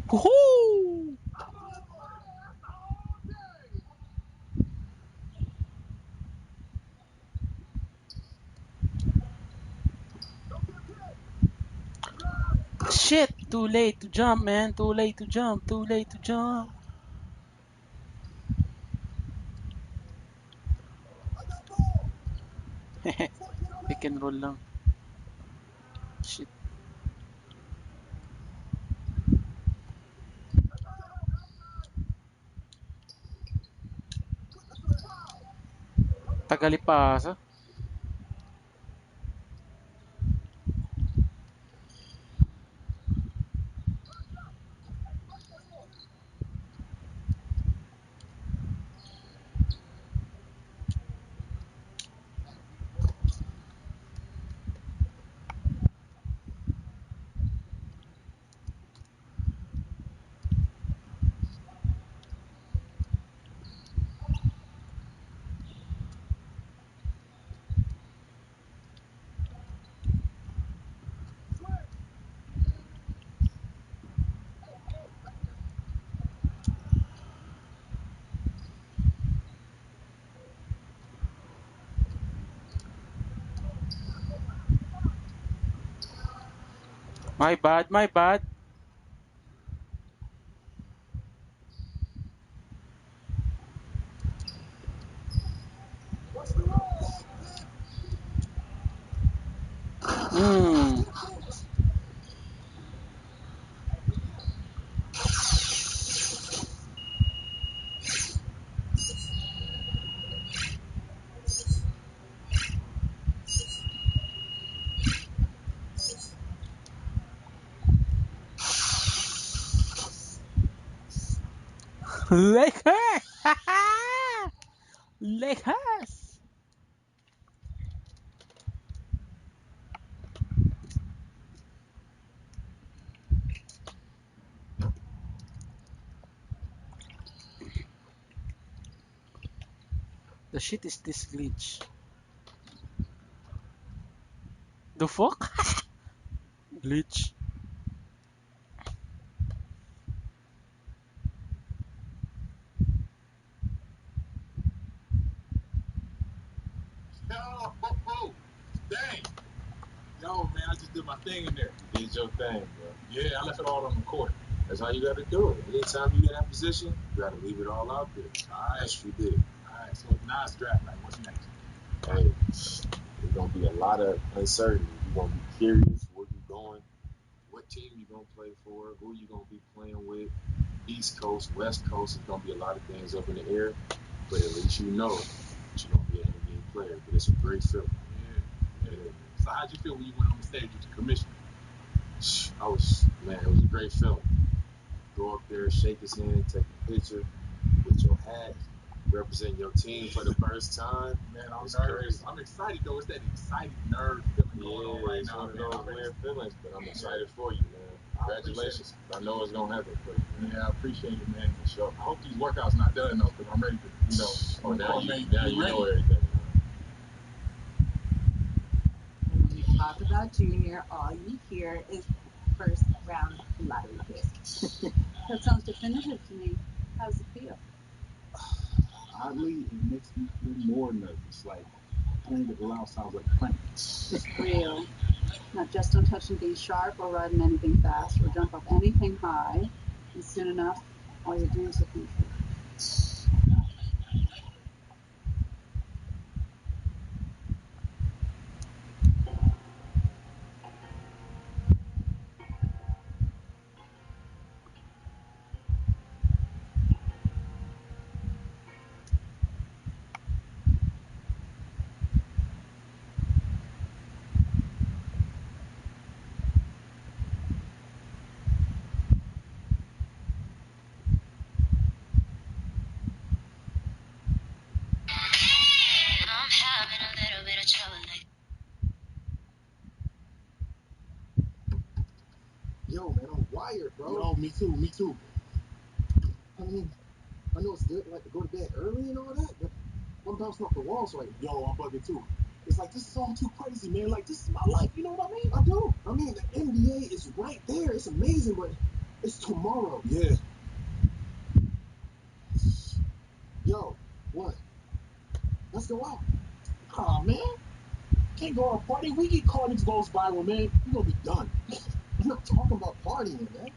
Woohoo! Shit, too late to jump, man. Too late to jump. Too late to jump. Pick and roll lang. Shit. Tagalipasa. My bad, my bad. Mm. Lakers! Lakers! The shit is this glitch. The fuck? Glitch. Yo, dang. Yo, man, I just did my thing in there. You did your thing, bro. Yeah, I left it all on the court. That's how you got to do it. Anytime you in that position, you got to leave it all out there. All right. That's what you did. All right, so now it's draft night. What's next? Hey, there's going to be a lot of uncertainty. You're going to be curious where you're going, what team you're going to play for, who you're going to be playing with, East Coast, West Coast. There's going to be a lot of things up in the air, but at least you know that you're going to be an NBA player. But it's a great feeling. Yeah. So how'd you feel when you went on the stage with the commissioner? It was a great feeling. Go up there, shake his hand, take a picture with your hat, represent your team for the first time. Man, I'm It's nervous. crazy. I'm excited, though. It's that excited nerve feeling going on right It's now, one of man. those weird feelings, but I'm excited for you, man. Congratulations. I know it's going to happen for you, man. Yeah, I appreciate it, man. For sure. I hope these workouts not done, though, because I'm ready to, Oh, now you ready. know everything. When you talk about Junior, all you hear is first round lottery pick. That sounds definitive to me. How does it feel? Oddly, it makes me feel more nervous. Like playing with loud sounds like playing. Real. Not just on touching being sharp or riding anything fast or jump off anything high. And soon enough, all your dreams will come true. I'm having a little bit of trouble. Yo, man, I'm wired, bro. Yo, me too. I mean, I know it's good like to go to bed early and all that, but I'm bouncing off the walls right now. Yo, I'm bugging too. It's like this is all too crazy, man. Like this is my life. You know what I mean? I do. I mean, the NBA is right there. It's amazing, but it's tomorrow. Yeah. Yo, what? Let's go out. Aw, man. Can't go on a party. We get caught, it goes viral, man. We're gonna be done. I'm not talking about partying, man.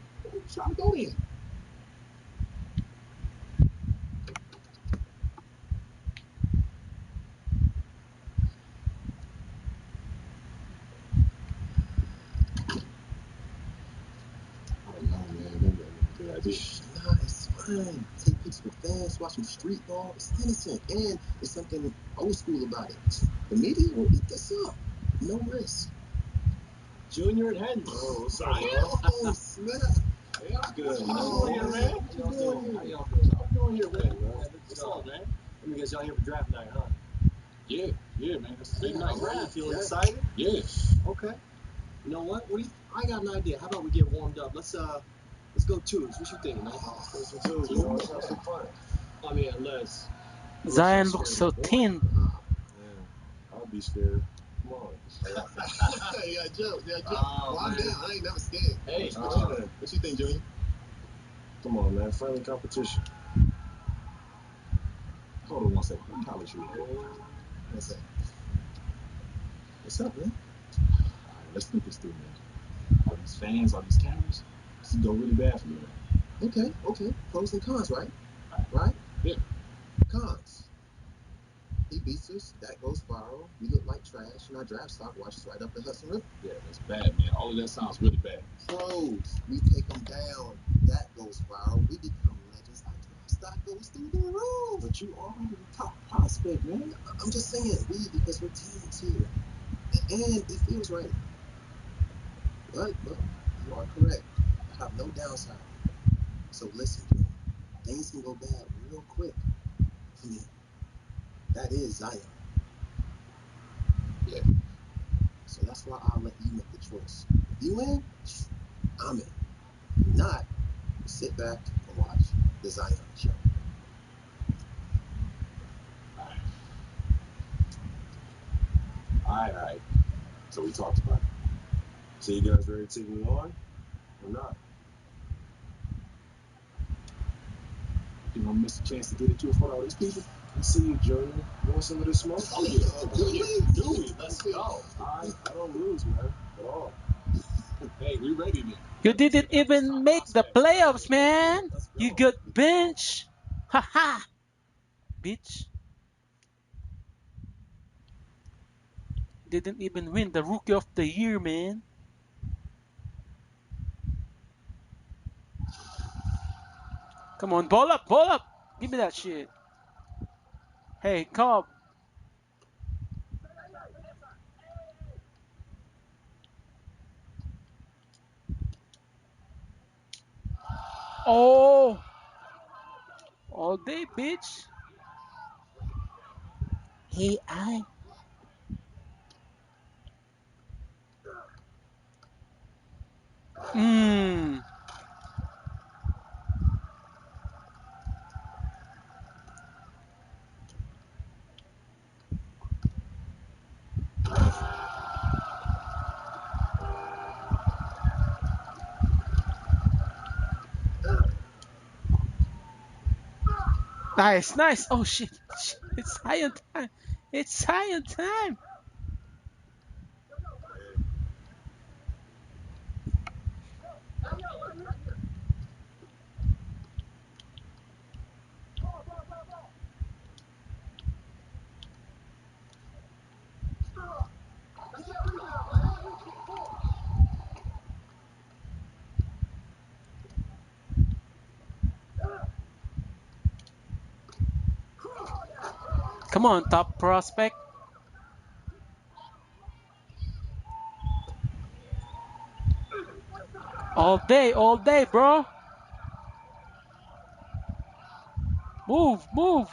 Try to go in. I don't know, man. Maybe that's a good idea. Nah, it's fine. Take pictures with fans, watch some street ball. It's innocent, and there's something old school about it. The media will eat this up. No risk. Junior and Henry. Oh, what's up, Brian? bro? Oh, Smith. Yeah, Good, What you man. doing here, man? What you doing here? How y'all doing? What you doing here, man? What's up, man? Let me guess, y'all here for draft night, huh? Yeah, man. That's a big Yeah, night, all right? right. You feeling Yeah. excited? Yeah. Okay. You know what? I got an idea. How about we get warmed up? Let's go twos. What you think, man? Let's play some twos, man. Let's have some fun. I mean, unless Zion you're looks scared so of the boy. thin. Man, I'll be scared. Come on. Yeah, Joe. Yeah, Joe. Oh, Calm man. down. I ain't never scared. Hey, What you think, Junior? Come on, man. Friendly competition. Hold on one second. Let me holler at you. One second. What's up, man? All right, let's think this through, man. All these fans, all these cameras, this could go really bad for me, man. Okay. Pros and cons, right? All right. Right? Yeah. Cons. He beats us. That goes viral. We look like trash, and our draft stock washes right up the Hudson River. Yeah, that's bad, man. All of that sounds really bad. Pros, we take them down. That goes viral. We become legends. Our draft stock goes through the roof. But you already the top prospect, man. I'm just saying, because we're teammates here. And it feels right. But you are correct. I have no downside. So listen, Junior. Things can go bad real quick for me. That is Zion. Yeah. So that's why I'll let you make the choice. If you win, I'm in. If not, sit back and watch the Zion show. All right. So we talked about it. So you guys ready to take me on or not? You gonna miss a chance to get it to in front of all these people? Let's see you, Junior. You want some of this smoke? Oh, yeah. Do it. Let's go. All right. I don't lose, man. At all. Hey, we ready then. You didn't even make the playoffs, man. You got bench. Haha. Bitch. Didn't even win the Rookie of the Year, man. Come on, ball up, ball up. Give me that shit. Hey, Cobb. Oh. All day, bitch. Hey, I. Mmm. Nice, nice. Oh shit. It's high on time. It's high on time. Come on, top prospect. All day, bro. Move, move.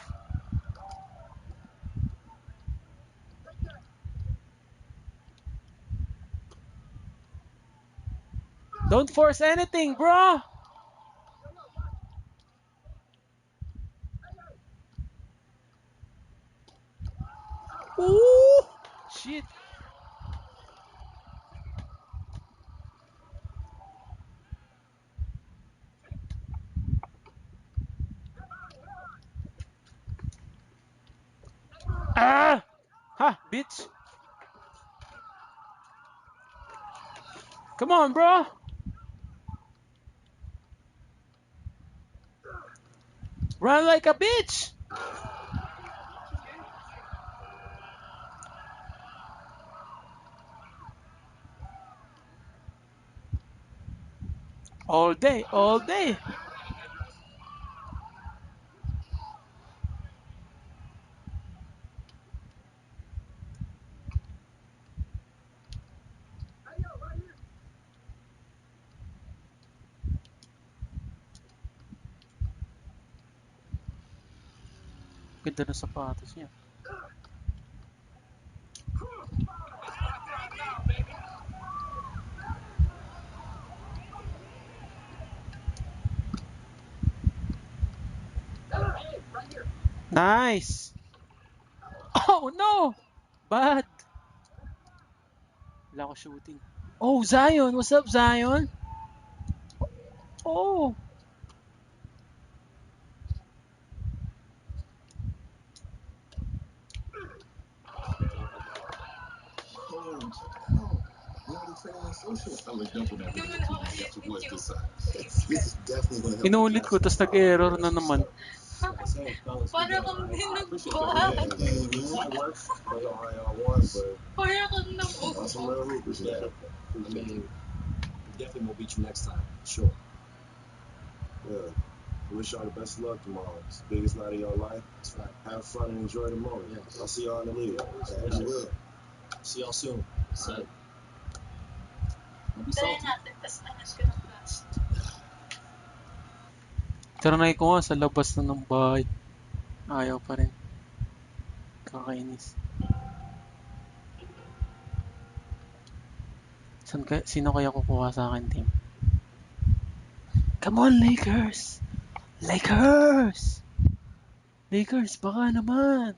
Don't force anything, bro. Ooh. Shit. Ah. Ha, bitch. Come on, bro. Run like a bitch. All day, all day. Ganda ng sapatos niya. Nice. Oh no. Bad. Wala ko shooting. Oh, Zion. What's up, Zion? Oh. Oh, check it out. We already training on social. I looked up on that video too. Got your boys this side. This is definitely going to help the Inulit draft ko, stock. tapos nag-error na naman. Like I said, fellas, we Para got kang I appreciate binugbog. that. It might work. I don't know how y'all won, but Para kang y'all some real nabugbog. hoopers, Yeah. man. I mean, we definitely will beat you next time, sure. Yeah. I wish y'all the best of luck tomorrow. It's the biggest night of your life. That's right. Have fun and enjoy the moment. Yeah. I'll see y'all in the league. Yeah. You will. See y'all soon. All right. Don't be Tayo salty. natin, tas anas ka ng gas. Trinay ko nga sa labas na ng bahay. Ayaw pa rin. Kakainis. Sino kaya kukuha sa akin, team? Come on, Lakers! Lakers! Lakers, baka naman!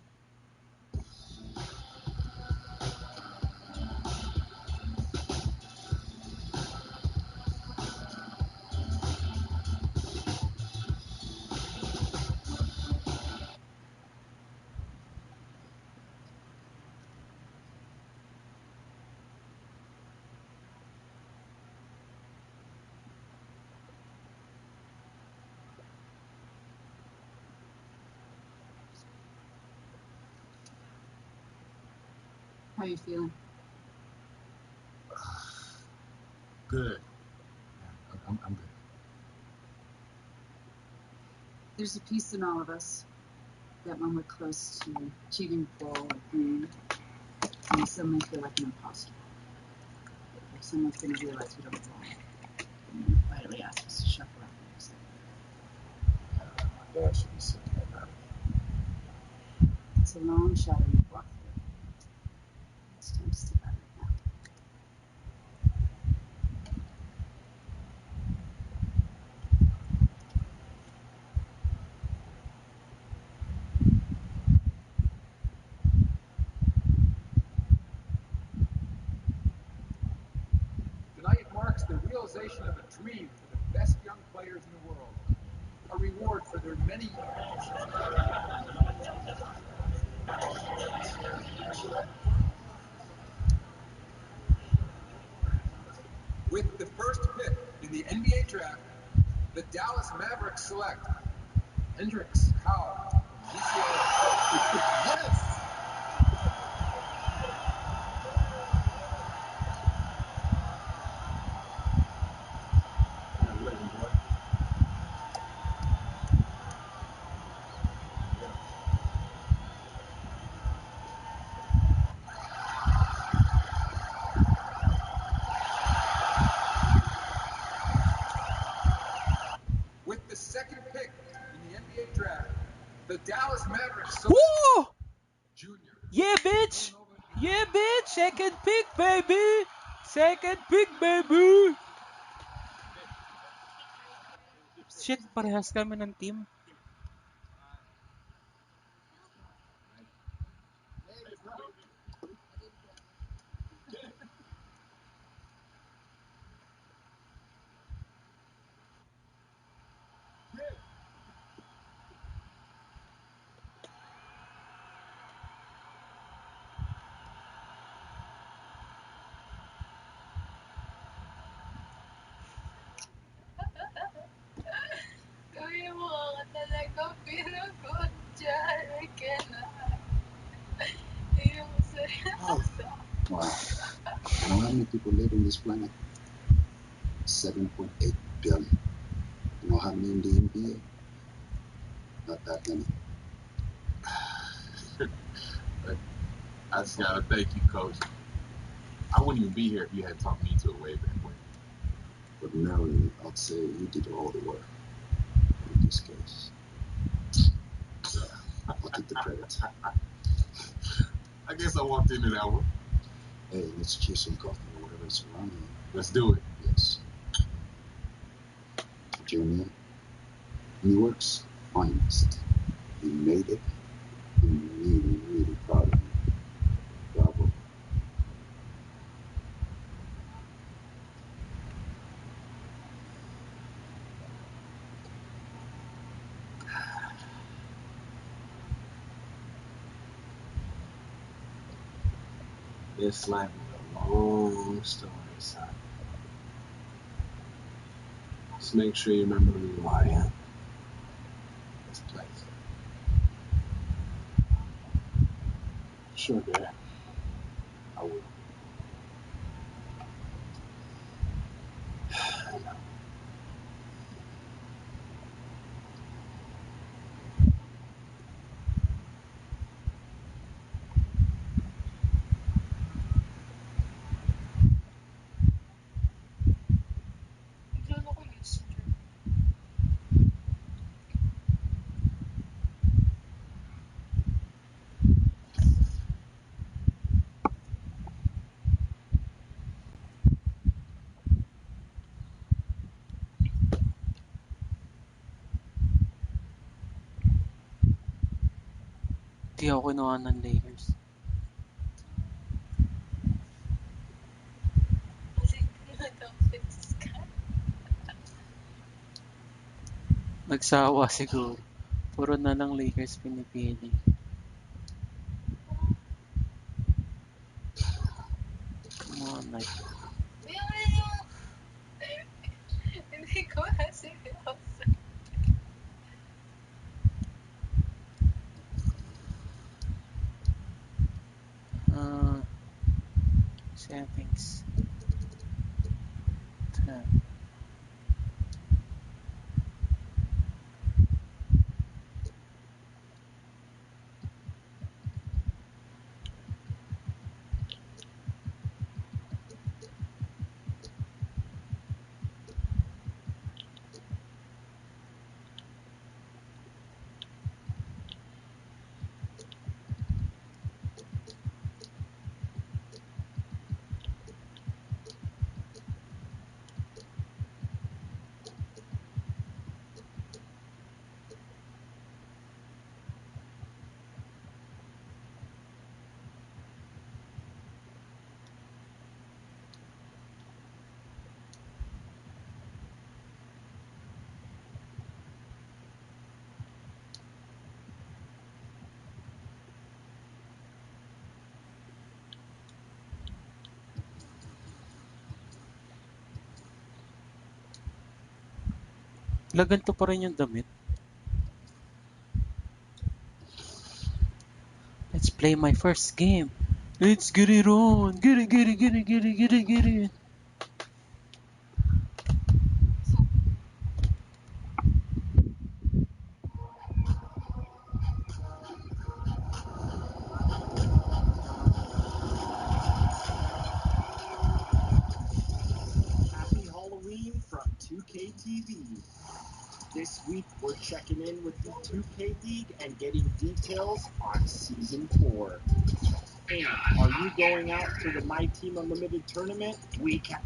How are you feeling? Good. I'm good. There's a piece in all of us that when we're close to achieving a goal or dream, we suddenly feel like an imposter. Like someone's going to realize we don't belong. And then quietly ask us to shuffle out the music. My dad should be sitting right now. It's a long shadow you've walked through. It's time to step out of it now. Tonight marks the realization of a dream for the best young players in the world, a reward for their many years. With the first pick in the NBA draft, the Dallas Mavericks select Hendricks Kyle from UCLA. Yes! Congratulations, boy. With the second pick in the NBA draft, the Dallas Mavericks select Woo! Junior. Yeah, bitch! Yeah, bitch! Second pick, baby! Second pick, baby! Shit, parehas kami ng team. Gawin mo ka talaga pinagod dyan. I cannot. Hindi mo seryoso. Wow. You know how many people live on this planet? 7.8 billion. You know how many in the NBA? Not that many. I just gotta thank you, Coach. I wouldn't even be here if you hadn't talked me into it way back when. Ordinarily, I'd say you did all the work. But in this case, yeah, I'll take the credit. I guess I walked into that one. Hey, let's cheer some coffee or whatever is around here. Let's do it. Yes. Junior, he works honest. You made it. I'm really, really proud of you. Bravo. This life is a long story, son. Just make sure you remember who you are, yeah? Let's play. Sure, Dad. I will. Di ako kinuha ng Lakers. Nagsawa siguro. Puro na lang Lakers pinipili. Come on, like. Hindi ko kasi Settings. 10. Laganto pa rin yung damit. Let's play my first game. Let's get it on. Get it, get it, get it, get it, get it, get it. Happy Halloween from 2K TV. This week we're checking in with the 2K League and getting details on Season 4. And are you going out for the My Team Unlimited tournament? We can.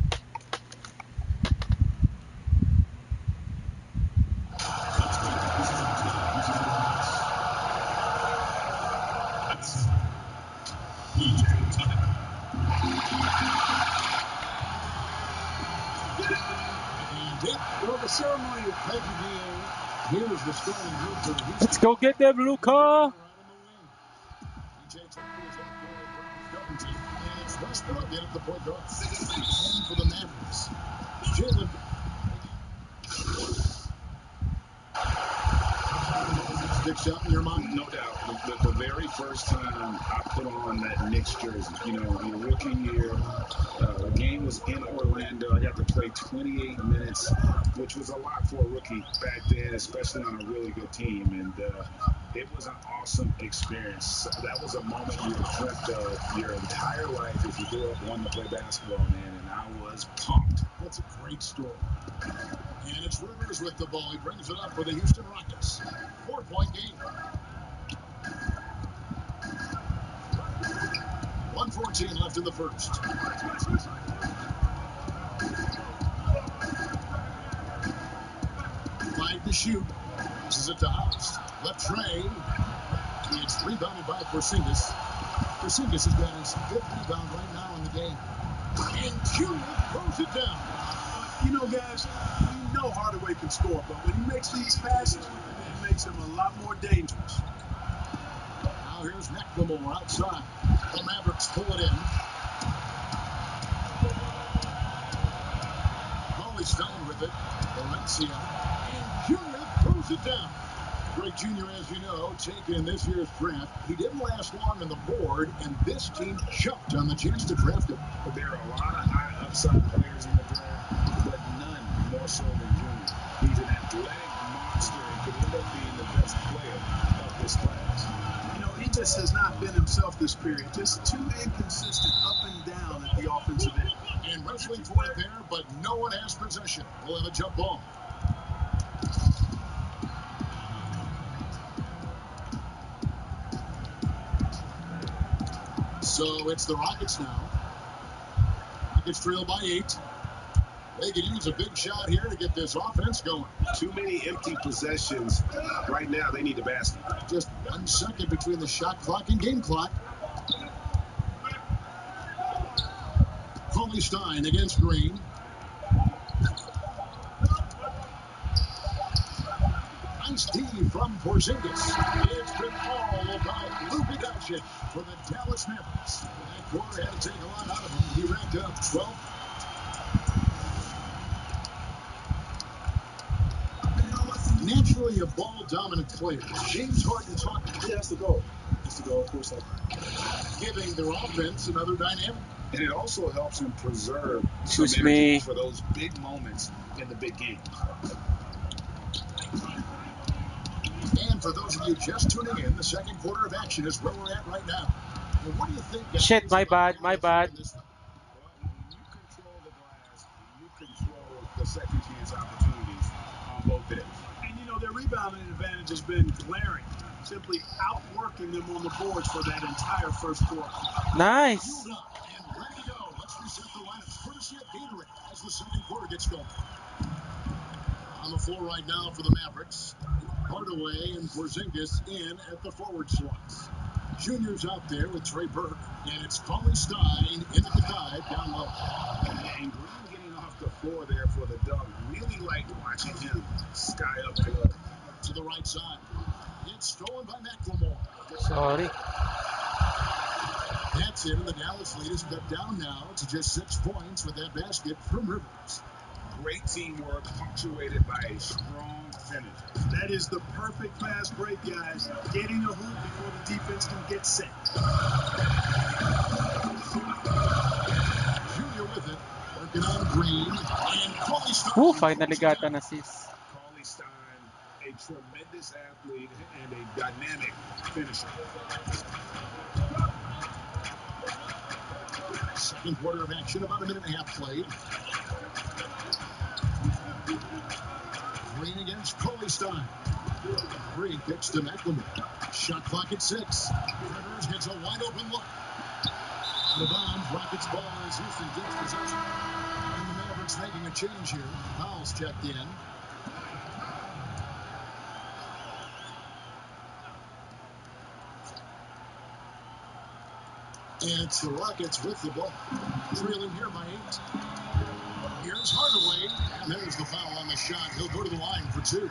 Well, the ceremony of begin. Here's the starting group for the Houston. Let's go get them, Luka. It's Westbrook in at the point guard. And for the Mavericks, Jalen. Sticks out in your mind? No doubt. The very first time I put on that Knicks jersey, in the rookie year, the game was in Orlando. I got to play 28 minutes, which was a lot for a rookie back then, especially on a really good team. And it was an awesome experience. That was a moment you have dreamt of your entire life if you grew up wanting to play basketball, man. And I was pumped. That's a great story. And it's Rivers with the ball. He brings it up for the Houston Rockets. 4-point game. 1:14 left in the first. 5 to shoot. This is it to House. Left Trey. It's rebounded by Porzingis. Porzingis has got his 5th rebound right now in the game. And Junior throws it down. Guys, we know Hardaway can score, but when he makes these passes, it makes him a lot more dangerous. Now here's McLemore outside. The Mavericks pull it in. Molly's down with it. Valencia. And Junior throws it down. Greg Jr., as you know, taken in this year's draft. He didn't last long on the board, and this team jumped on the chance to draft him. There are a lot of high upside players in the draft, but none more so than Junior. He's an athletic monster and could end up being the best player of this class. You know, he just has not been himself this period. Just too inconsistent up and down at the offensive end. And wrestling for it there, but no one has possession. We'll have a jump ball. So it's the Rockets now. Rockets trail by 8. They could use a big shot here to get this offense going. Too many empty possessions. Right now, they need the basket. Just 1 second between the shot clock and game clock. Cauley-Stein against Green. Nice D from Porzingis. It's been all about Luka Doncic for the Dallas Mavericks. That quarter had to take a lot out of him. He racked up 12. Naturally a ball-dominant player. James Harden talking. He has to go. He has to go, of course. Giving their offense another dynamic. And it also helps him preserve Excuse some energy me. for those big moments in the big games. And for those of you just tuning in, the second quarter of action is where we're at right now. Well, what do you think, guys? Shit, my bad, my bad. Well, when you control the glass, you control the second chance opportunities on both ends. And, you know, their rebounding advantage has been glaring, simply outworking them on the boards for that entire first quarter. Nice. Fueled up and ready to go. Let's reset the lineups. Courtesy of Gatorade as the second quarter gets going. On the floor right now for the Mavericks. Hardaway and Porzingis in at the forward slots. Junior's out there with Trey Burke, and it's Cauley-Stein in the dive down low. And Green getting off the floor there for the dunk. Really like watching him sky up below. To the right side. It's stolen by McLemore. Sorry. That's it, and the Dallas lead is cut down now to just 6 points with that basket from Rivers. Great teamwork punctuated by a strong finish. That is the perfect fast break, guys. Getting a hoop before the defense can get set. Junior with it, working on Green, and Cauley-Stein. Who finally got an assist? Cauley-Stein, a tremendous athlete and a dynamic finisher. Second quarter of action, about a minute and a half played. Green against Cauley-Stein. Green kicks to McLemore. Shot clock at 6. Rivers gets a wide open look. Out of bounds, Rockets ball as Houston gets possession. And the Mavericks making a change here. Fouls checked in. And it's the Rockets with the ball. Trailing here by 8. Here's Hardaway. And there's the foul on the shot. He'll go to the line for 2.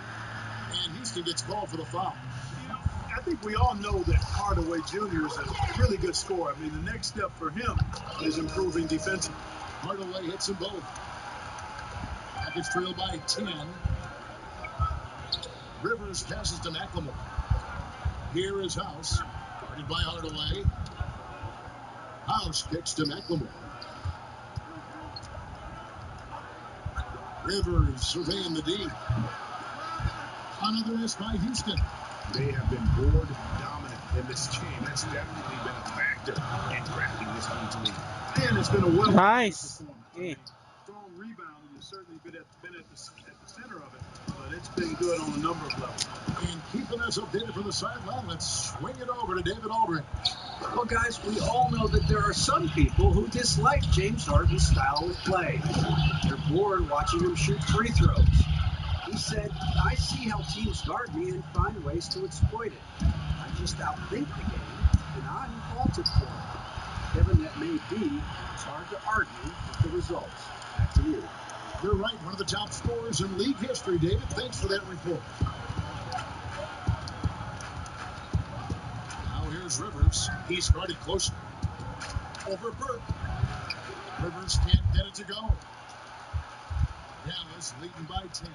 And Houston gets called for the foul. You know, I think we all know that Hardaway Jr. is a really good scorer. I mean, the next step for him is improving defensively. Hardaway hits them both. Rockets trail by 10. Rivers passes to McLemore. Here is House. Guarded by Hardaway. House kicks to McLemore. Rivers surveying the D. Another miss by Houston. They have been board dominant in this game. That's definitely been a factor in cracking this team to lead. And it's been a well Nice. performance. I mean, strong rebounding has certainly been at the center of it, but it's been good on a number of levels. And keeping us updated from the sideline, let's swing it over to David Aldridge. Well, guys, we all know that there are some people who dislike James Harden's style of play. They're bored watching him shoot free throws. He said, "I see how teams guard me and find ways to exploit it. I just outthink the game, and I'm faulted for it." Kevin, that may be. It's hard to argue with the results. Back to you. You're right, one of the top scorers in league history, David. Thanks for that report. Now here's Rivers. He's guarded closely. Over Burke. Rivers can't get it to go. Dallas leading by 10.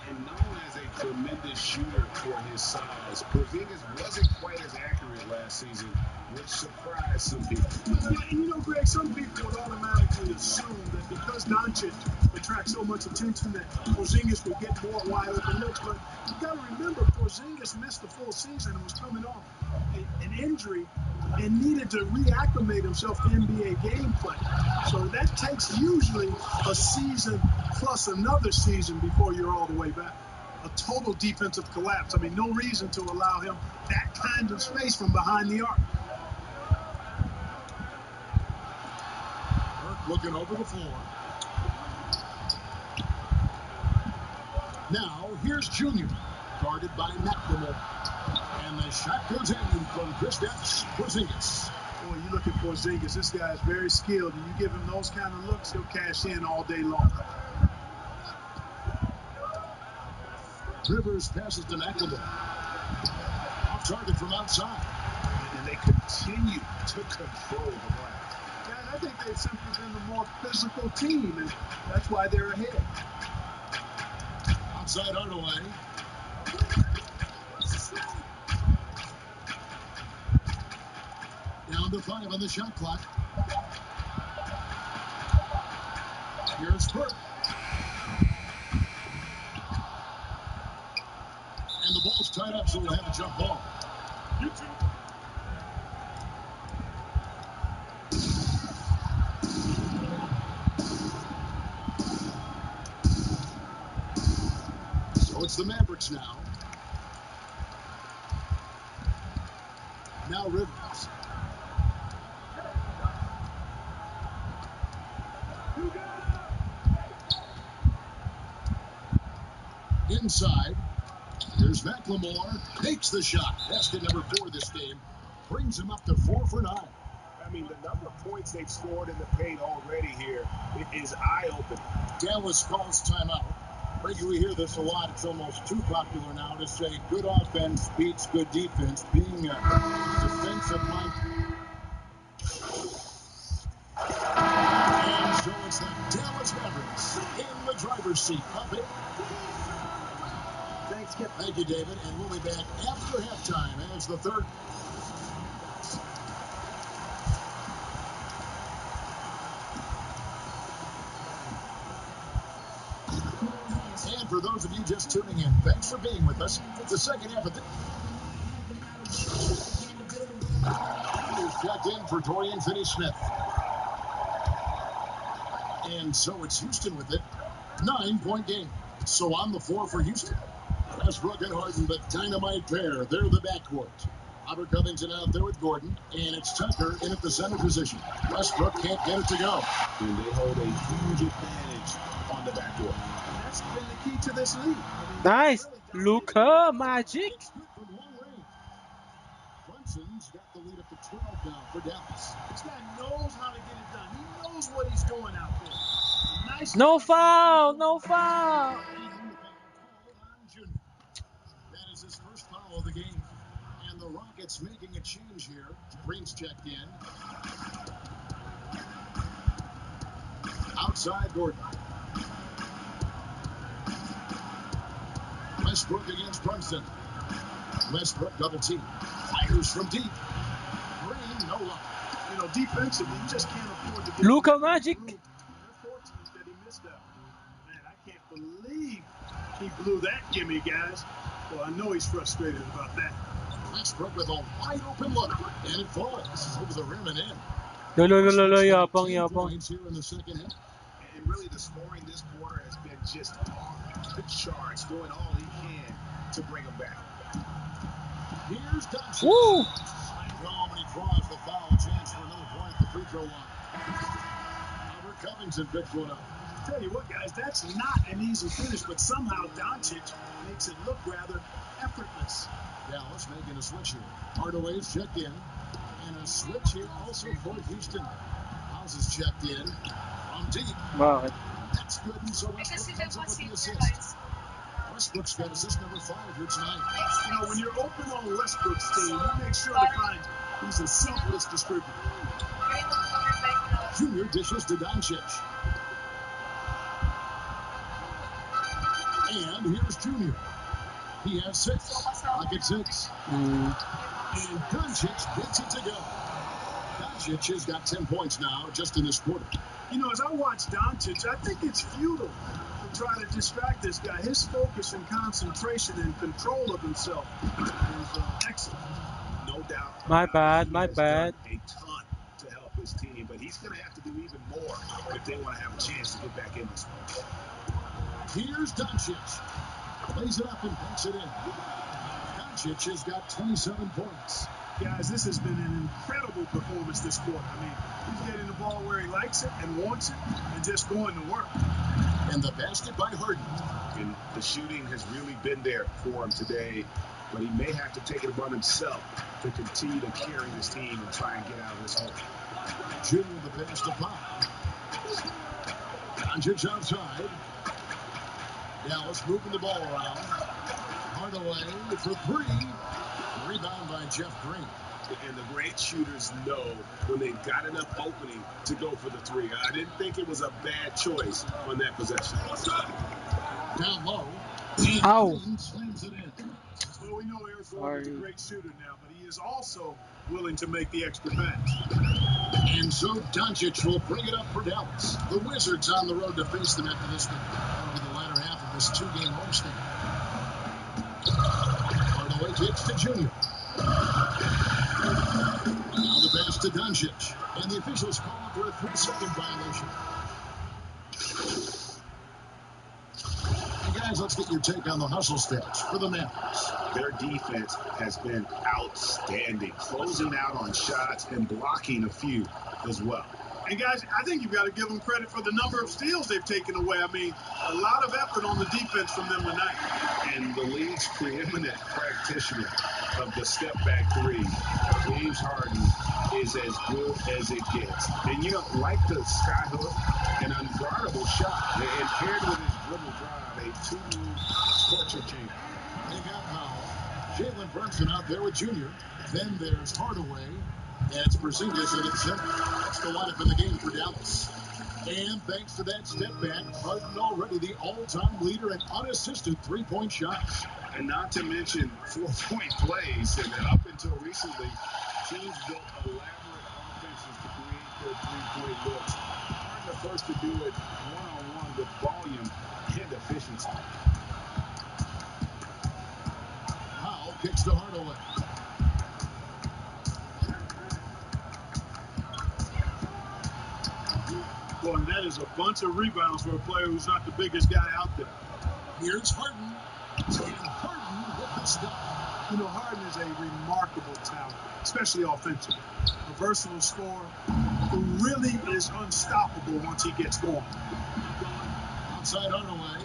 And known as a tremendous shooter for his size, Porzingis wasn't quite as accurate last season, which surprised some people. Yeah, and you know, Greg, some people would automatically assume that because Doncic attracts so much attention that Porzingis would get more wide open looks. But you got to remember, Porzingis missed the full season and was coming off an injury and needed to reacclimate himself to NBA gameplay. So that takes usually a season plus another season before you're all the way back. A total defensive collapse. I mean, no reason to allow him that kind of space from behind the arc. Burke looking over the floor. Now, here's Junior, guarded by McLemore. And the shot goes in from Kristaps Porzingis. Boy, you look at Porzingis, this guy is very skilled, and you give him those kind of looks, he'll cash in all day long. Rivers passes to McLemore. Off target from outside. And they continue to control the glass. Guys, I think they've simply been the more physical team, and that's why they're ahead. Outside Hardaway. Down to 5 on the shot clock. Here's Burke. And the ball's tied up, so we'll have a jump ball. So it's the Mavericks now. Now Rivers. Inside. Here's McLemore. Takes the shot. That's the number 4 this game. Brings him up to 4 for 9. I mean, the number of points they've scored in the paint already here is eye-opening. Dallas calls timeout. Frankie, we hear this a lot. It's almost too popular now to say good offense beats good defense. Being a defensive mind. And so it's the Dallas Mavericks in the driver's seat. Up it. Thanks, Kip. Thank you, David. And we'll be back after halftime as the third. And for those of you just tuning in, thanks for being with us. The second half of the checked in for Dorian Finney-Smith. And so it's Houston with it. 9-point game. So on the floor for Houston. Westbrook and Harden, the dynamite pair. They're the backcourt. Robert Covington out there with Gordon. And it's Tucker in at the center position. Westbrook can't get it to go. And they hold a huge advantage on the backcourt. That's been the key to this league. Nice. Luka Magic. It's good from long range. Brunson's got the lead up to 12 now for Dallas. This guy knows how to get it done. He knows what he's doing out there. Nice. No foul. No foul. And the foul called on Junior. That is his first foul of the game. And the Rockets making a change here. Green's checked in. Outside Gordon. Westbrook against Brunson. Westbrook double team. Fires from deep. Green, no luck. You know, defensively, you just can't afford to get Luka Magic. They're fortunate that he missed that. Man, I can't believe he blew that gimme, guys. Well, I know he's frustrated about that. Westbrook with a wide open look. And it falls over the rim and in. Yapang, 10 yapang. points here in the second half. And really, the scoring this quarter has been just off the charts, doing all he can to bring them back. Here's Doncic. Woo! And he draws the foul. Chance for another point at the free throw line. Robert Covington picks one up. Tell you what, guys, that's not an easy finish, but somehow Doncic makes it look rather effortless. Dallas making a switch here. Hardaway's checked in. And a switch here also for Houston. House is checked in. From deep. Bakit? That's good. And so Westbrook comes up with the assist. Westbrook's got assist number 5 here tonight. You know, when you're open on Westbrook's team, he makes sure to find he's a selfless distributor. Junior dishes to Doncic. And here's Junior. He has 6. Pocket 6. And Doncic gets it to go. Doncic has got 10 points now just in this quarter. You know, as I watch Doncic, I think it's futile to try to distract this guy. His focus and concentration and control of himself is excellent. No doubt. My bad, He my has bad. done a ton to help his team, but he's going to have to do even more if they want to have a chance to get back in this one. Here's Doncic. Lays it up and banks it in. Doncic has got 27 points. Guys, this has been an incredible performance this quarter. I mean, he's getting the ball where he likes it and wants it and just going to work. And the basket by Harden. And the shooting has really been there for him today, but he may have to take it upon himself to continue to carry this team and try and get out of this hole. Junior the pass to Pop. Doncic outside. Dallas moving the ball around. Hardaway for 3. Rebound by Jeff Green. And the great shooters know when they've got enough opening to go for the 3. I didn't think it was a bad choice on that possession. Down low. Ow. Green slams it in. Well, we know Eric Gordon's a Sorry. great shooter now, but he is also willing to make the extra pass. And so Doncic will bring it up for Dallas. The Wizards on the road to face them after this one. That'll be the latter half of this 2-game homestand. Hardaway kicks to Junior. Now the pass to Doncic. And the officials call it for a 3-second violation. And guys, let's get your take on the hustle stats for the Mavericks. Their defense has been outstanding, closing out on shots and blocking a few as well. And guys, I think you've got to give them credit for the number of steals they've taken away. I mean, a lot of effort on the defense from them tonight. And the league's preeminent practitioner of the step-back 3, James Harden, is as good as it gets. And, you know, like the skyhook, an unguardable shot, and paired with his dribble drive, a 2-move torture chamber. They got Powell. Jalen Brunson out there with Junior. Then there's Hardaway. And it's Porzingis in at center. That's the lineup in the game for Dallas. And thanks to that step back, Harden already the all-time leader in unassisted three-point shots. And not to mention 4-point plays. And up until recently, teams built elaborate offenses to create their three-point looks. Harden the first to do it one-on-one with volume and efficiency. Powell kicks to Hardaway. Boy, and that is a bunch of rebounds for a player who's not the biggest guy out there. Here's Harden. And Harden with the stop. You know, Harden is a remarkable talent, especially offensively. A versatile scorer who really is unstoppable once he gets going. Outside Hardaway.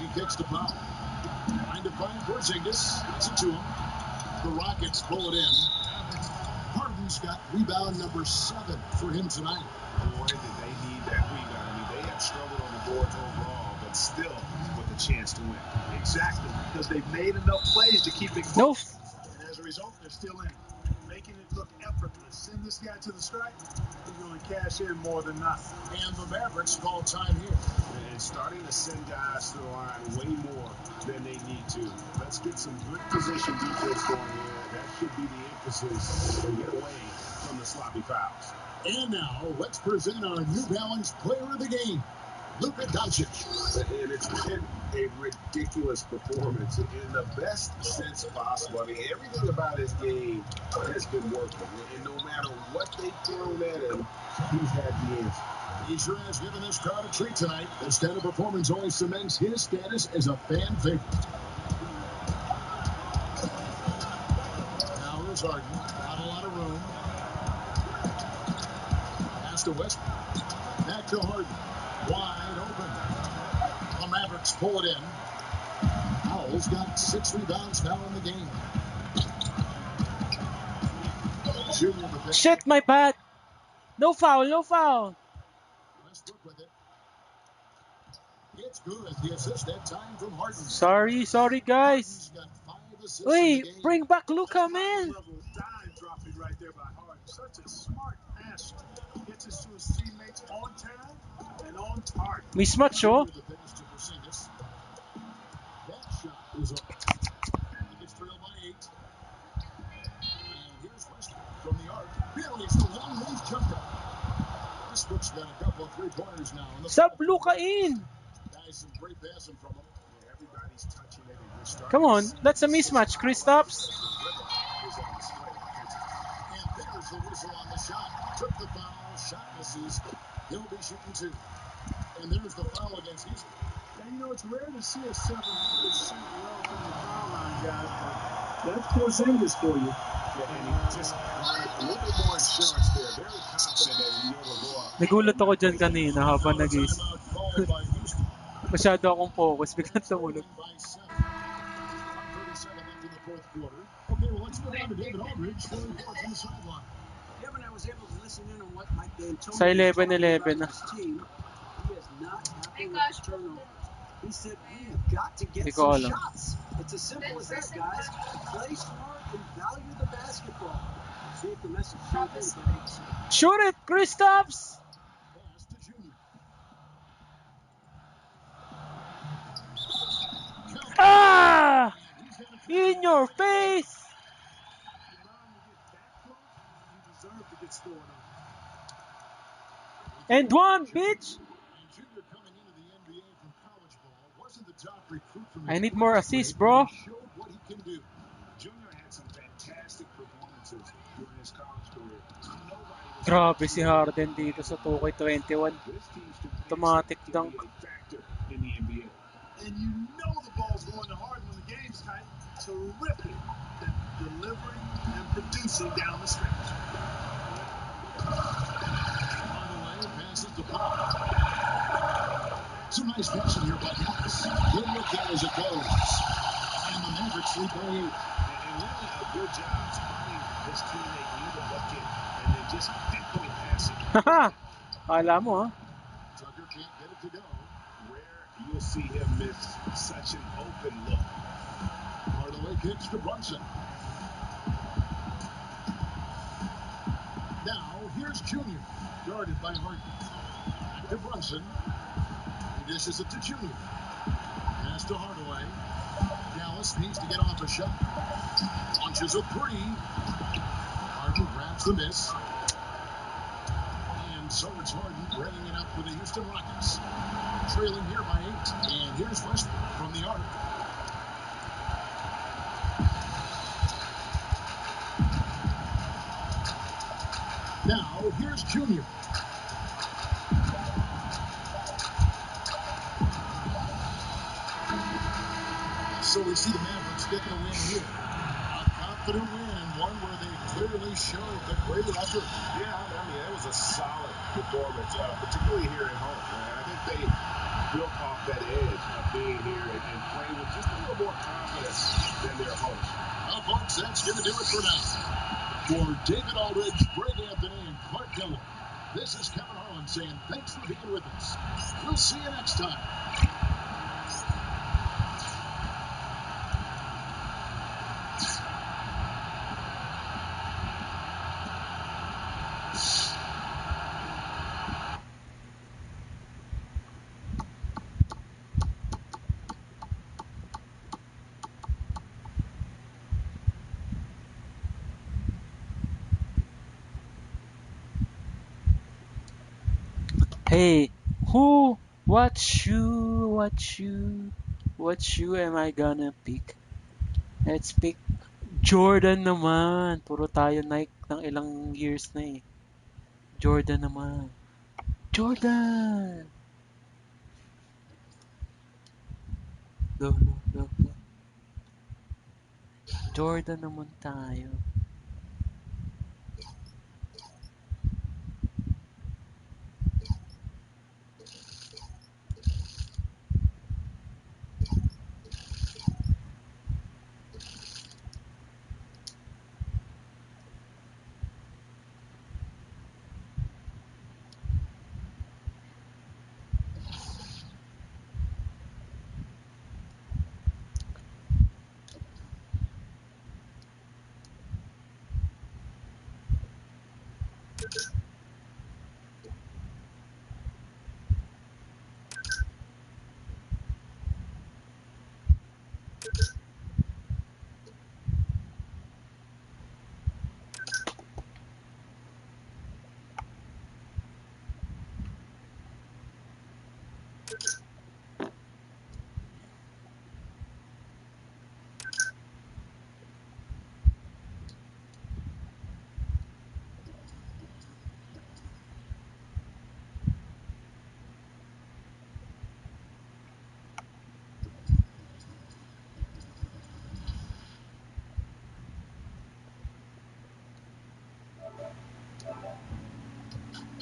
He kicks to Powell. Trying to find Porzingis. Gets it to him. The Rockets pull it in. Harden's got rebound number 7 for him tonight. Boy, did they need that rebound. I mean, they have struggled on the boards overall, but still with a chance to win. Exactly, because they've made enough plays to keep it No. close. And as a result, they're still in it, making it look effortless. Send this guy to the stripe, he's going to cash in more than not. And the Mavericks call time here. And starting to send guys to the line way more than they need to. Let's get some good position defense going here. That should be the emphasis and get away from the sloppy fouls. And now, let's present our New Balance player of the game, Luka Doncic. And it's been a ridiculous performance in the best sense possible. I mean, everything about his game has been working. And no matter what they've thrown at him, he's had the answer. He sure has given this crowd a treat tonight. This kind of performance only cements his status as a fan favorite. Now here's Harden. Not a lot of room. Pass to Westbrook. Back to Harden. Wide open. The Mavericks pull it in. Powell's got 6 rebounds now in the game. Junior the pick. Shit, my bad. No foul, no foul. Westbrook with it. It's good. The assist that time from Harden. Sorry, guys. Harden's got 5 assists in the Wait, game. bring back That Luca, power man. level, dime dropped it right there by Harden. Such a smart pass. Gets us to his teammates on time and on target. Mismatch, oh. The pass to Porzingis. That shot is off. It's trailed by 8. And here's Westbrook from the arc. Buries the long-range jumper. Westbrook's got a couple of three-pointers now. Sablukain! Guys, some great passing from him. Yeah, everybody's touching it. And you're starting Come on, to see that's a the mismatch, system Kristaps. as the rhythm is on display offensively. And there's the whistle on the shot. Took the foul. Shot misses. He'll be shooting 2. And there's the foul against Houston. And, you know, it's rare to see a 7-footer shoot well from the foul line, guys. But that's Porzingis for you. And he just got a little bit more insurance there. Very confident that he'll be able to go up. Nagulat ako dyan kanina habang Now a nag-is. timeout called by Houston. Masyado akong focus, biglang tumulog. Trailing by 7. 1:37 left in the fourth quarter. Okay, well, let's move on to David Aldridge for reports from the sideline. Kevin, I was able to listen in on what Mike D'Antoni Sa was talking 11-11 about na. with his team. He is not happy with the turnovers. He said, we have got to get Hindi ko some alam. shots. It's as simple as that, guys. Play smart and value the basketball. See if the message sunk in, Kevin. Shoot it, Kristaps! Pass to Junior. Ah! In your face! And one, bitch! Junior coming into the NBA from college ball wasn't the top recruit from I need more assists, bro. He showed what he can do. Junior had some fantastic performances during his college career. Nobody was Grabe si Harden dito sa 2K21. This team should fix Automatic it to dunk. be a factor in the NBA. And you know the ball's going to Harden when the game's tight. Terrific at delivering and producing down the stretch. Hardaway passes to Pop. Some nice passing here by Giannis. Good look there as it goes. And the Mavericks lead by 8. And really a good job spotting his teammate need a bucket and then just pinpoint passing. Haha! Kala mo, ha? Tucker can't get it to go. Rare you'll see him miss such an open look. Hardaway kicks to Brunson. Now, here's Junior. Guarded by Harden. Back to Brunson. He dishes it to Junior. Pass to Hardaway. Dallas needs to get off a shot. Launches a 3. Harden grabs the miss. And so it's Harden bringing it up for the Houston Rockets. Trailing here by 8. And here's Westbrook from the arc. Now, here's Junior. So we see the Mavericks getting a win here. A confident win, and one where they clearly showed the great effort. Yeah, I mean, that was a solid performance, particularly here at home. I think they built off that edge of being here and playing with just a little more confidence than their opponents. Well, folks, that's going to do it for now. For David Aldridge, Greg Anthony, and Clark Dillon, this is Kevin Harlan saying thanks for being with us. We'll see you next time. Hey, who, what shoe am I gonna pick? Let's pick Jordan naman. Puro tayo Nike ng ilang years na eh. Jordan naman. Jordan! Go, go, go, go. Jordan naman tayo.